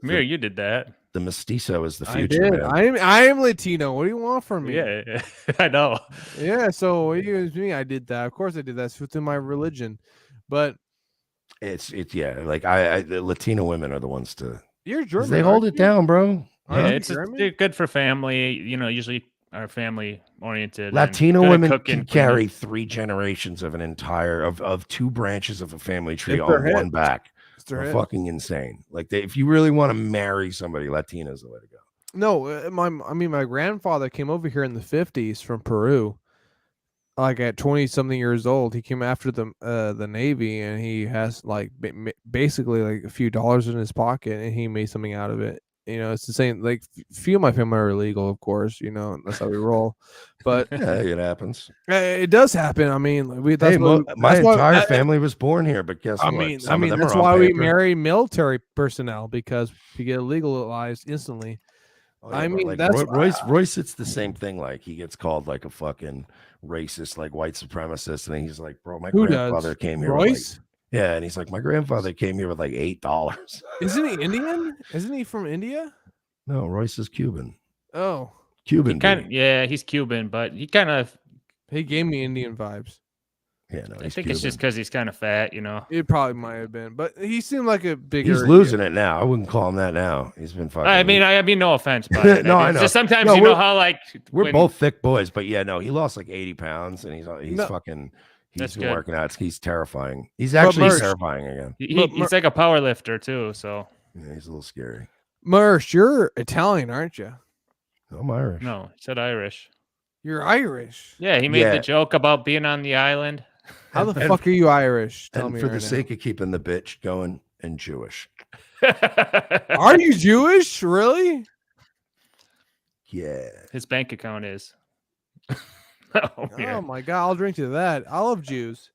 Mir, you did that. the mestizo is the I future, did. man. I am Latino. What do you want from me? Yeah, I know. Yeah. So what do you me? I did that. Of course I did that. It's within my religion. But It's yeah, like I the Latino women are the ones to, you're 'cause German. they hold it down, bro. Yeah, Aren't you it's German? they're good for family. You know, usually are family oriented. Latino good at women cooking, can cleaning. carry 3 generations of an entire of 2 branches of a family tree If they're on one hip. back. It's their They're hip. fucking insane. Like if you really want to marry somebody, Latina's the way to go. No, my grandfather came over here in the 50s from Peru. Like at 20 something years old, he came after the Navy, and he has like basically like a few dollars in his pocket, and he made something out of it. You know, it's the same. Like few of my family are illegal, of course. You know, that's how we roll. But Yeah, it happens. it does happen. I mean, Hey, my entire why, family was born here, but guess what? Some of them that's are on why we paper. marry military personnel, because you get legalized instantly. Oh, yeah, I but, mean, like that's Royce. It's the same thing. Like he gets called like a fucking racist, like white supremacist, and he's like, "Bro, my who grandfather does came here." With, like, Royce? yeah, and he's like, "My grandfather came here with like $8." Isn't he Indian? Isn't he from India? No, Royce is Cuban. Oh, Cuban. Yeah, he's Cuban, but he kind of. he gave me Indian vibes. Yeah, no, I think it's just because he's kind of fat, you know. It probably might have been, but he seemed like a bigger. He's losing it now. I wouldn't call him that now. He's been fucking. I mean, no offense, but no, I know. Just sometimes No, you know how like we're both thick boys, but yeah, no, he lost like 80 pounds, and he's No. fucking. That's He's been good. working out. He's terrifying. He's actually Mersh- terrifying again. He's like a power lifter too. So Yeah, he's a little scary. Mersh, you're Italian, aren't you? I'm Irish. no, he said Irish. You're Irish. Yeah, he made the joke about being on the island. How the fuck are you Irish? Tell And me for right the sake of keeping the bitch going, and Jewish. Are you Jewish? Really? Yeah. His bank account is. Oh my god, I'll drink to that. I love Jews.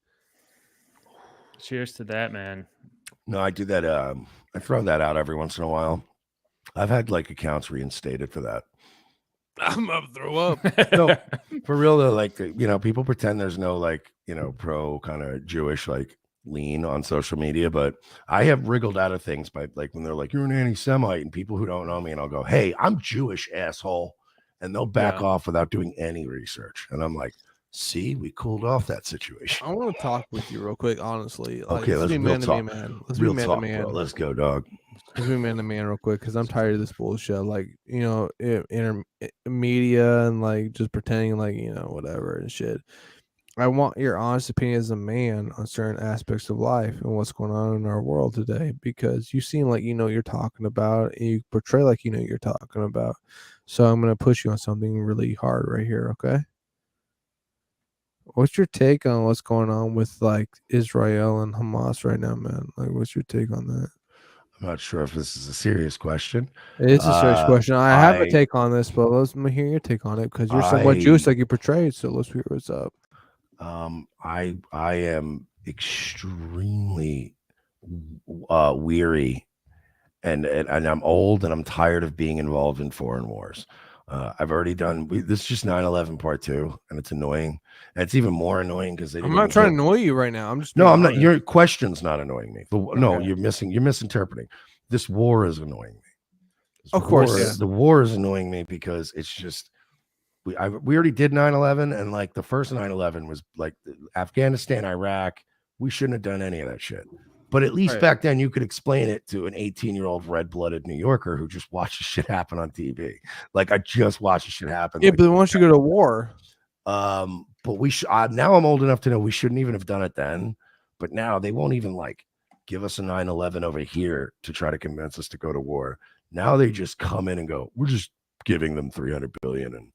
Cheers to that, man. No, I do that. I throw that out every once in a while. I've had like accounts reinstated for that. I'm gonna throw up. No, for real though, like people pretend there's no like pro kind of Jewish like lean on social media, but I have wriggled out of things by like when they're like, "You're an anti-Semite," and people who don't know me, and I'll go, "Hey, I'm Jewish, asshole," and they'll back off without doing any research, and I'm like, "See, we cooled off that situation." I want to talk with you real quick, honestly. Like, Okay, let's be real man to talk. me, man. Let's Real be man talk, to man. bro. Let's go, dog. Let's be man to man real quick, because I'm tired of this bullshit. Like, media and like just pretending like whatever and shit. I want your honest opinion as a man on certain aspects of life and what's going on in our world today, because you seem like you're talking about, and you portray like you're talking about. So I'm gonna push you on something really hard right here, okay? What's your take on what's going on with like Israel and Hamas right now, man? Like, what's your take on that? I'm not sure if this is a serious question. It is a serious question. I have a take on this, but let's hear your take on it, because you're somewhat Jewish, like you portrayed. So let's hear what's up. I am extremely weary, and I'm old, and I'm tired of being involved in foreign wars. I've already done this is just 9/11 part 2, and it's annoying. And it's even more annoying because I'm not trying to annoy you right now. I'm just I'm not. Your question's not annoying me. No, Okay. you're misinterpreting. This war is annoying me. Of course, the war is annoying me because it's just we already did 9/11, and like the first 9/11 was like Afghanistan, Iraq. We shouldn't have done any of that shit. But at least back then, you could explain it to an 18-year-old red-blooded New Yorker who just watches shit happen on TV. Like, I just watched shit happen. Yeah, but once you go to war, but we now I'm old enough to know we shouldn't even have done it then. But now they won't even like give us a 9/11 over here to try to convince us to go to war. Now they just come in and go, we're just giving them $300 billion, and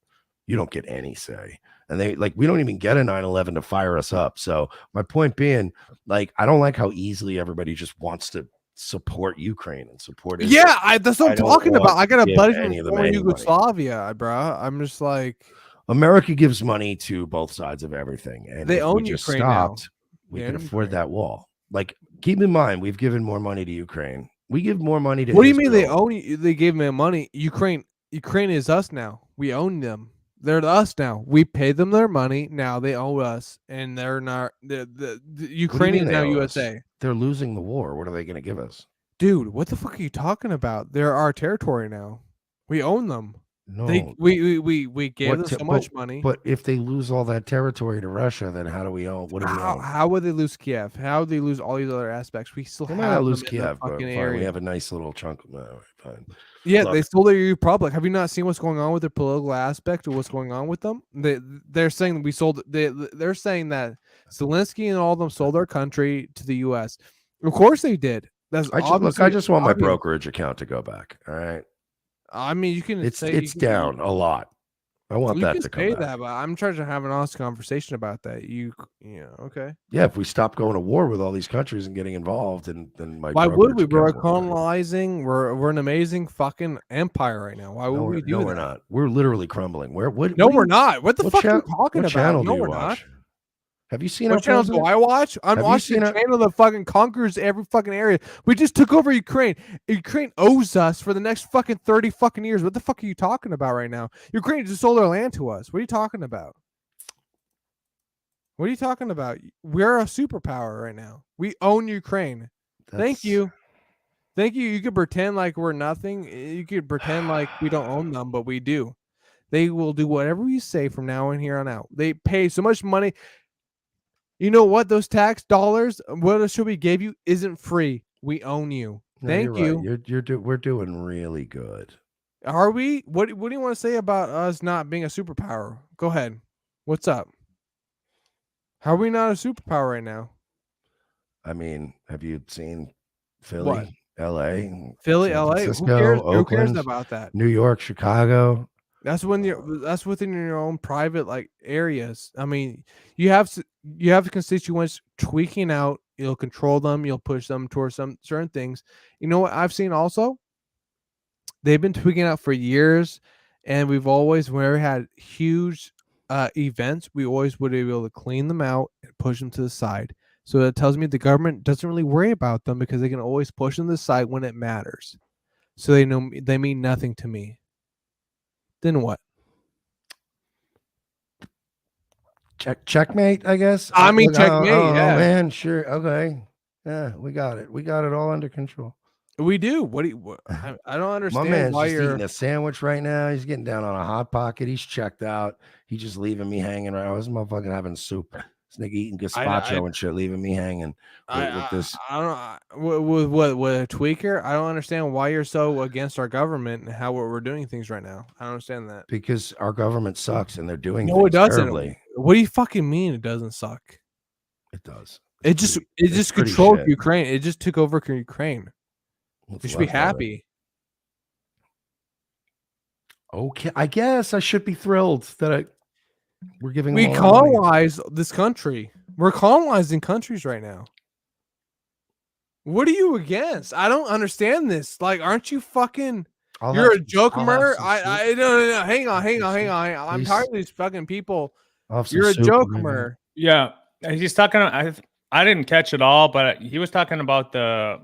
You don't get any say. And they like, we don't even get a 9/11 to fire us up. So my point being, like, I don't like how easily everybody just wants to support Ukraine and support Israel. Yeah, that's what I'm talking about. I got a buddy from former money. Yugoslavia, bro. I'm just like, America gives money to both sides of everything, and they if own we just Ukraine stopped, now. we could afford that wall. Like, keep in mind, we've given more money to Ukraine. We give more money to. What do you mean they own? They gave me money. Ukraine is us now. We own them. They're us now. We pay them their money. Now they owe us, and they're not. The Ukraine is now USA. Us? They're losing the war. What are they going to give us? Dude, what the fuck are you talking about? They're our territory now. We own them. No, we gave them so much money. But if they lose all that territory to Russia, then how do we own? What do we own? How would they lose Kiev? How would they lose all these other aspects? We still have lose Kiev, but fine, area. We have a nice little chunk. Fine. Yeah, look, they stole their republic. Have you not seen what's going on with their political aspect or what's going on with them? They're saying we sold. They're saying that Zelensky and all of them sold their country to the U.S. Of course they did. I just want my brokerage account to go back. All right. I mean, you can. It's down a lot. I want that to come back. That, but I'm trying to have an honest conversation about that. Okay. Yeah, if we stop going to war with all these countries and getting involved, and then why would we? We're colonizing. We're an amazing fucking empire right now. Why would we do that? No, we're not. We're literally crumbling. We're not. What the fuck are you talking about? Channel do you watch? Have you seen what channels do I watch? I'm watching the channel that fucking conquers every fucking area. We just took over Ukraine. Ukraine owes us for the next fucking 30 fucking years. What the fuck are you talking about right now? Ukraine just sold their land to us. What are you talking about? What are you talking about? We're a superpower right now. We own Ukraine. Thank you. Thank you. You could pretend like we're nothing. You could pretend like we don't own them, but we do. They will do whatever we say from now and here on out. They pay so much money. You know what? Those tax dollars, what should we give you, isn't free. We own you. Thank you. Right. We're doing really good. Are we? What do you want to say about us not being a superpower? Go ahead. What's up? How are we not a superpower right now? I mean, have you seen Philly, LA, Philly, LA? Who cares about that? New York, Chicago. That's within your own private like areas. I mean, you have constituents tweaking out. You'll control them. You'll push them towards some certain things. You know what I've seen also? They've been tweaking out for years, and whenever we had huge events, we always would be able to clean them out and push them to the side. So that tells me the government doesn't really worry about them because they can always push them to the side when it matters. So they know they mean nothing to me. Then what? Checkmate, I guess. I mean, checkmate. Yeah, man, sure, okay. Yeah, we got it. We got it all under control. We do. I don't understand. My man's just eating a sandwich right now. He's getting down on a hot pocket. He's checked out. He's just leaving me hanging right now. This motherfucking having soup. This nigga eating gazpacho and shit, leaving me hanging with this. I don't with a tweaker. I don't understand why you're so against our government and how we're doing things right now. I don't understand that. Because our government sucks and they're doing no, it doesn't. Terribly. What do you fucking mean it doesn't suck? It does. It just controlled Ukraine. It just took over Ukraine. You should be happy. Okay, I guess I should be thrilled that we're giving. We colonize this country. We're colonizing countries right now. What are you against? I don't understand this. Like, aren't you fucking? You're a joke, Mir. I no. Hang on. I'm tired of these fucking people. You're a joke, Mir. Yeah, he's talking. I didn't catch it all, but he was talking about the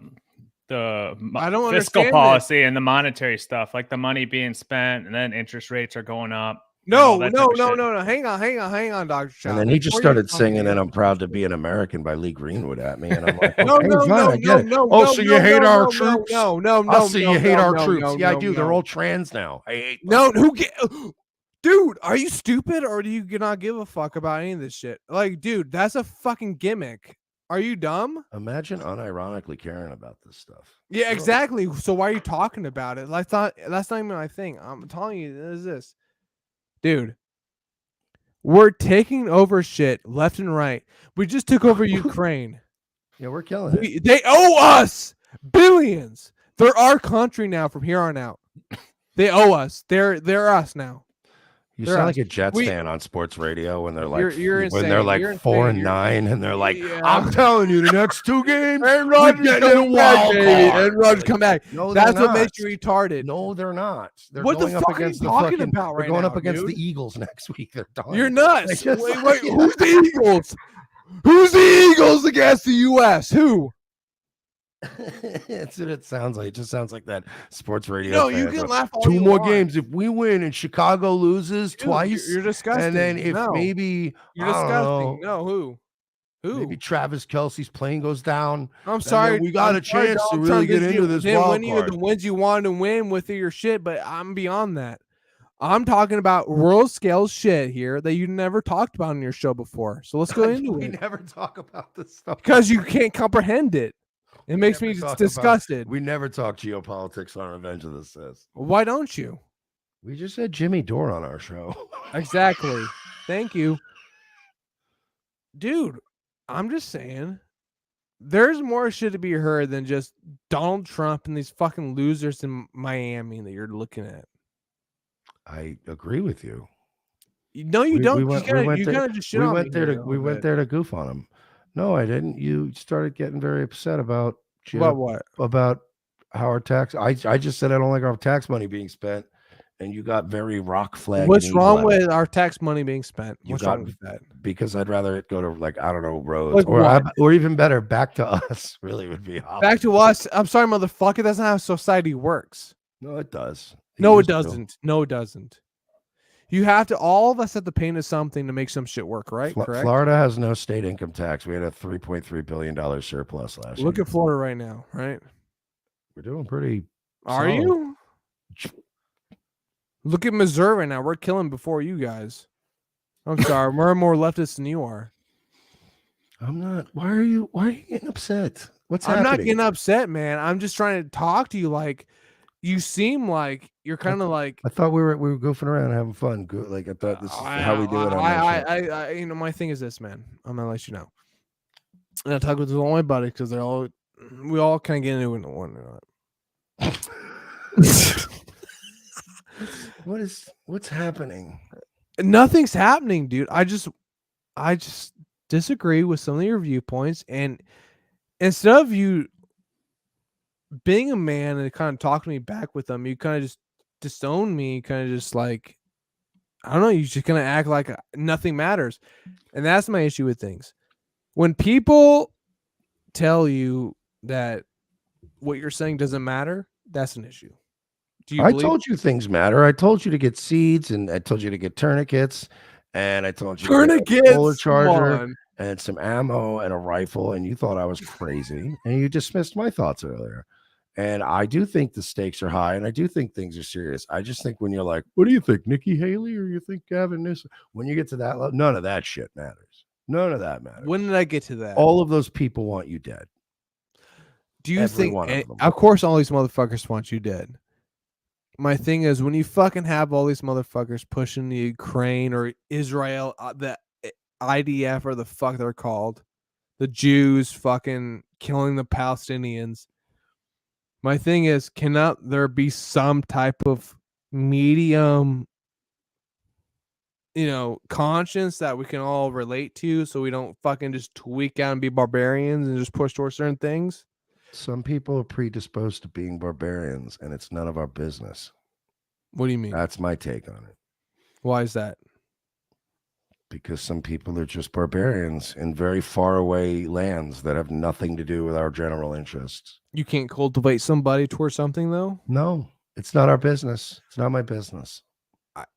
I don't fiscal policy and the monetary stuff, like the money being spent and then interest rates are going up. No. Hang on, Dr. Chow. And then he just started singing, and I'm proud to be an American by Lee Greenwood at me. And I'm like, no. So you hate our troops? No. So you hate our troops? Yeah, I do. They're all trans now. I hate them. Dude, are you stupid or do you not give a fuck about any of this shit? Like, dude, that's a fucking gimmick. Are you dumb? Imagine unironically caring about this stuff. Yeah, exactly. So why are you talking about it? That's not even my thing. I'm telling you, this. Dude, we're taking over shit left and right. We just took over Ukraine. Yeah, we're killing it. They owe us billions. They're our country now from here on out. They owe us. They're us now. You sound like a Jets fan on sports radio when they're like, you're when insane. they're like You're 4-9, and they're like, Yeah. I'm telling you, the next 2 games, Aaron we're Rodgers getting coming a back, wild baby. card. Aaron Rodgers come back. No, That's they're what not. makes you retarded. No, they're not. They're What the going up fuck are you against the talking fucking. about right They're going now, up against dude? the Eagles next week. They're done. You're nuts. Just Wait, like- who's the Eagles? Who's the Eagles against the U.S.? Who? That's what it sounds like. It just sounds like that sports radio. No, you fans can are, laugh all 2 you more want. games if we win and Chicago loses Dude, twice. You're disgusting. And then if No. maybe You're I don't disgusting. know, No, who? maybe Travis Kelsey's plane goes down. I'm sorry. We got I'm a sorry, chance to Donald really Trump get didn't into this didn't wild win you card. the wins you wanted to win with your shit, but I'm beyond that. I'm talking about world scale shit here that you never talked about in your show before. So let's go into We it never talk about this stuff because you can't comprehend it. It makes me never talk disgusted. We never talk geopolitics on Revenge of the Sith. Why don't you? We just had Jimmy Dore on our show. Exactly. Thank you. Dude, I'm just saying there's more shit to be heard than just Donald Trump and these fucking losers in Miami that you're looking at. I agree with you. No, you don't. We You went there- kind of just shit we on went me there here to a we little went bit. there to goof on him. No, I didn't. You started getting very upset about What? about how our tax. I just said I don't like our tax money being spent, and you got very rock flag. What's and wrong evil at it. with our tax money being spent? You What's got- wrong with that? Because I'd rather it go to like I don't know roads Like or what? or even better back to us. Really would be awesome. Back to us. I'm sorry, motherfucker. That's not how society works. No, it does. No, it used to. doesn't. No, it doesn't. You have to. All of us have to pay into something to make some shit work, right? Correct. Florida has no state income tax. We had a $3.3 billion surplus last year. Look at Florida right now, right? We're doing pretty. Are solid. you? Look at Missouri right now. We're killing before you guys. I'm sorry. We're more leftists than you are. I'm not. Why are you getting upset? What's I'm happening? not getting upset, man. I'm just trying to talk to you. Like, you seem like you're kind of like. I thought we were goofing around and having fun. Like I thought this is how we do it on my show. I you know, my thing is this, man. I'm gonna let you know. And I talk with all my buddies because we all kind of get into it in one or not. What's happening? Nothing's happening, dude. I just disagree with some of your viewpoints, and instead of you being a man and kind of talking to me back with them, you kind of just disown me, kind of just like, I don't know, you're just gonna act like nothing matters. And that's my issue with things. When people tell you that what you're saying doesn't matter, that's an issue. Do you I believe- told you things matter. I told you to get seeds, and I told you to get tourniquets, and I told you to get a solar charger and some ammo and a rifle, and you thought I was crazy, and you dismissed my thoughts earlier. And I do think the stakes are high, and I do think things are serious. I just think when you're like, what do you think, Nikki Haley, or you think Gavin Newsom? When you get to that level, none of that shit matters. None of that matters. When did I get to that? All of those people want you dead. Do you every think? one of and them. of course, all these motherfuckers want you dead. My thing is, when you fucking have all these motherfuckers pushing the Ukraine or Israel, the IDF or the fuck they're called, the Jews fucking killing the Palestinians. My thing is, cannot there be some type of medium, conscience that we can all relate to, so we don't fucking just tweak out and be barbarians and just push towards certain things? Some people are predisposed to being barbarians, and it's none of our business. What do you mean? That's my take on it. Why is that? Because some people are just barbarians in very far away lands that have nothing to do with our general interests. You can't cultivate somebody towards something, though? No, it's not our business. It's not my business.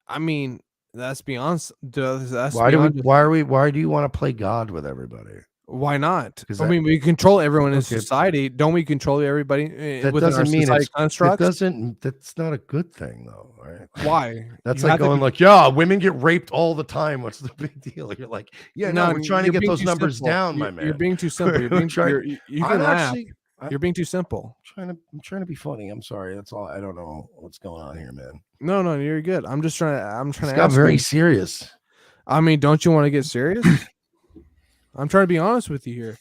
I mean, that's beyond. That's Why beyond why do you want to play God with everybody? Why not? Because I mean, we control everyone in Okay. society. Don't we control everybody That within our doesn't mean society it constructs? doesn't. That's not a good thing, though, right? Why? That's You like have to going be- like, yeah, women get raped all the time. What's the big deal? You're like, yeah, no, we're trying to you're get being those too numbers simple. down, my man. You're being too simple. You're We're being, trying- you I'm can laugh. actually- You're being too simple. I'm trying to be funny. I'm sorry. That's all. I don't know what's going on here, man. No, you're good. I'm just trying to. I'm trying It's to. got ask very you. serious. I mean, don't you want to get serious? I'm trying to be honest with you here.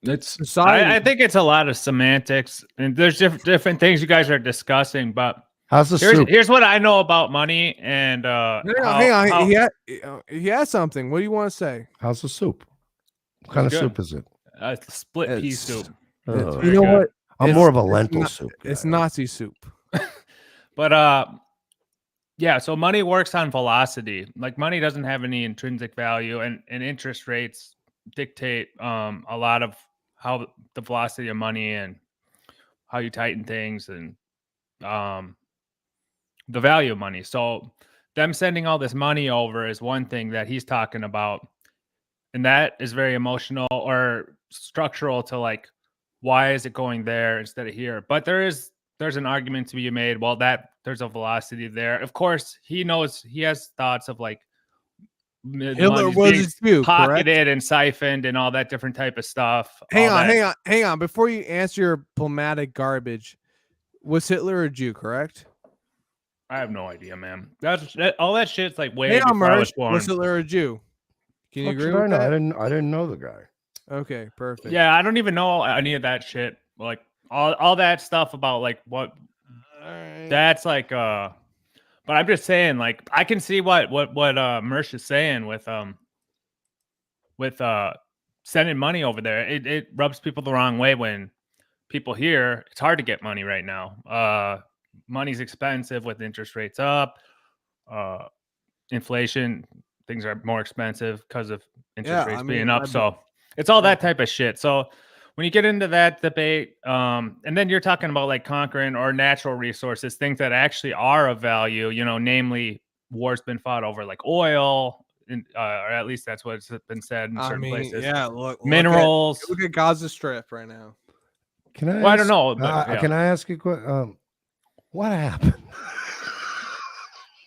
It's Society. I think it's a lot of semantics, and there's different things you guys are discussing, but How's the soup? Here's what I know about money and hang on. He has something. What do you want to say? How's the soup? What kind of soup is it? Split pea soup. You know what? I'm more of a lentil soup guy. It's Nazi soup. But yeah, so money works on velocity. Like money doesn't have any intrinsic value, and interest rates dictate a lot of how the velocity of money and how you tighten things and the value of money. So them sending all this money over is one thing that he's talking about, and that is very emotional or structural to like, why is it going there instead of here? But there's an argument to be made. Well, that there's a velocity there. Of course, he knows, he has thoughts of like Hitler was his view, pocketed correct? and siphoned and all that different type of stuff. Hang on. Before you answer your diplomatic garbage, was Hitler a Jew, correct? I have no idea, man. All that shit's like way before I was born. Was Hitler a Jew? Can you agree with that? that? I didn't know the guy. Okay, perfect. Yeah, I don't even know any of that shit. Like all that stuff about like what that's like but I'm just saying, like, I can see what Mersh is saying with sending money over there. It rubs people the wrong way when people hear it's hard to get money right now. Money's expensive with interest rates up, inflation, things are more expensive because of interest rates being up. So it's all that type of shit. So when you get into that debate, and then you're talking about like conquering or natural resources, things that actually are of value, you know, namely war's been fought over like oil, or at least that's what's been said in certain places. Yeah, look, minerals. Look at Gaza Strip right now. Can I? Well, I don't know. But, Can I ask you a question? What happened?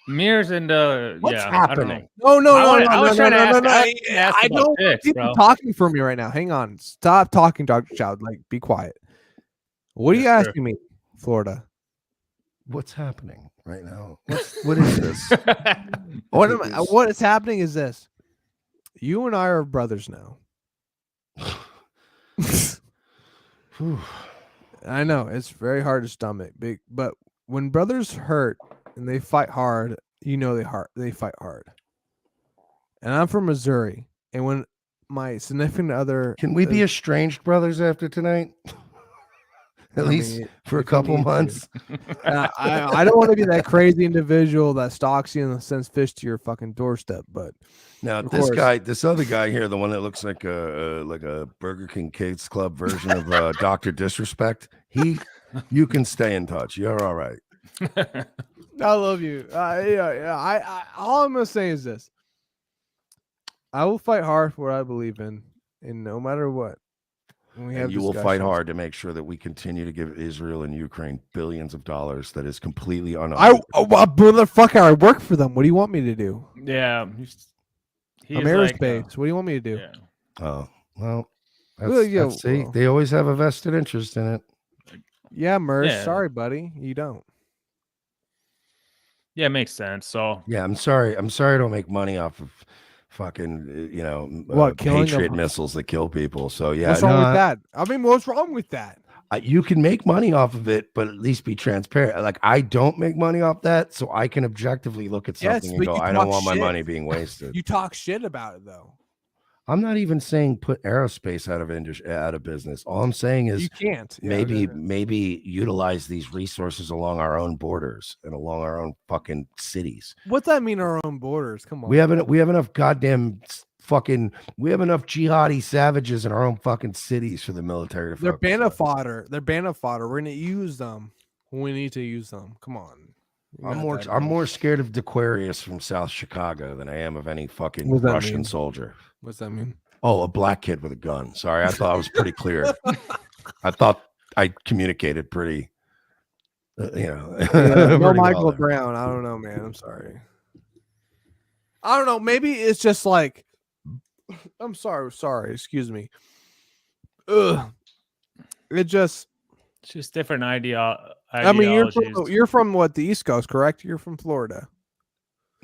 Mir's into what's happening? No. I was trying to ask I don't want people talking for me right now. Hang on. Stop talking, Dr. Chow. Like, be quiet. What are you asking me, Florida? What's happening right now? What is this? What is happening is this. You and I are brothers now. I know it's very hard to stomach, but when brothers hurt and they fight hard, you know they fight hard. And I'm from Missouri, and when my significant other, can we be estranged brothers after tonight? At least for a couple months. I don't want to be that crazy individual that stalks you and sends fish to your fucking doorstep. But now this other guy here, the one that looks like a Burger King Kids Club version of Dr. Disrespect, you can stay in touch. You're all right. I love you. I all I'm gonna say is this: I will fight hard for what I believe in, and no matter what. You will fight hard to make sure that we continue to give Israel and Ukraine billions of dollars that is completely motherfucker, I work for them. What do you want me to do? Yeah. I'm aerospace. What do you want me to do? Yeah. Oh, well, see, they always have a vested interest in it. Yeah, Mersh. Yeah. Sorry, buddy. You don't. Yeah, it makes sense. So yeah, I'm sorry. I don't make money off of fucking, Patriot missiles that kill people. So yeah, what's wrong with that? I mean, what's wrong with that? You can make money off of it, but at least be transparent. Like, I don't make money off that, so I can objectively look at something and go, I don't want my money being wasted. You talk shit about it though. I'm not even saying put aerospace out of business. All I'm saying is you can't. Maybe utilize these resources along our own borders and along our own fucking cities. What's that mean, our own borders? Come on. We have enough goddamn we have enough jihadi savages in our own fucking cities for the military to They're banner fodder. We're gonna use them when we need to use them. Come on. I'm more scared of Dequarius from South Chicago than I am of any fucking Russian soldier. What's that mean? Oh, a black kid with a gun. Sorry, I thought I was pretty clear. I thought I communicated pretty, no Michael Brown. I don't know, man. I'm sorry. I don't know. Maybe it's just like, I'm sorry. Excuse me. It's just different idea. I mean, you're from what, the East Coast, correct? You're from Florida.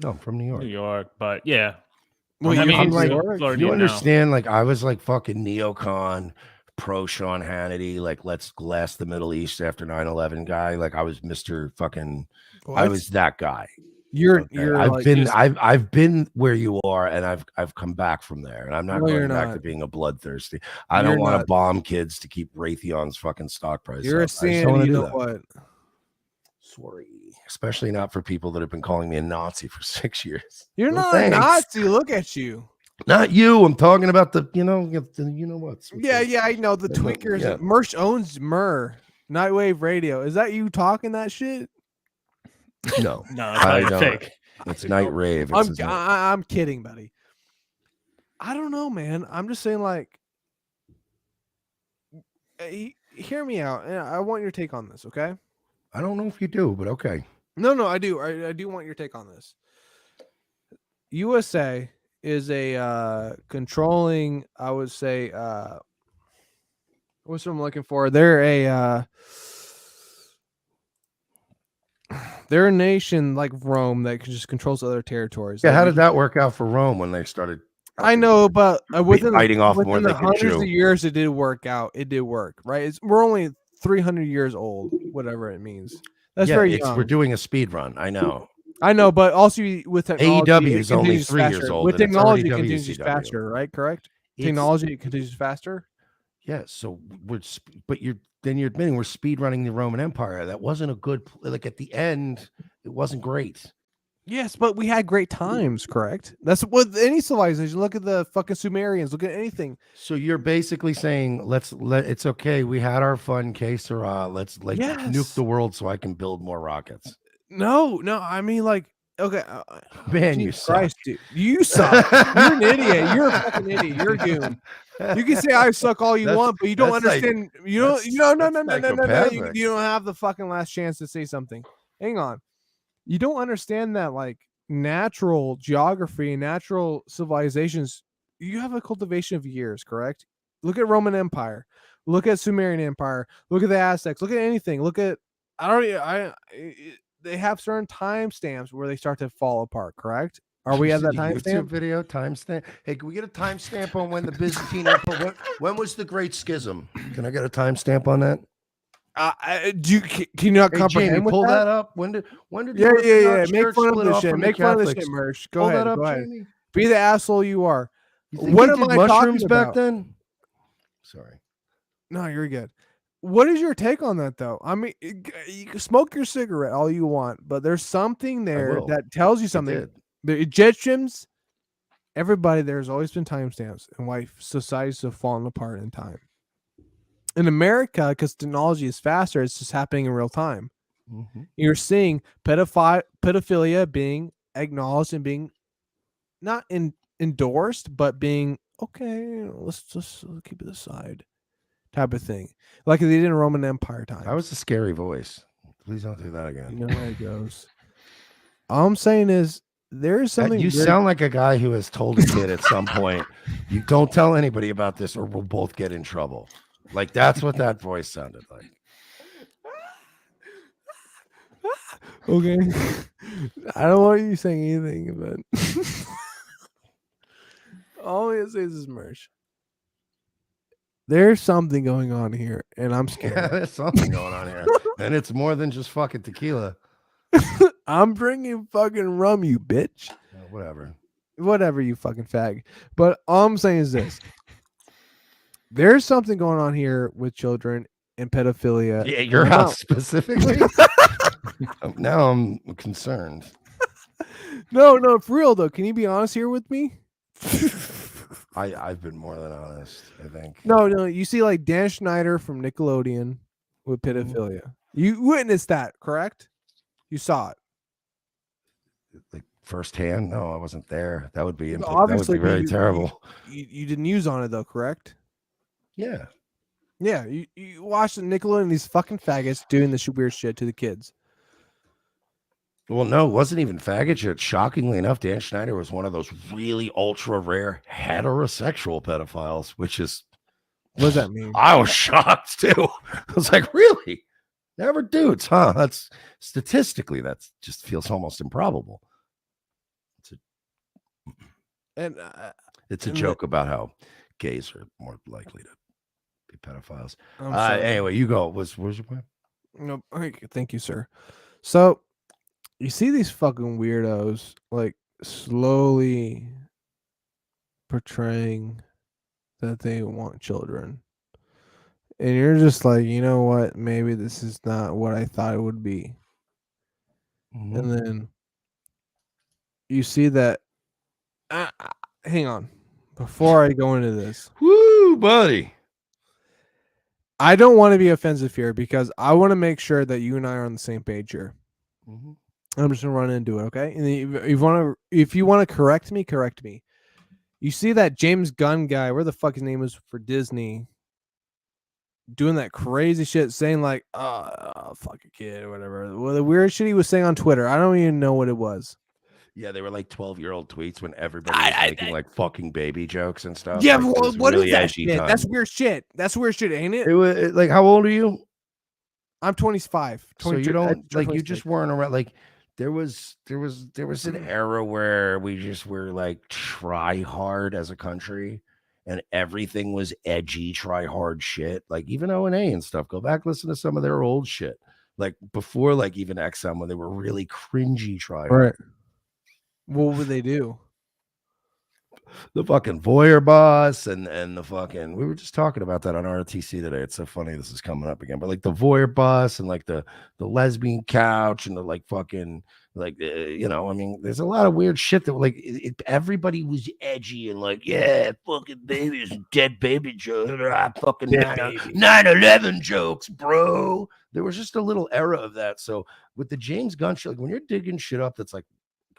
No, I'm from New York. New York, but yeah. Well, you understand? Like, I was like fucking neocon, pro Sean Hannity, like let's glass the Middle East after 9/11 guy. Like I was Mr. fucking, I was that guy. You're I've been where you are, and I've come back from there, and I'm not going back to being a bloodthirsty. I don't want to bomb kids to keep Raytheon's fucking stock price. You're up. saying, you know what? Sorry, especially not for people that have been calling me a Nazi for 6 years. You're not a Nazi. Look at you. Not you. I'm talking about the, you know what? Yeah, I know the tweakers. Yeah. Mersh owns Mir Nightwave Radio. Is that you talking that shit? No, I don't. Fake. It's Night Rave. I'm kidding, buddy. I don't know, man. I'm just saying, like, hear me out. I want your take on this, okay? I don't know if you do, but okay. No, I do. I do want your take on this. USA is a controlling, I would say, what's what I'm looking for? They're a nation like Rome that just controls other territories. Yeah, how did that work out for Rome when they started? I know, but within the hundreds of years, it did work out. It did work, right? We're only 300 years old, whatever it means. That's very young. We're doing a speed run. I know, but also with technology, AEW is only 3 years old. With technology, it continues faster, right? Correct. Technology continues faster. Yeah. So you're admitting we're speed running the Roman Empire. That wasn't a good. Like at the end, it wasn't great. Yes, but we had great times, correct? That's what any civilization. Look at the fucking Sumerians. Look at anything. So you're basically saying, it's okay. We had our fun, que sera. Let's nuke the world so I can build more rockets. No. I mean, like, okay, man, you suck. Dude. You suck. You're an idiot. You're a fucking idiot. You're a goon. You can say I suck all you want, but you don't understand. No. You don't have the fucking last chance to say something. Hang on. You don't understand that, like, natural geography and natural civilizations, you have a cultivation of years, correct? Look at Roman Empire. Look at Sumerian Empire. Look at the Aztecs. Look at anything. Look at, they have certain timestamps where they start to fall apart, correct? Are we at that timestamp? Video timestamp. Hey, can we get a timestamp on when the Byzantine Empire? When was the Great Schism? Can I get a timestamp on that? Can you not comprehend? Jamie, pull that up. When did yeah. Make fun of this shit. Make fun of this shit, Mersh. Go ahead. Go ahead. Be the asshole you are. What am I mushrooms talking back then? Sorry. No, you're good. What is your take on that, though? I mean, you can smoke your cigarette all you want, but there's something there that tells you something. The Egyptians, everybody, there's always been timestamps and why societies have fallen apart in time. In America, because technology is faster, it's just happening in real time. Mm-hmm. You're seeing pedophilia being acknowledged and being not endorsed, but being okay. Let's just keep it aside, type of thing, like they did in Roman Empire time. That was a scary voice. Please don't do that again. You know how it goes. All I'm saying is there's something. You sound like a guy who has told a kid at some point, "You don't tell anybody about this, or we'll both get in trouble." Like that's what that voice sounded like. Okay. I don't want you saying anything, but all I'm gonna say is Mersh. There's something going on here, and I'm scared. Yeah, there's something going on here. And it's more than just fucking tequila. I'm drinking fucking rum, you bitch. Whatever, you fucking fag. But all I'm saying is this. There's something going on here with children and pedophilia. Yeah, your house specifically. Now I'm concerned. No, for real though. Can you be honest here with me? I've been more than honest, I think. No. You see, like Dan Schneider from Nickelodeon with pedophilia. You witnessed that, correct? You saw it. Like firsthand? No, I wasn't there. That would be very terrible. You did news on it though, correct? Yeah. Yeah, you watched Nickelodeon and these fucking faggots doing this weird shit to the kids. Well, no, it wasn't even faggot shit. Shockingly enough, Dan Schneider was one of those really ultra rare heterosexual pedophiles, which is... What does that mean? I was shocked too. I was like, really? Never dudes, huh? That's statistically, that just feels almost improbable. It's a joke about how gays are more likely to be pedophiles. I'm sorry. Anyway, you go. Where's your point? No, thank you, sir. So you see these fucking weirdos like slowly portraying that they want children. And you're just like, you know what? Maybe this is not what I thought it would be. Mm-hmm. And then you see that. Hang on. Before I go into this, Woo, buddy. I don't want to be offensive here because I want to make sure that you and I are on the same page here. Mm-hmm. I'm just gonna run into it, okay? And if you want to correct me, correct me. You see that James Gunn guy, where the fuck his name is for Disney, doing that crazy shit, saying like, fuck a kid or whatever. Well, the weird shit he was saying on Twitter. I don't even know what it was. Yeah, they were like 12-year-old tweets when everybody was making like fucking baby jokes and stuff. Yeah, like, well, what really is that edgy shit? time. That's weird shit. That's weird shit, ain't it? It was like, how old are you? I'm 25. So you don't like, you 26. just weren't around. Like there was an era where we just were like try hard as a country, and everything was edgy, try hard shit. Like even O&A and stuff. Go back, listen to some of their old shit. Like before, like even XM, when they were really cringy, try hard. Right. What would they do? The fucking voyeur boss and the fucking, we were just talking about that on RTC today. It's so funny this is coming up again, but like the voyeur boss and like the lesbian couch and the like fucking like you know, I mean, there's a lot of weird shit that like everybody was edgy and like, yeah, fucking babies, dead baby jokes, fucking 9/11 jokes, bro. There was just a little era of that. So with the James Gunn shit, like when you're digging shit up that's like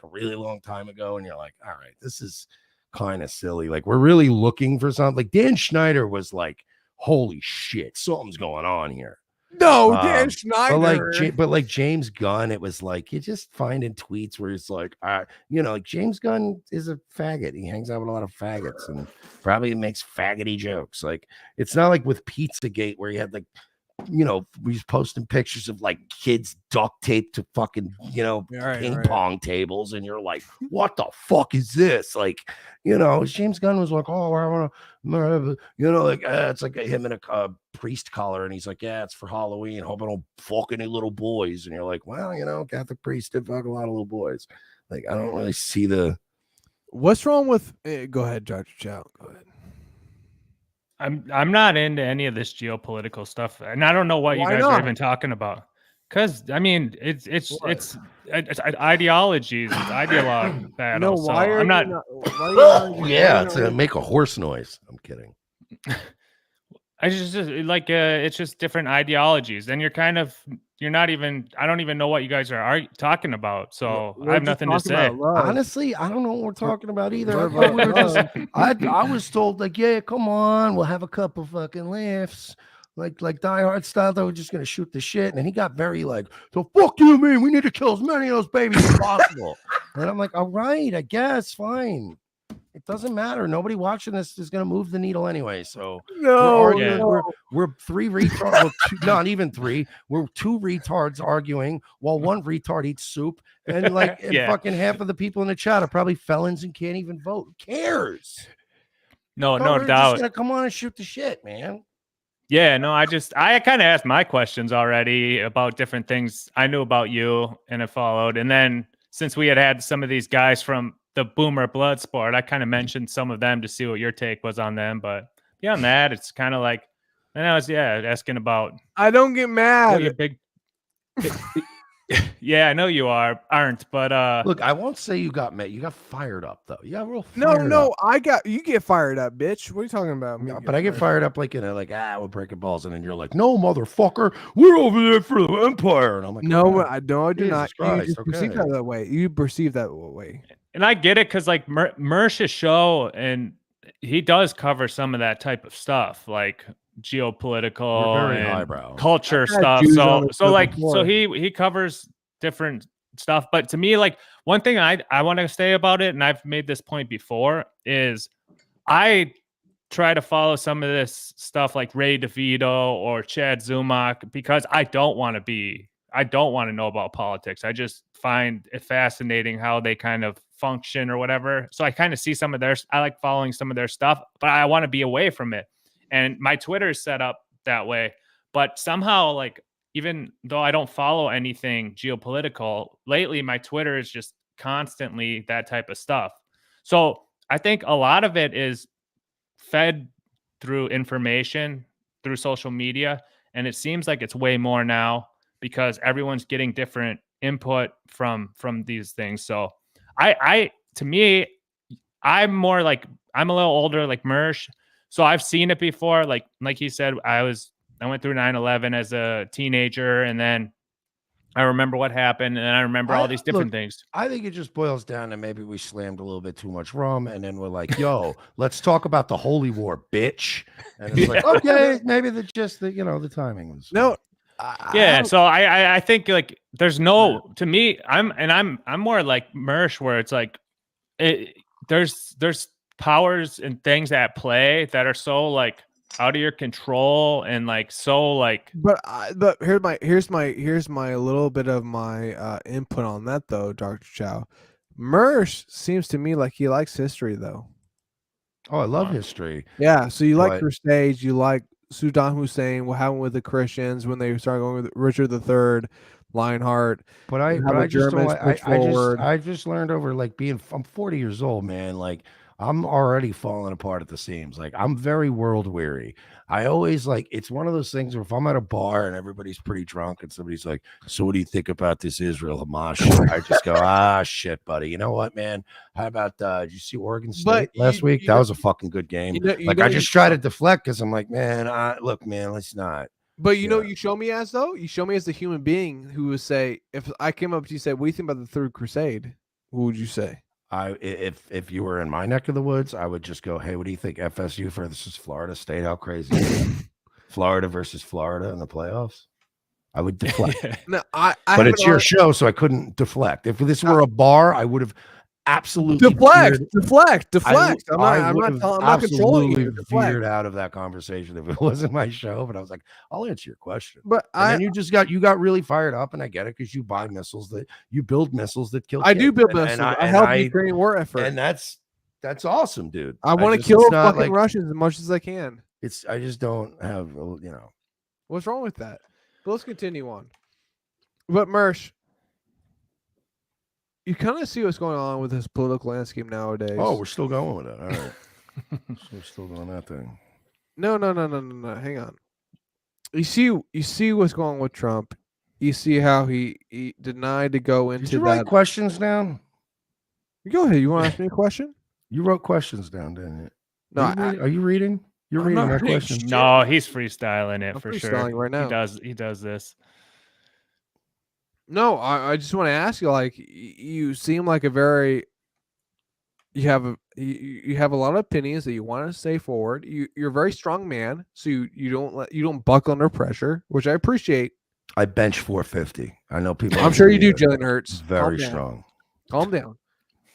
a really long time ago, and you're like, all right, this is kind of silly. Like we're really looking for something. Like Dan Schneider was like, holy shit, something's going on here. No, Dan Schneider. But like James Gunn, it was like you just finding tweets where it's like, you know, like James Gunn is a faggot. He hangs out with a lot of faggots and probably makes faggoty jokes. Like it's not like with Pizzagate where he had like, you know, he's posting pictures of like kids duct taped to fucking, you know, ping pong tables, and you're like, what the fuck is this? Like, you know, James Gunn was like, oh, I want to, you know, like it's like him in a priest collar, and he's like, yeah, it's for Halloween. Hope I don't fuck any little boys. And you're like, well, you know, Catholic priest did fuck a lot of little boys. Like, I don't really see the. What's wrong with? Go ahead, Dr. Chow. Go ahead. I'm not into any of this geopolitical stuff, and I don't know what you guys are even talking about. Because I mean, it's ideologies, it's ideologue battle. No, so why are I'm not. Yeah, to make a horse noise. I'm kidding. I just like it's just different ideologies, and you're not even. I don't even know what you guys are talking about, so I have nothing to say. Honestly, I don't know what we're talking about either. I was told like, yeah, come on, we'll have a couple fucking laughs, like Die Hard style. They were just gonna shoot the shit, and then he got very like, so fuck you, man. We need to kill as many of those babies as possible. And I'm like, all right, I guess, fine. It doesn't matter. Nobody watching this is going to move the needle anyway. So we're three retards. Well, not even three. We're two retards arguing while one retard eats soup, and like fucking half of the people in the chat are probably felons and can't even vote. Who cares? No we're doubt. Just gonna come on and shoot the shit, man. Yeah, no, I kind of asked my questions already about different things I knew about you, and it followed. And then since we had some of these guys from the Boomer Blood Sport, I kind of mentioned some of them to see what your take was on them. But beyond that, it's kind of like, and I was asking about. I don't get mad. You're big. Yeah, I know you aren't, but look, I won't say you got mad. You got fired up though. You got real fired up. You get fired up, bitch. What are you talking about? No, but I get fired up like, you know, like, we're breaking balls, and then you're like, no, motherfucker, we're over there for the empire. And I'm like, no, I do not. Christ, you just perceive that way. You perceive that way. And I get it because like Mersh's show, and he does cover some of that type of stuff, like geopolitical and highbrow culture stuff. So he covers different stuff. But to me, like one thing I want to say about it, and I've made this point before, is I try to follow some of this stuff like Ray DeVito or Chad Zumock because I don't want to know about politics. I just find it fascinating how they kind of function or whatever. So I kind of see I like following some of their stuff, but I want to be away from it. and my Twitter is set up that way. But somehow, like, even though I don't follow anything geopolitical lately, my Twitter is just constantly that type of stuff. So I think a lot of it is fed through information through social media, and it seems like it's way more now because everyone's getting different input from these things. So I to me, I'm more like, I'm a little older, like Mersh, so I've seen it before. Like he said, I went through 9/11 as a teenager, and then I remember what happened, and I remember all these different things. I think it just boils down to maybe we slammed a little bit too much rum, and then we're like, "Yo, let's talk about the Holy War, bitch." And it's like, okay, maybe the timing was no. So I think like there's no, to me, I'm more like Mersh, where it's like there's powers and things at play that are so like out of your control and like so like. But here's my little bit of my input on that though, Dr. Chow. Mersh seems to me like he likes history though. Oh, I love history. Yeah, so you like Crusades, you like Saddam Hussein, what happened with the Christians when they started going with Richard III, Lionheart. But I just learned over like I'm 40 years old, man. Like I'm already falling apart at the seams. Like I'm very world weary. I always like, it's one of those things where if I'm at a bar and everybody's pretty drunk and somebody's like, "So what do you think about this Israel Hamas shit?" I just go, shit, buddy. You know what, man? How about did you see Oregon State last week? That was a fucking good game. I just try to deflect because I'm like, man, look, man, let's not. But you show me as though you show me as the human being who would say, if I came up to you and said, "What do you think about the Third Crusade?" What would you say? If you were in my neck of the woods, I would just go, "Hey, what do you think? FSU versus Florida State? How crazy is it? Florida versus Florida in the playoffs?" I would deflect. No, but it's your show, so I couldn't deflect. If this were a bar, I would have absolutely deflect. I'm not controlling you. Veered out of that conversation if it wasn't my show, but I was like, I'll answer your question. But then you got really fired up, and I get it because you buy missiles that you build missiles that kill. I do build missiles. I help the Ukrainian war effort, and that's awesome, dude. I want to kill fucking Russians as much as I can. I just don't have What's wrong with that? But let's continue on. But Mersh, you kind of see what's going on with this political landscape nowadays. Oh, we're still going with it. All right. So we're still doing that thing. No. Hang on. You see what's going on with Trump. You see how he denied to go into Did you write questions down? Go ahead. You want to ask me a question? You wrote questions down, didn't you? No. Are you reading? You're reading my questions. No, he's freestyling it. I'm for sure. Right now. He does this. No, I just want to ask you, like, you seem like you have a lot of opinions that you want to say forward. You're a very strong man, so you don't buckle under pressure, which I appreciate. I bench 450. I know people. I'm sure you do, Jalen Hurts. Very strong. Calm down.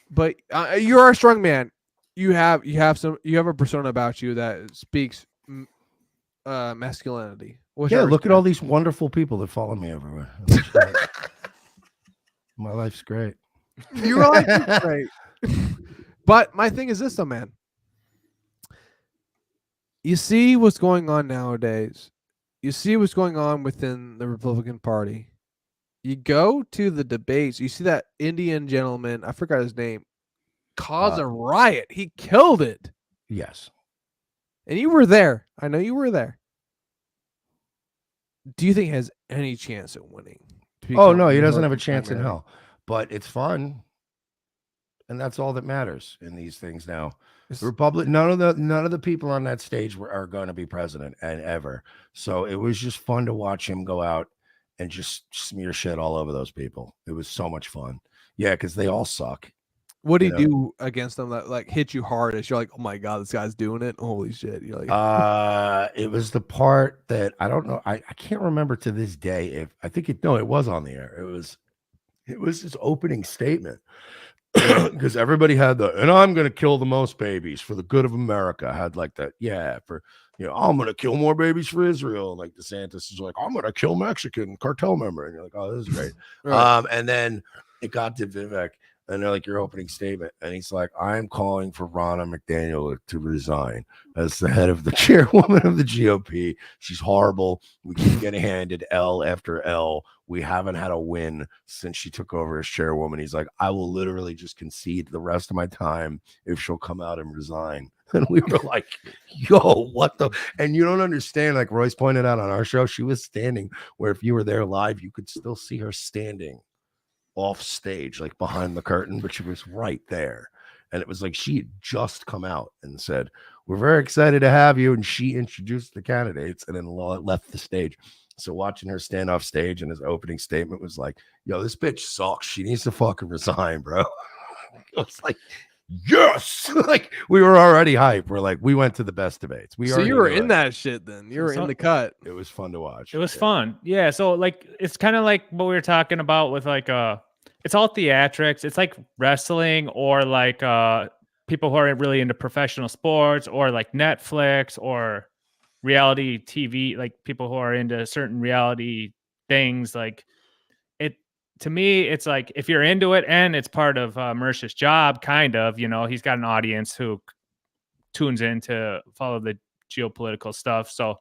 But you are a strong man. You have a persona about you that speaks masculinity. Look at all these wonderful people that follow me everywhere. My life's great. Your life is great. But my thing is this, though, man. You see what's going on nowadays. You see what's going on within the Republican Party. You go to the debates. You see that Indian gentleman, I forgot his name, cause a riot. He killed it. Yes. And you were there. I know you were there. Do you think he has any chance at winning? Oh, no, he doesn't have a chance in hell. But it's fun. And that's all that matters in these things now. The Republic, none of the people on that stage are going to be president and ever. So it was just fun to watch him go out and just smear shit all over those people. It was so much fun. Yeah, because they all suck. What do you do against them that like hit you hard as you're like, oh my God, this guy's doing it? Holy shit. You're like, it was the part that I don't know. I can't remember to this day if I think it was on the air. It was his opening statement. Because everybody had and I'm going to kill the most babies for the good of America. I had like that. Yeah. I'm going to kill more babies for Israel. Like DeSantis is like, I'm going to kill Mexican cartel member. And you're like, oh, this is great. Right. And then it got to Vivek. And they're like, your opening statement. And he's like, I'm calling for Ronna McDaniel to resign as the head of the chairwoman of the GOP. She's horrible. We keep getting handed L after L. We haven't had a win since she took over as chairwoman. He's like, I will literally just concede the rest of my time if she'll come out and resign. And we were like, yo, what the? And you don't understand. Like Royce pointed out on our show, she was standing where if you were there live, you could still see her standing off stage, like behind the curtain, but she was right there. And it was like she had just come out and said, we're very excited to have you. And she introduced the candidates and then left the stage. So watching her stand off stage and his opening statement was like, yo, this bitch sucks. She needs to fucking resign, bro. It was like, yes. Like we were already hyped. We're like, we went to the best debates. So you were in that shit then. You were in the cut. It was fun to watch. It was fun. Yeah. So like it's kind of like what we were talking about with like it's all theatrics. It's like wrestling or like people who are really into professional sports or like Netflix or reality TV, like people who are into certain reality things. Like it to me, it's like if you're into it and it's part of Mersh's job, kind of, you know, he's got an audience who tunes in to follow the geopolitical stuff. So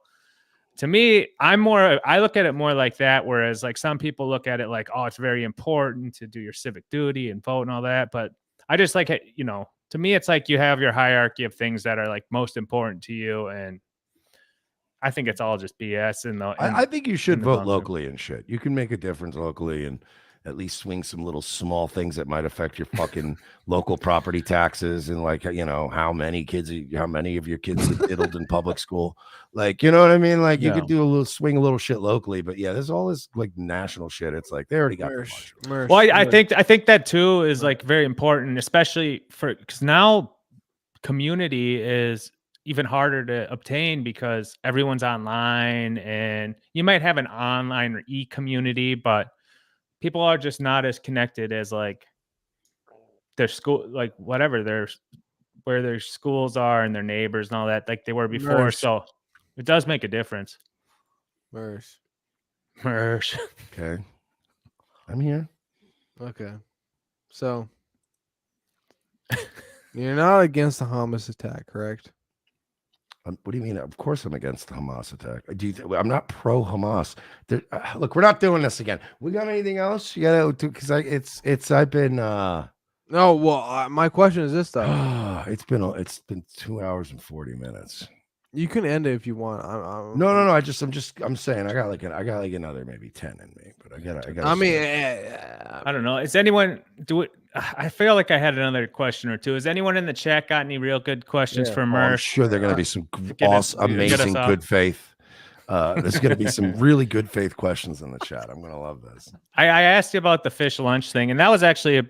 to me, I look at it more like that. Whereas like some people look at it like, oh, it's very important to do your civic duty and vote and all that. But I just like, you know, to me, it's like you have your hierarchy of things that are like most important to you. And I think it's all just BS. I think you should vote locally and shit. You can make a difference locally and at least swing some little small things that might affect your fucking local property taxes and like, you know, how many of your kids get diddled in public school. Like, you know what I mean? Like you could do swing a little shit locally, but yeah, there's all this like national shit. It's like, they already got Mersh. Well, I think that too is like very important, especially because now community is even harder to obtain because everyone's online and you might have an online or e-community, but people are just not as connected as like their school, like whatever where their schools are and their neighbors and all that, like they were before. Mersh. So it does make a difference. Mersh. Okay. I'm here. Okay. So you're not against the Hamas attack, correct? What do you mean? Of course I'm against the Hamas attack. I'm not pro Hamas. Look, we're not doing this again. We got anything else? You gotta do because I've been no. Well, my question is this though. it's been 2 hours and 40 minutes. You can end it if you want. No. I'm saying I got like another maybe 10 in me, but I got. I mean, I don't know. Is anyone do it? I feel like I had another question or two. Has anyone in the chat got any real good questions for Mersh? I'm sure they're going to be some awesome, amazing, good faith. There's going to be some really good faith questions in the chat. I'm going to love this. I asked you about the fish lunch thing, and that was actually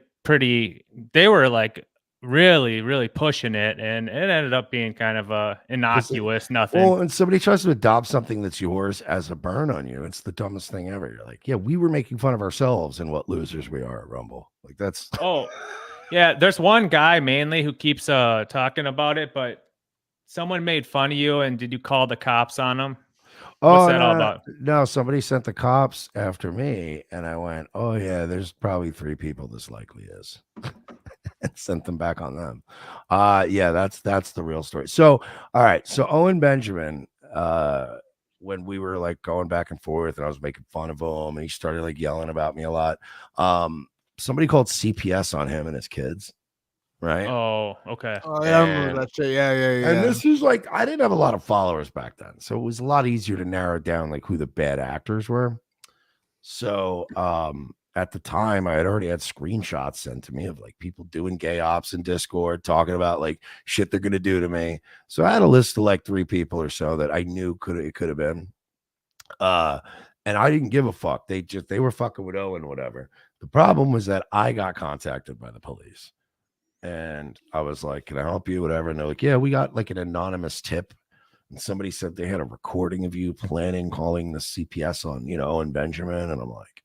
they were like really, really pushing it, and it ended up being kind of innocuous, nothing. Well, and somebody tries to adopt something that's yours as a burn on you. It's the dumbest thing ever. You're like, yeah, we were making fun of ourselves and what losers we are at Rumble. Like that's yeah. There's one guy mainly who keeps talking about it, but someone made fun of you, and did you call the cops on him? What's that all about? No, somebody sent the cops after me, and I went, oh yeah, there's probably 3 people this likely is. And sent them back on them. Yeah, that's the real story. So, all right. So Owen Benjamin, when we were like going back and forth and I was making fun of him and he started like yelling about me a lot. Somebody called CPS on him and his kids. Right. Oh, okay. Oh, yeah, I remember that shit. Yeah. And this is like, I didn't have a lot of followers back then. So it was a lot easier to narrow down like who the bad actors were. So, at the time, I had already had screenshots sent to me of like people doing gay ops in Discord, talking about like shit they're gonna do to me. So I had a list of like 3 people or so that I knew it could have been. And I didn't give a fuck. They were fucking with Owen, whatever. The problem was that I got contacted by the police, and I was like, "Can I help you?" Whatever. And they're like, "Yeah, we got like an anonymous tip." And somebody said they had a recording of you planning calling the CPS on, Owen Benjamin. And I'm like,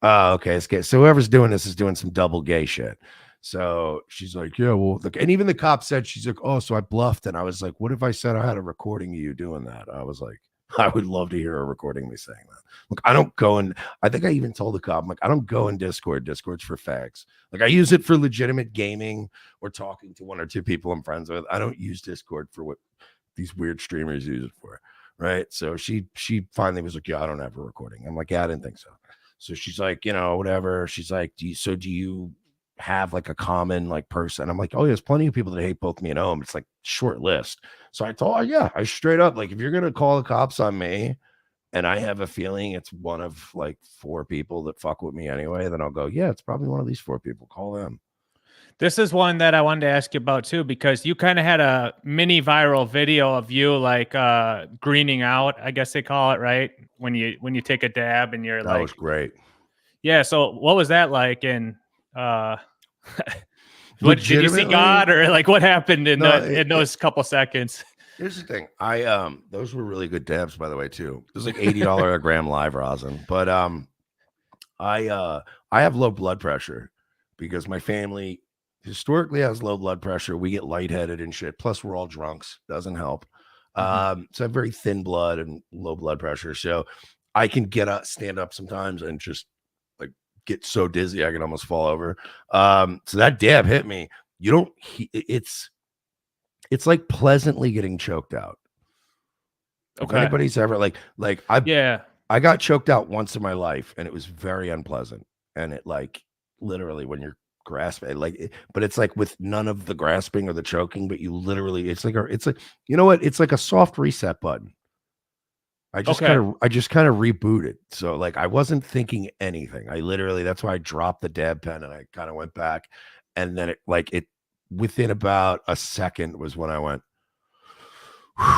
oh, okay. It's gay. So whoever's doing this is doing some double gay shit. So she's like, yeah, well, look. And even the cop said, she's like, oh, so I bluffed. And I was like, what if I said I had a recording of you doing that? I was like, I would love to hear a recording of me saying that. Look, I don't go in. I think I even told the cop, I'm like, I don't go in Discord. Discord's for fags. Like, I use it for legitimate gaming or talking to one or two people I'm friends with. I don't use Discord for what these weird streamers use it for. Right. So she finally was like, yeah, I don't have a recording. I'm like, yeah, I didn't think so. So she's like, whatever. She's like, do you have like a common like person? I'm like, oh, there's plenty of people that hate both me and Ohm. It's like short list. So I told her, yeah, I straight up, like, if you're gonna call the cops on me and I have a feeling it's one of like 4 people that fuck with me anyway, then I'll go, yeah, it's probably one of these 4 people. Call them. This is one that I wanted to ask you about too, because you kind of had a mini viral video of you like greening out, I guess they call it, right? When you take a dab and you're that was great. Yeah. So what was that like? And what did you see God, or like what happened in those couple seconds? Here's the thing. Those were really good dabs, by the way, too. It was like $80 a gram live rosin. But I have low blood pressure because my family historically has low blood pressure. We get lightheaded and shit. Plus, we're all drunks. Doesn't help. So I have very thin blood and low blood pressure. So I can stand up sometimes and just like get so dizzy I can almost fall over. So that dab hit me. It's like pleasantly getting choked out. Okay. If anybody's ever I got choked out once in my life and it was very unpleasant. And it like literally when you're grasping, but it's like with none of the grasping or the choking, but you literally, it's like you know what? It's like a soft reset button. I just kind of rebooted. So like I wasn't thinking anything. I literally, that's why I dropped the dab pen and I kind of went back, and then it within about a second was when I went,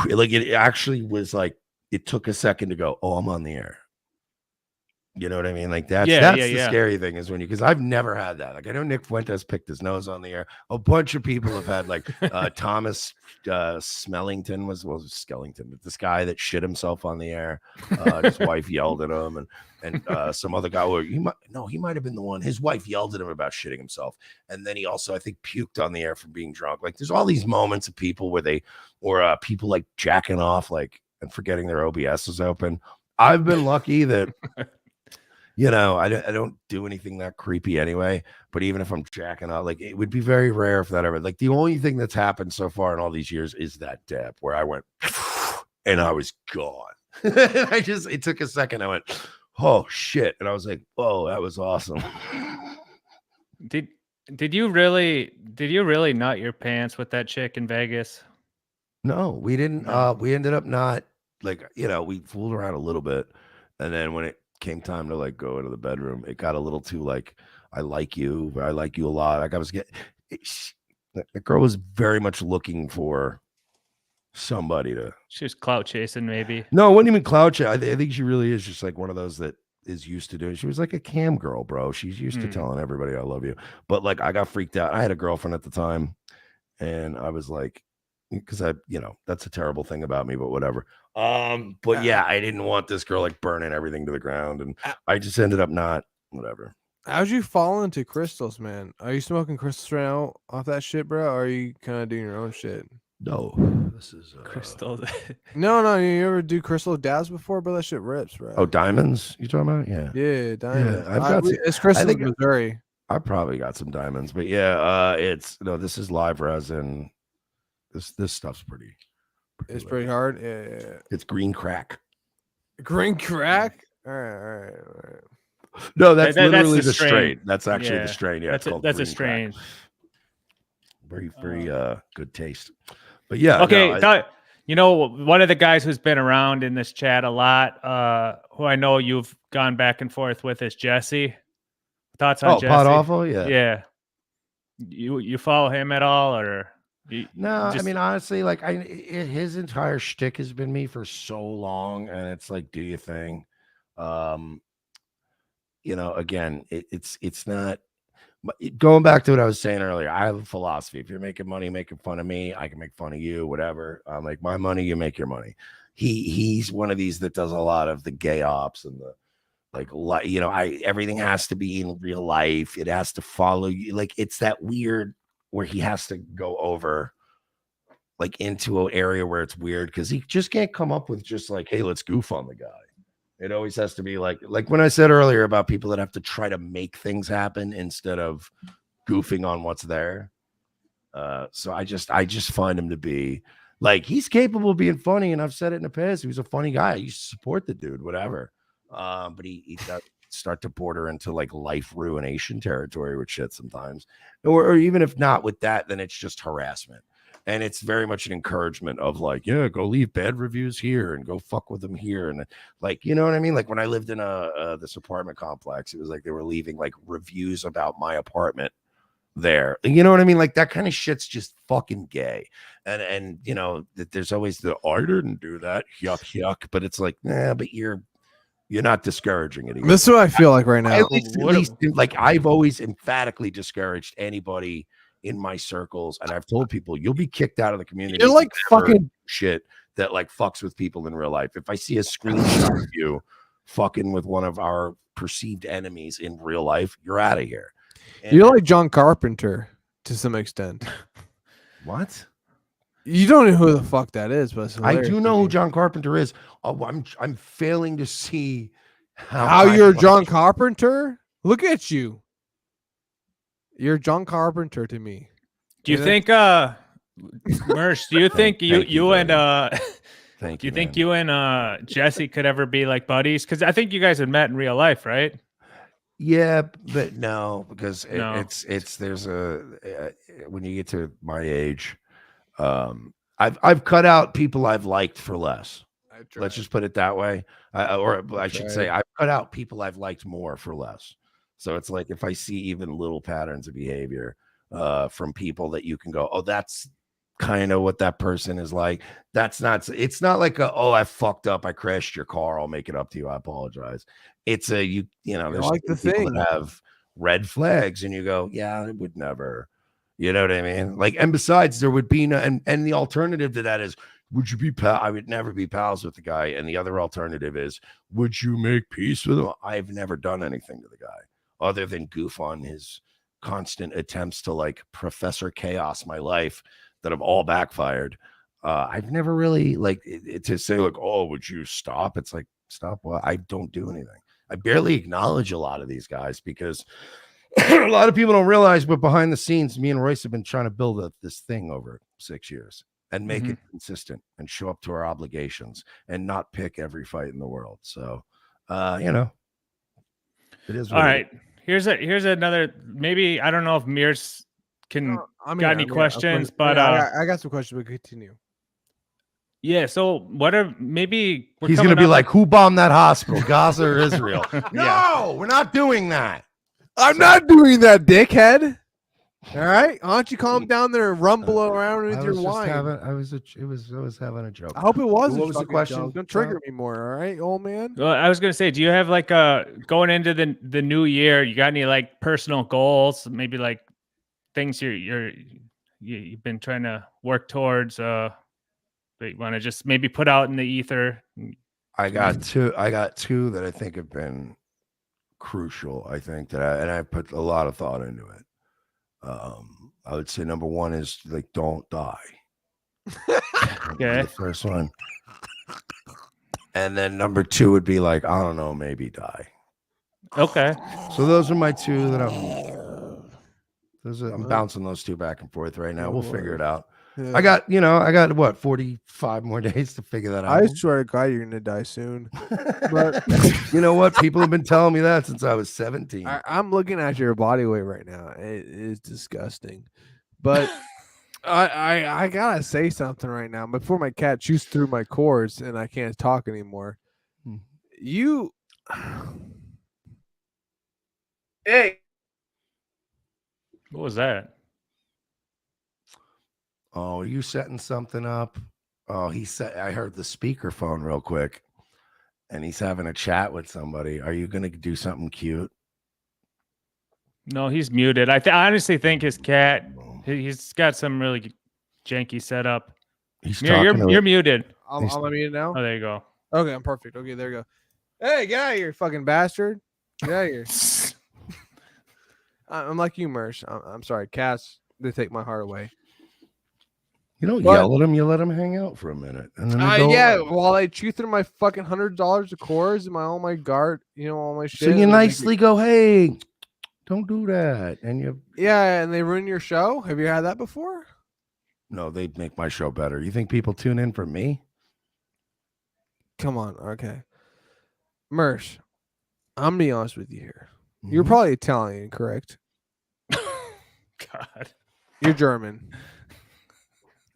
it actually was like, it took a second to go, oh, I'm on the air. You know what I mean? Like that's the scary thing is when because I've never had that. Like I know Nick Fuentes picked his nose on the air. A bunch of people have had like Thomas Smellington was Skellington, but this guy that shit himself on the air. His wife yelled at him, and some other guy. He might have been the one. His wife yelled at him about shitting himself, and then he also I think puked on the air from being drunk. Like there's all these moments of people where people like jacking off like and forgetting their OBS is open. I've been lucky that. I don't do anything that creepy anyway, but even if I'm jacking out, like it would be very rare if that ever, like the only thing that's happened so far in all these years is that dab where I went and I was gone. It took a second. I went, oh shit. And I was like, oh, that was awesome. Did you really nut your pants with that chick in Vegas? No, we didn't. We ended up not we fooled around a little bit. And then when it came time to like go into the bedroom, it got a little too like I like you a lot. Like I was the girl was very much looking for somebody to. She was clout chasing, maybe. No, it wasn't even clout chasing. I think she really is just like one of those that is used to doing. She was like a cam girl, bro. She's used to telling everybody I love you. But like I got freaked out. I had a girlfriend at the time, and I was like, because that's a terrible thing about me, but whatever. But yeah, I didn't want this girl like burning everything to the ground, and I just ended up not whatever. How'd you fall into crystals, man? Are you smoking crystals right now off that shit, bro? Or are you kind of doing your own shit? No, this is crystals. No, you ever do crystal dabs before, bro? That shit rips, bro. Oh, diamonds? You talking about? Yeah, diamonds. Yeah, it's crystals in Missouri. I probably got some diamonds, but yeah, this is live resin. This stuff's pretty it's pretty hard. Yeah. It's green crack. Green crack? All right. No, that's literally the strain. That's actually the strain. Yeah, that's a strain. Crack. Very, very good taste. But yeah. Okay, one of the guys who's been around in this chat a lot, who I know you've gone back and forth with, is Jesse. Thoughts on Jesse? Pot Awful? Yeah. Yeah. You follow him at all, or? I mean, honestly, like his entire shtick has been me for so long, and it's like, do your thing. Again, it's not going back to what I was saying earlier. I have a philosophy. If you're making money, making fun of me, I can make fun of you, whatever. I make my money, you make your money. He's one of these that does a lot of the gay ops and the everything has to be in real life. It has to follow you. Like it's that weird where he has to go over like into an area where it's weird because he just can't come up with just like, hey, let's goof on the guy. It always has to be like when I said earlier about people that have to try to make things happen instead of goofing on what's there. So I just find him to be like, he's capable of being funny, and I've said it in the past. He was a funny guy. I used to support the dude, whatever. But he does start to border into like life ruination territory with shit sometimes, or even if not with that, then it's just harassment. And it's very much an encouragement of like, yeah, go leave bad reviews here and go fuck with them here. And like, you know what I mean? Like when I lived in this apartment complex, it was like they were leaving like reviews about my apartment there. You know what I mean? Like that kind of shit's just fucking gay. And you know, that there's always the I didn't do that. Yuck, yuck. But it's like, nah, but you're not discouraging it. This is what I feel like right now. At least, like I've always emphatically discouraged anybody in my circles, and I've told people you'll be kicked out of the community. You're like fucking shit that like fucks with people in real life. If I see a screenshot of you fucking with one of our perceived enemies in real life, you're out of here. And you're like John Carpenter to some extent. What? You don't know who the fuck that is, but I do know who John Carpenter is. Oh, I'm failing to see how you're John Carpenter. Look at you. You're John Carpenter to me. Do you think Mersh, do you think you and do you think you and Jesse could ever be like buddies? Because I think you guys had met in real life, right? Yeah, but no, because No. it's there's when you get to my age, I've cut out people I've liked for less. Let's just put it that way. I should say I've cut out people I've liked more for less. So it's like if I see even little patterns of behavior from people that you can go, oh, that's kind of what that person is like. It's not like oh, I fucked up, I crashed your car, I'll make it up to you, I apologize. It's you know, there's like the people thing that have red flags and you go, yeah, it would never, you know what I mean? Like, and besides, there would be no, and the alternative to that is, would you be I would never be pals with the guy. And the other alternative is, would you make peace with him? I've never done anything to the guy other than goof on his constant attempts to like Professor Chaos my life that have all backfired. I've never really like to say like, oh, would you stop? It's like, stop. Well, I don't do anything. I barely acknowledge a lot of these guys because a lot of people don't realize, but behind the scenes, me and Royce have been trying to build this thing over 6 years and make it consistent and show up to our obligations and not pick every fight in the world. So, you know, it is. All right. Here's another, maybe, I don't know if Mir's got any questions, but I got some questions, but continue. Yeah, so what are maybe he's gonna be like, who bombed that hospital, Gaza or Israel? No, we're not doing that. I'm not doing that, dickhead. All right, why don't you calm down there and rumble around with your wine? I was having a joke. I hope it wasn't. What was the question? Joke. Don't trigger me more, all right, old man. Well, I was gonna say, do you have like going into the new year? You got any like personal goals? Maybe like things you've been trying to work towards. That you want to just maybe put out in the ether. I got two that I think have been crucial. I think that I put a lot of thought into it. I would say number one is like, don't die. Okay. The first one. And then number two would be like, I don't know, maybe die. Okay. So those are my two that I'm bouncing those two back and forth right now. We'll figure it out. Yeah. I got what, 45 more days to figure that out. I swear to God, you're gonna die soon. But you know what? People have been telling me that since I was 17. I'm looking at your body weight right now. It is disgusting. But I gotta say something right now before my cat chews through my cords and I can't talk anymore. You Hey. What was that? Oh, are you setting something up? Oh, I heard the speakerphone real quick and he's having a chat with somebody. Are you going to do something cute? No, he's muted. I honestly think his cat, he's got some really janky setup. You're muted. I'm muted now. Oh, there you go. Okay, I'm perfect. Okay, there you go. Hey, get out of here, fucking bastard. Get out of here. I'm like you, Mersh. I'm sorry. Cats, they take my heart away. You don't yell at them. You let them hang out for a minute, and then they go yeah. away. While I chew through my fucking $100 of cores and all my guard, all my shit. So you nicely go, hey, don't do that, and you. Yeah, and they ruin your show. Have you had that before? No, they make my show better. You think people tune in for me? Come on, okay. Mersh, I'm gonna be honest with you here. You're probably Italian, correct? God. You're German.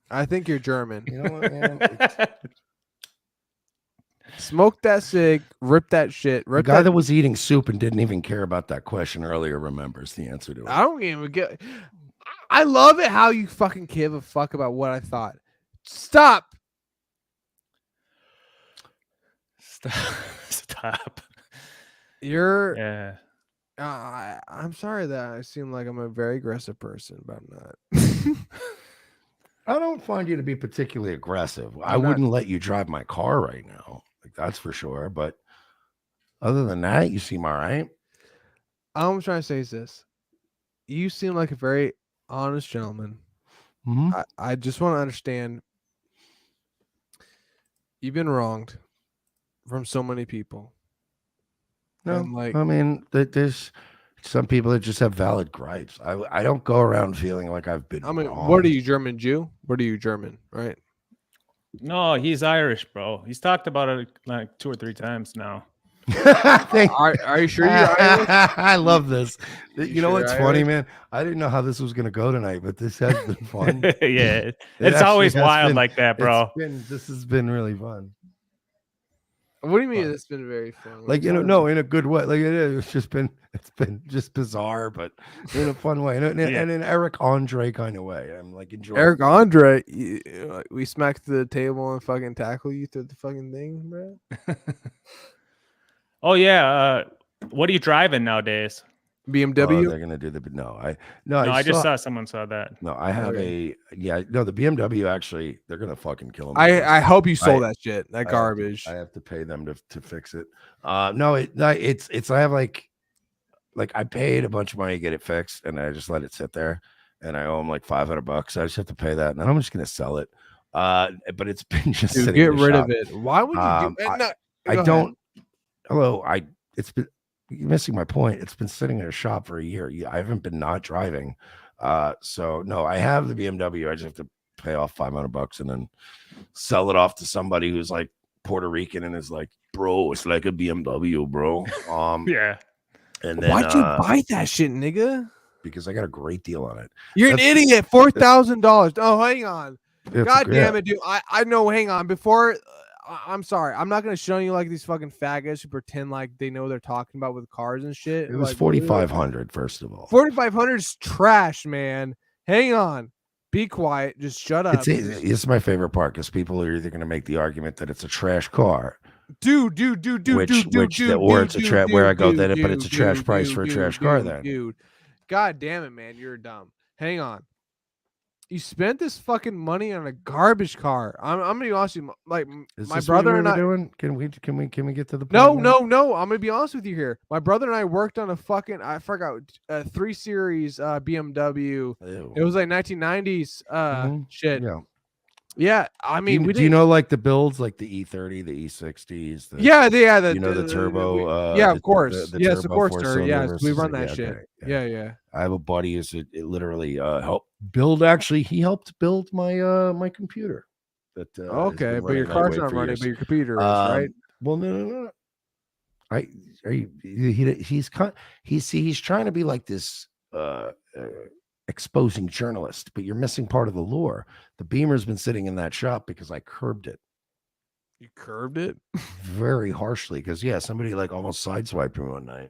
I think you're German. You know what, man? Smoke that cig, rip that shit. The guy that was eating soup and didn't even care about that question earlier remembers the answer to it. I don't even get. I love it how you fucking give a fuck about what I thought. Stop. Stop. You're. Yeah. I'm sorry that I seem like I'm a very aggressive person, but I'm not. I don't find you to be particularly aggressive. I wouldn't let you drive my car right now. Like, that's for sure. But other than that, you seem all right. All I'm trying to say is this. You seem like a very honest gentleman. I just want to understand. You've been wronged from so many people. No, and I mean, there's some people that just have valid gripes. I don't go around feeling like I've been. I mean, wronged. what are you, German Jew? What are you, German? Right? No, he's Irish, bro. He's talked about it like 2 or 3 times now. Are you sure you're Irish? I love this. You know what's funny, Irish? man? I didn't know how this was going to go tonight, but this has been fun. Yeah, it's always wild like that, bro. This has been really fun. What do you mean? It's been very fun. Like, no, in a good way. Like it's been just bizarre, but in a fun way, and in an Eric Andre kind of way. I'm like enjoying. Eric Andre, we smacked the table and fucking tackle you through the fucking thing, bro. Oh yeah, what are you driving nowadays? BMW. They're gonna do the I just saw someone saw that. No, I have the BMW actually. They're gonna fucking kill me. I hope you sold that shit, that garbage. I have to pay them to fix it. No, it's I have like I paid a bunch of money to get it fixed, and I just let it sit there, and I owe them like $500. I just have to pay that, and then I'm just gonna sell it. But it's been just Dude, sitting get in the rid shop. of it. Why would you do that? I don't. Hello, it's been. You're missing my point. It's been sitting in a shop for a year. I haven't been not driving. So no, I have the BMW. I just have to pay off $500 and then sell it off to somebody who's like Puerto Rican and is like, bro, it's like a BMW, bro. Yeah. And then, why'd you buy that shit, nigga? Because I got a great deal on it. You're an idiot. $4,000. Oh, hang on. God damn it, dude. I know. Hang on. Before. I'm sorry. I'm not gonna show you like these fucking faggots who pretend like they know what they're talking about with cars and shit. It was like, 4,500. First of all, 4,500 is trash, man. Hang on. Be quiet. Just shut up. It's my favorite part because people are either gonna make the argument that it's a trash car, dude, or it's a trash. Where I go, but it's a trash price for a trash car. Then, dude. God damn it, man. You're dumb. Hang on. You spent this fucking money on a garbage car. I'm gonna be honest with you. Like my brother and I doing. Can we get to the point? No. I'm gonna be honest with you here. My brother and I worked on a fucking I forgot 3 Series BMW. Ew. It was like 1990s shit. Yeah. I mean, do you know like the builds, like the E30, the E60s? The turbo. Of course. The yes, of course, sir. Yes, we run that shit. Okay. Yeah. I have a buddy who's it literally helped build. Actually, he helped build my my computer. That okay, but your car's not running, but your computer is, right? Well, no. He's trying to be like this exposing journalist, but you're missing part of the lore. The Beamer's been sitting in that shop because I curbed it. You curbed it very harshly because somebody like almost sideswiped me one night.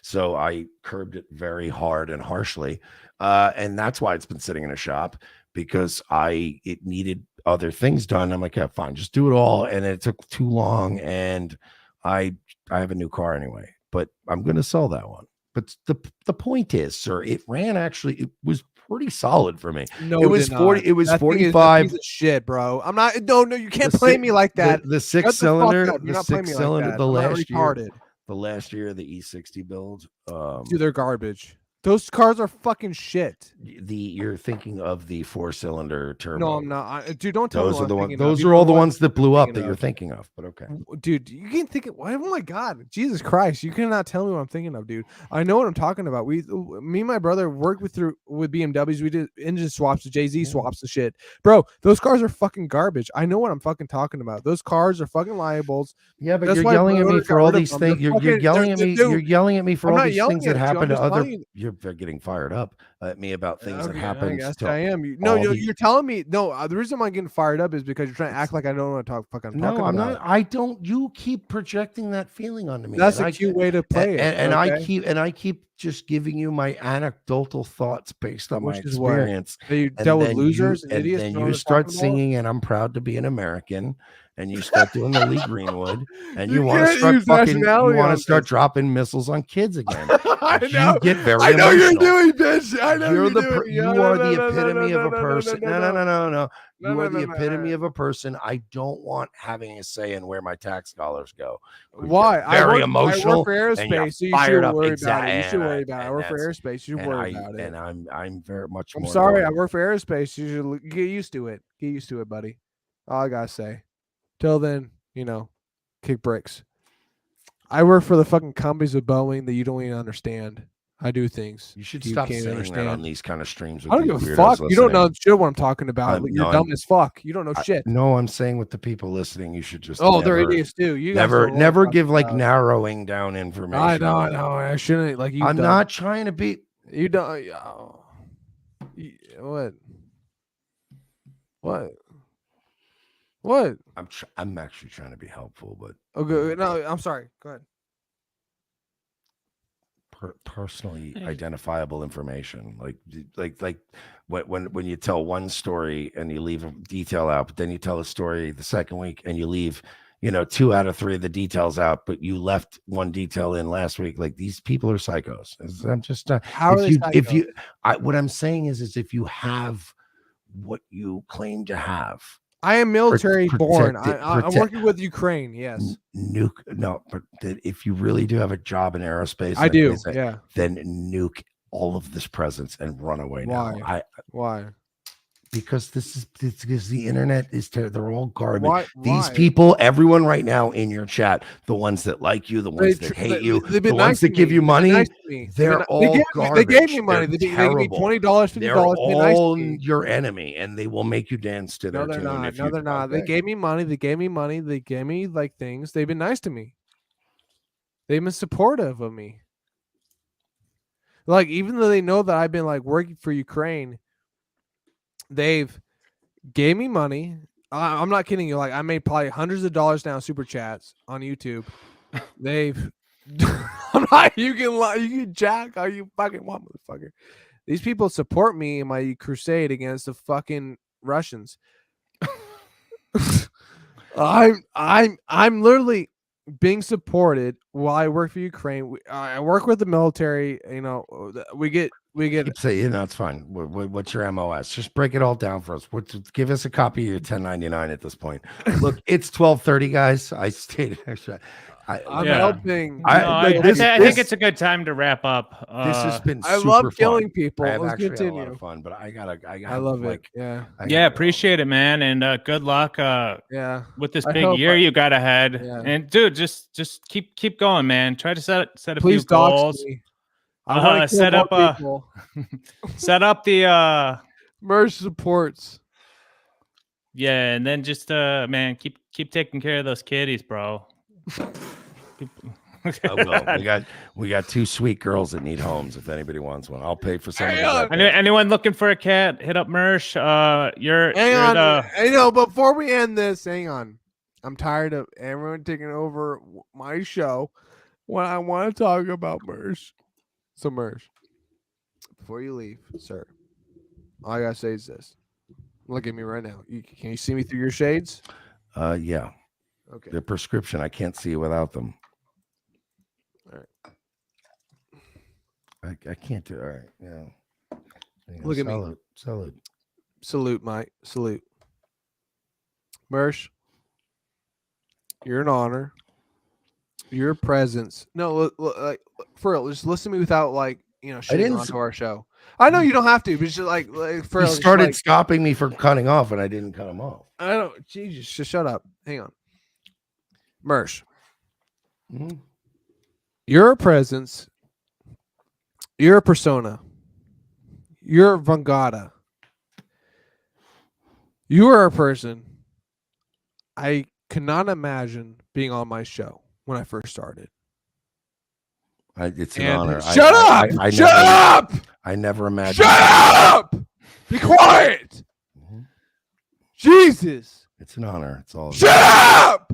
So I curbed it very hard and harshly. And that's why it's been sitting in a shop, because it needed other things done. I'm like, yeah, fine, just do it all. And it took too long. And I have a new car anyway, but I'm going to sell that one. But the point is, sir, it was pretty solid for me. No, it was 40. It was 45. Piece of shit, bro. I'm not. No, you can't play me like that. The 6-cylinder. The 6-cylinder. The last year. The last year of the E60 build. Dude, they're garbage. Those cars are fucking shit. You're thinking of the 4-cylinder turbo. No, I'm not. Dude, don't tell me Those what are the I'm ones. thinking of. Those You are know all the what ones that blew up thinking that of. you're thinking of. But okay, dude, you can't think of. Oh my god, Jesus Christ! You cannot tell me what I'm thinking of, dude. I know what I'm talking about. Me and my brother worked with BMWs. We did engine swaps, Jay-Z swaps and shit, bro. Those cars are fucking garbage. I know what I'm fucking talking about. Those cars are fucking liables. yeah, but That's you're why yelling at me Brother for got all rid of these them. things. They're You're fucking- yelling at they're- me. dude, You're yelling at me for I'm all not these yelling things that at you, I'm happen to just other. telling you. You're getting fired up at me about things that Okay, happen. I guess I am. You're telling me. No, the reason why I'm getting fired up is because you're trying to act like I don't know what I'm talking No, I'm about. not. I don't. You keep projecting that feeling onto me. That's and a cute way to play it. And okay? I keep just giving you my anecdotal thoughts based on my Which is what? experience. You And dealt with then losers and and idiots. then You know what you I'm start talking about? singing, and I'm proud to be an American. And you start doing the Lee Greenwood, and You you want to can't start use fucking. You nationality want on to start this. dropping missiles on kids again. I But know. You get very I know emotional. you're doing, bitch. I know You're you're the doing. you are the epitome of a person. No. You are the epitome of a person. I don't want having a say in where my tax dollars go. Why? Very I emotional. work for airspase, so you fired should up. worry about it. You should worry about it. I and work for that's- airspace. You should worry about it. And I'm very much I'm more. sorry. going- I work for airspace. You should get used to it. Get used to it, buddy. All I gotta say. Till then, kick bricks. I work for the fucking companies of Boeing that you don't even understand. I do things You should you stop can't saying understand. that on these kind of streams. With I don't these give a weirdos fuck. You don't know listening. shit what I'm talking about. You're no, dumb as fuck. You don't know shit. No, I'm saying with the people listening, you should just. They're idiots too. You guys never don't know what I'm give talking like about. narrowing down information. I know. I shouldn't like you. I'm not trying to be. You don't. What? What? I'm actually trying to be helpful, but Okay. No, I'm sorry. Go ahead. Personally identifiable information, like when you tell one story and you leave a detail out, but then you tell a story the second week and you leave 2 out of 3 of the details out, but you left one detail in last week. Like, these people are psychos. I'm just how are they psychos? What I'm saying is if you have what you claim to have. I am military born. I'm working with Ukraine. Yes. But if you really do have a job in aerospace, I do. Yeah. Then nuke all of this presence and run away. Why? Why? Because because the internet is they're all garbage. Why? These people, everyone right now in your chat, the ones that like you, the ones that hate you, the ones that give you money, they're all garbage. They gave me money. They gave me $20, $50. They're all your enemy, and they will make you dance to their tune. No, they're not. They gave me money. They gave me like things. They've been nice to me. They've been supportive of me. Like, even though they know that I've been like working for Ukraine, they've gave me money. I'm not kidding you. Like, I made probably hundreds of dollars now super chats on YouTube. They've I'm not, you can jack all you fucking want, motherfucker. These people support me in my crusade against the fucking Russians. I'm literally being supported while I work for Ukraine. I work with the military. We get. Say, it's fine. What's your MOS? Just break it all down for us. Give us a copy of your 1099 at this point. Look, it's 12:30, guys. I stated. I'm helping. I think it's a good time to wrap up. This has been. I love killing people. Let's continue. Had a lot of fun, but I love it. Yeah. Appreciate it, man, and good luck. With this big year you got ahead, and dude, just keep going, man. Try to set a few goals. Set up the Mersh supports. Yeah, and then just man, keep taking care of those kiddies, bro. We got 2 sweet girls that need homes. If anybody wants one, I'll pay for some. Anyone looking for a cat, hit up Mersh. Hang on. Before we end this, hang on. I'm tired of everyone taking over my show when I want to talk about Mersh. So Mersh, before you leave, sir, all I gotta say is this. Look at me right now. Can you see me through your shades? Yeah. Okay. They're prescription. I can't see without them. All right. I can't do. All right. Yeah. Look at me. Salute, Mike. Salute. Mersh, you're an honor. Your presence. No, like, for real, just listen to me without like, shitting onto our show. I know you don't have to, but it's just like for he started stopping me from cutting off, and I didn't cut him off. I don't. Jesus, just shut up. Hang on, Mersh. Mm-hmm. You're a presence. You're a persona. You're a Vangata. You are a person I cannot imagine being on my show when I first started. It's an honor. Shut up! Shut up! I never imagined. Shut up! Be quiet! Mm-hmm. Jesus! It's an honor. It's all. Shut up!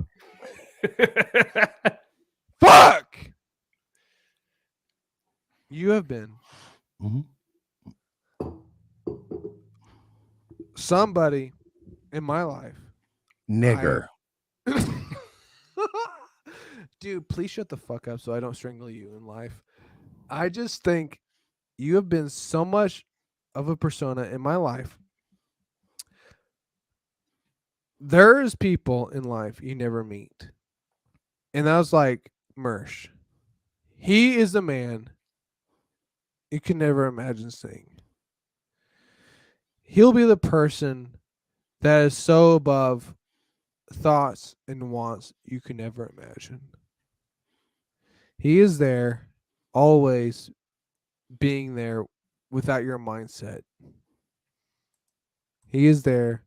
Fuck! You have been somebody in my life. Nigger. Dude, please shut the fuck up so I don't strangle you in life. I just think you have been so much of a persona in my life. There's people in life you never meet. And that was like Mersh. He is the man you can never imagine seeing. He'll be the person that is so above thoughts and wants you can never imagine. He is there, always being there without your mindset. He is there,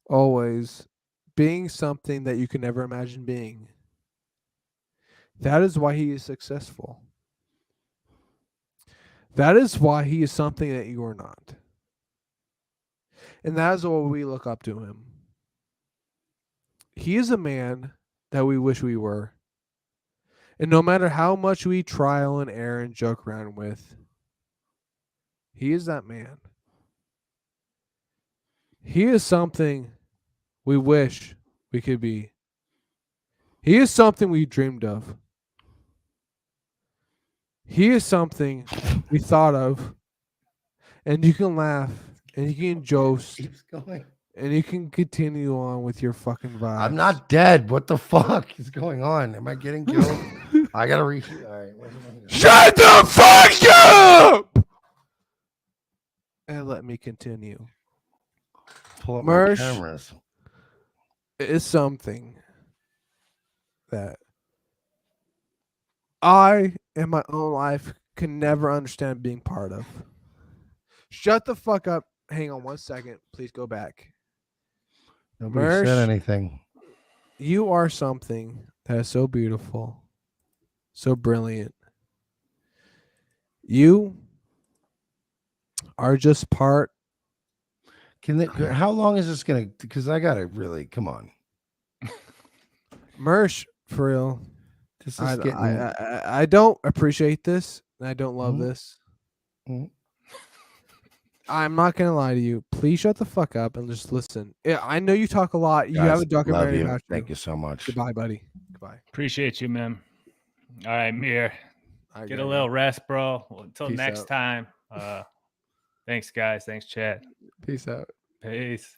always being something that you can never imagine being. That is why he is successful. That is why he is something that you are not. And that is why we look up to him. He is a man that we wish we were. And no matter how much we trial and error and joke around with, he is that man. He is something we wish we could be. He is something we dreamed of. He is something we thought of. And you can laugh and you can joke. Keeps going. And you can continue on with your fucking vibe. I'm not dead. What the fuck is going on? Am I getting killed? I gotta reach. All right. Shut the fuck up! And let me continue. Pull up Mersh, my cameras. It's something that I, in my own life, can never understand being part of. Shut the fuck up. Hang on 1 second. Please go back. Nobody Mersh, said anything. You are something that is so beautiful, so brilliant. You are just part. How long is this gonna? Because I gotta really come on. Mersh, for real. This is getting. I don't appreciate this. And I don't love this. I'm not gonna lie to you. Please shut the fuck up and just listen. Yeah, I know you talk a lot. You have a documentary about you. Thank you so much. Goodbye, buddy. Goodbye. Appreciate you, man. All right, Mir. Get a little rest, bro. Until next time. Thanks, guys. Thanks, chat. Peace out. Peace.